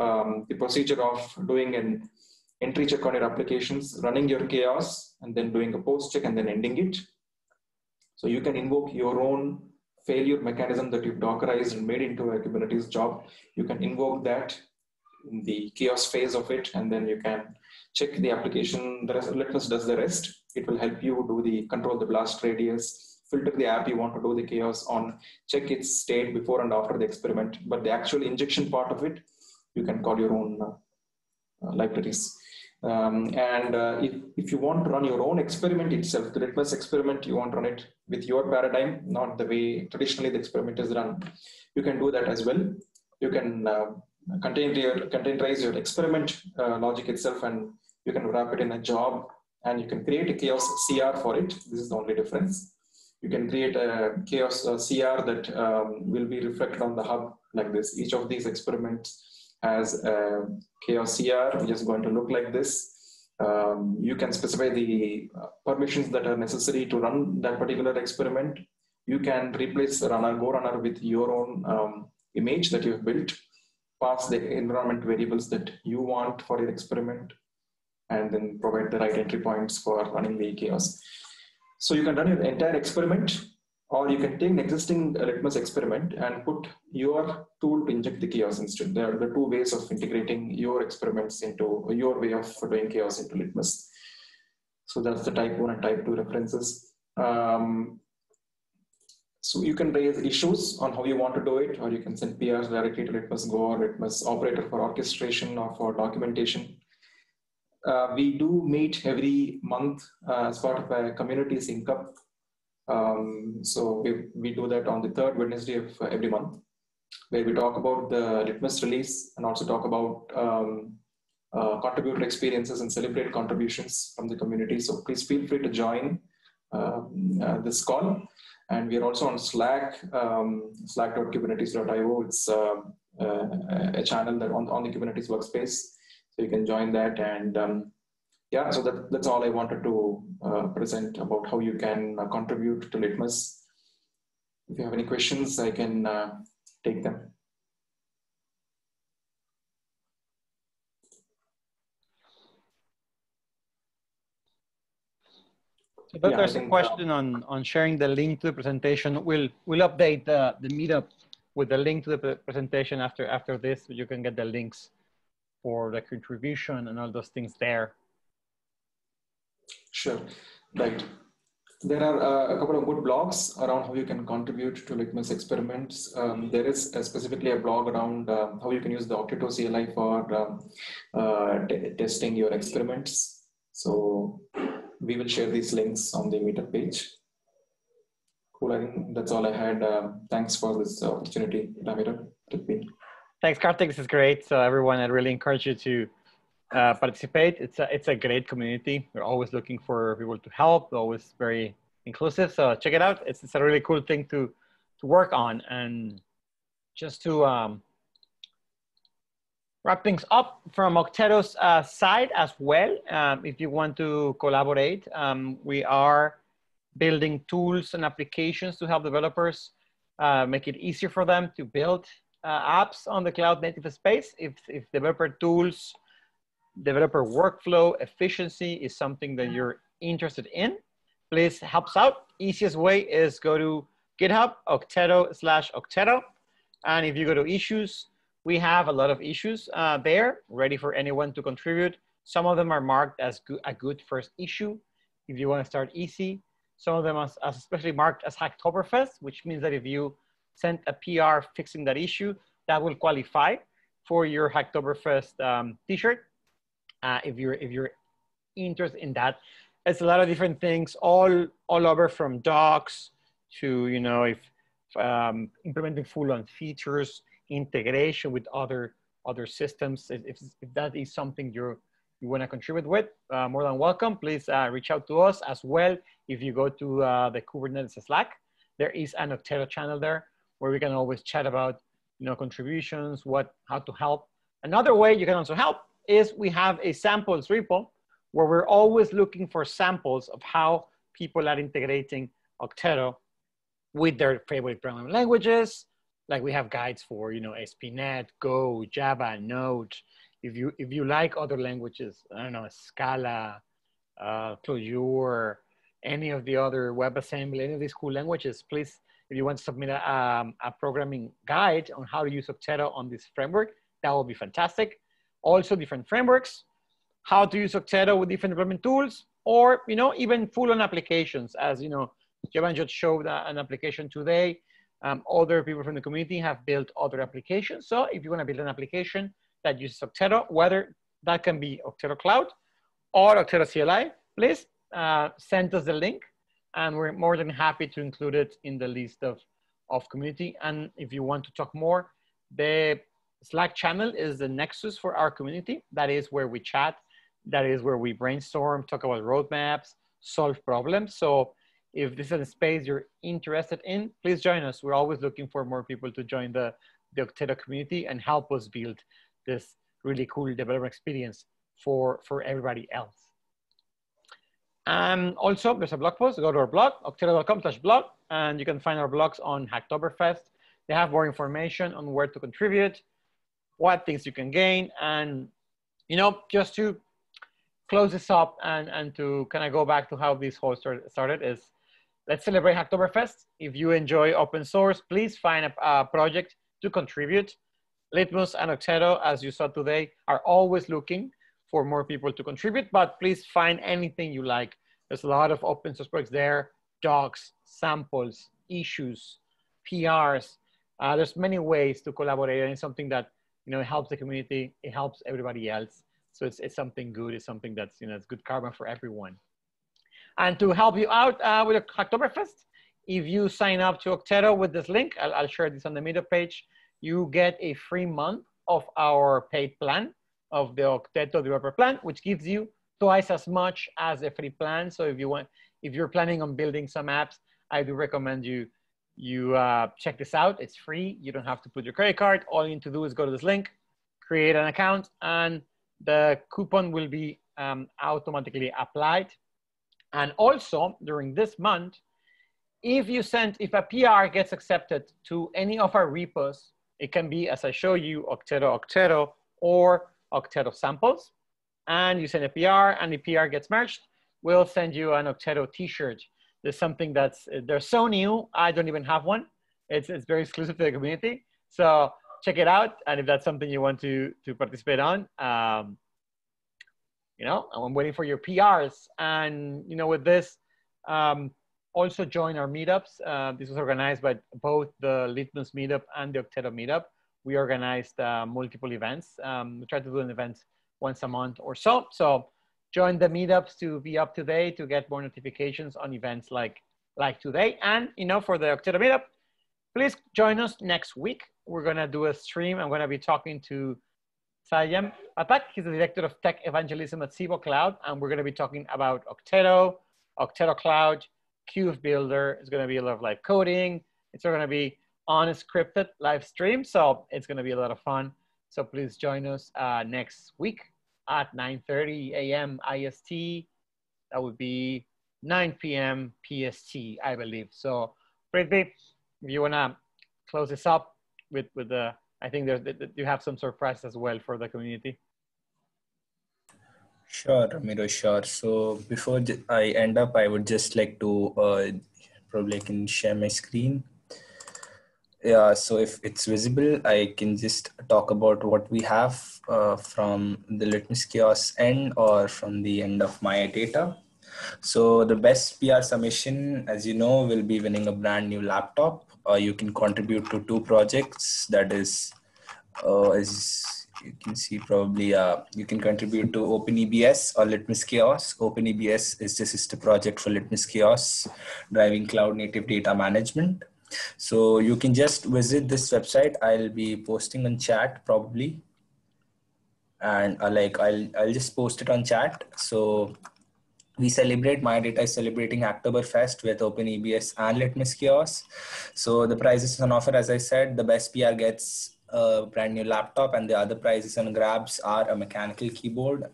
the procedure of doing an entry check on your applications, running your chaos, and then doing a post check and then ending it. So you can invoke your own failure mechanism that you've Dockerized and made into a Kubernetes job. You can invoke that in the chaos phase of it, and then you can check the application. The rest, Litmus does the rest. It will help you do the control the blast radius, filter the app you want to do the chaos on, check its state before and after the experiment. But the actual injection part of it, you can call your own libraries. If you want to run your own experiment itself, the Litmus experiment, you want to run it with your paradigm, not the way traditionally the experiment is run, you can do that as well. You can containerize your experiment logic itself, and you can wrap it in a job, and you can create a chaos CR for it. This is the only difference. You can create a chaos CR that will be reflected on the hub like this. Each of these experiments has a chaos CR, which is going to look like this. You can specify the permissions that are necessary to run that particular experiment. You can replace Go runner with your own image that you've built, pass the environment variables that you want for your experiment, and then provide the right entry points for running the chaos. So you can run your entire experiment, or you can take an existing Litmus experiment and put your tool to inject the chaos instead. There are the two ways of integrating your experiments into your way of doing chaos into Litmus. So that's the type 1 and type 2 references. So you can raise issues on how you want to do it, or you can send PRs directly to Litmus Go or Litmus Operator for orchestration or for documentation. We do meet every month as part of a community sync up. So we do that on the third Wednesday of every month, where we talk about the Litmus release and also talk about contributor experiences and celebrate contributions from the community. So please feel free to join this call. And we are also on Slack, slack.kubernetes.io. It's a channel that on the Kubernetes workspace. So you can join that. And yeah, so that's all I wanted to present about how you can contribute to Litmus. If you have any questions, I can take them. So there's a question on sharing the link to the presentation. We'll update the meetup with the link to the presentation after this, so you can get the links for the contribution and all those things there. Sure, right. There are a couple of good blogs around how you can contribute to Litmus experiments. There is specifically a blog around how you can use the Okteto CLI for testing your experiments. So we will share these links on the meetup page. Cool, I think that's all I had. Thanks for this opportunity, Ramiro. Thanks, Karthik. This is great. So everyone, I really encourage you to participate. It's a great community. We're always looking for people to help. We're always very inclusive. So check it out. It's a really cool thing to work on. And just to wrap things up from Okteto's side as well, if you want to collaborate, we are building tools and applications to help developers make it easier for them to build apps on the cloud native space. If developer tools, developer workflow efficiency is something that you're interested in, please help us out. Easiest way is go to GitHub, Okteto/Okteto. And if you go to issues, we have a lot of issues there ready for anyone to contribute. Some of them are marked as a good first issue if you want to start easy. Some of them are especially marked as HacktoberFest, which means that if you send a PR fixing that issue, that will qualify for your HacktoberFest t-shirt. If you're interested in that, it's a lot of different things all over, from docs to, you know, if implementing full-on features, integration with other systems. If that is something you want to contribute with, more than welcome. Please reach out to us as well. If you go to the Kubernetes Slack, there is an Okteto channel there where we can always chat about, you know, contributions, how to help. Another way you can also help is we have a samples repo where we're always looking for samples of how people are integrating Okteto with their favorite programming languages. Like we have guides for, you know, ASP.NET, Go, Java, Node. If you like other languages, I don't know, Scala, Clojure, any of the other WebAssembly, any of these cool languages, please, if you want to submit a programming guide on how to use Okteto on this framework, that will be fantastic. Also different frameworks, how to use Okteto with different development tools, or, you know, even full-on applications. As you know, Jeevanjot showed an application today. Other people from the community have built other applications. So if you want to build an application that uses Okteto, whether that can be Okteto Cloud or Okteto CLI, please send us the link, and we're more than happy to include it in the list of community. And if you want to talk more, the Slack channel is the nexus for our community. That is where we chat. That is where we brainstorm, talk about roadmaps, solve problems. So if this is a space you're interested in, please join us. We're always looking for more people to join the Okteto community and help us build this really cool developer experience for everybody else. Also, there's a blog post. Go to our blog, okteto.com/blog, and you can find our blogs on HacktoberFest. They have more information on where to contribute, what things you can gain, and, you know, just to close this up and to kind of go back to how this whole started is, let's celebrate HacktoberFest. If you enjoy open source, please find a project to contribute. Litmus and Okteto, as you saw today, are always looking for more people to contribute, but please find anything you like. There's a lot of open source projects there, docs, samples, issues, PRs. There's many ways to collaborate, and it's something that, you know, it helps the community, it helps everybody else. So it's something good, it's something that's, you know, it's good karma for everyone. And to help you out with HacktoberFest, if you sign up to Okteto with this link, I'll share this on the Meetup page, you get a free month of our paid plan, of the Okteto developer plan, which gives you twice as much as a free plan. So if you're planning on building some apps, I do recommend you check this out. It's free. You don't have to put your credit card. All you need to do is go to this link, create an account, and the coupon will be automatically applied. And also during this month, if a PR gets accepted to any of our repos, it can be, as I show you, Okteto, or Okteto samples, and you send a PR and the PR gets merged, we'll send you an Okteto t-shirt. There's something they're so new, I don't even have one. It's very exclusive to the community. So check it out. And if that's something you want to participate on, you know, I'm waiting for your PRs. And, you know, with this, also join our meetups. This was organized by both the Litmus meetup and the Okteto meetup. We organized multiple events. We try to do an event once a month or so. So join the meetups to be up to date, to get more notifications on events like today. And, you know, for the Okteto meetup, please join us next week. We're gonna do a stream. I'm gonna be talking to Sayam Atak. He's the Director of Tech Evangelism at Cibo Cloud, and we're going to be talking about Okteto, Okteto Cloud, Cube Builder. It's going to be a lot of live coding. It's going to be unscripted live stream, so it's going to be a lot of fun. So please join us next week at 9:30 a.m. IST. That would be 9 p.m. PST, I believe. So, Prithvi, if you want to close this up with the, I think you have some surprise as well for the community. Sure, Ramiro, sure. So before I end up, I would just like to probably I can share my screen. Yeah, so if it's visible, I can just talk about what we have from the LitmusChaos end or from the end of my data. So the best PR submission, as you know, will be winning a brand new laptop. You can contribute to 2 projects. That is, as you can see, probably you can contribute to OpenEBS or LitmusChaos. OpenEBS is the sister project for LitmusChaos, driving cloud native data management. So you can just visit this website. I'll be posting on chat probably, and I'll just post it on chat. So we celebrate, my data is celebrating HacktoberFest with OpenEBS and LitmusChaos. So the prizes on offer, as I said, the best PR gets a brand new laptop, and the other prizes on grabs are a mechanical keyboard,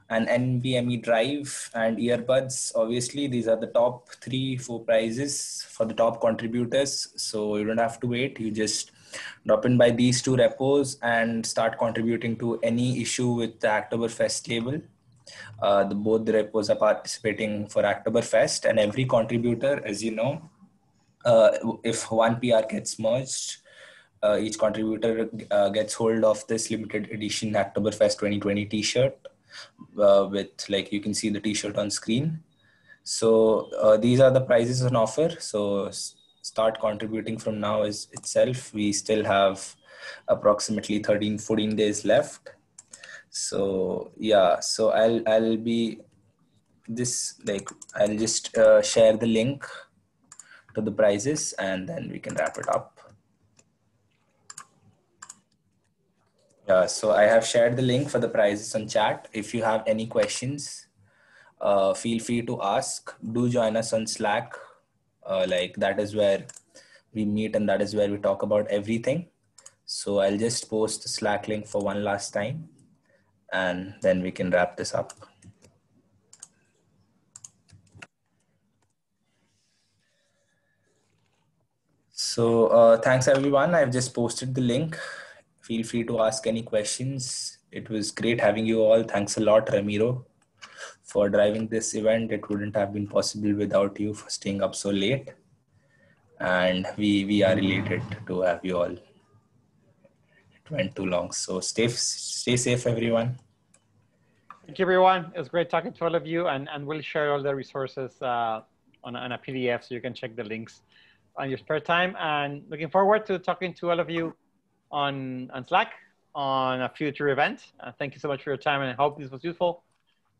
an NVMe drive, and earbuds. Obviously, these are the top 3-4 prizes for the top contributors. So you don't have to wait. You just drop in by these 2 repos and start contributing to any issue with the HacktoberFest label. Both the repos are participating for HacktoberFest, and every contributor, as you know, if one PR gets merged, each contributor gets hold of this limited edition HacktoberFest 2020 t-shirt with, like, you can see the t-shirt on screen. So these are the prizes on offer. So start contributing from now itself. We still have approximately 13-14 days left. So yeah, so I'll be this, like, I'll just share the link to the prizes, and then we can wrap it up. Yeah, so I have shared the link for the prizes on chat. If you have any questions, feel free to ask. Do join us on Slack. Like, that is where we meet, and that is where we talk about everything. So I'll just post the Slack link for one last time, and then we can wrap this up. So thanks everyone. I've just posted the link. Feel free to ask any questions. It was great having you all. Thanks a lot, Ramiro, for driving this event. It wouldn't have been possible without you for staying up so late. And we are related to have you all. It went too long. So stay safe, everyone. Thank you, everyone. It was great talking to all of you, and we'll share all the resources on a PDF, so you can check the links on your spare time. And looking forward to talking to all of you on Slack on a future event. Thank you so much for your time, and I hope this was useful.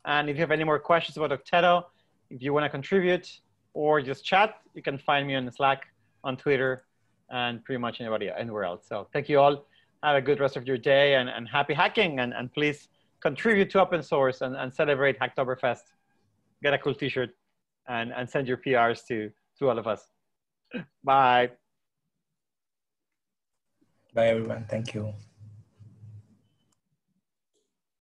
And if you have any more questions about Okteto, if you want to contribute or just chat, you can find me on Slack, on Twitter, and pretty much anywhere else. So thank you all. Have a good rest of your day, and happy hacking. And please contribute to open source and celebrate HacktoberFest. Get a cool t-shirt and send your PRs to all of us. Bye. Bye, everyone. Thank you.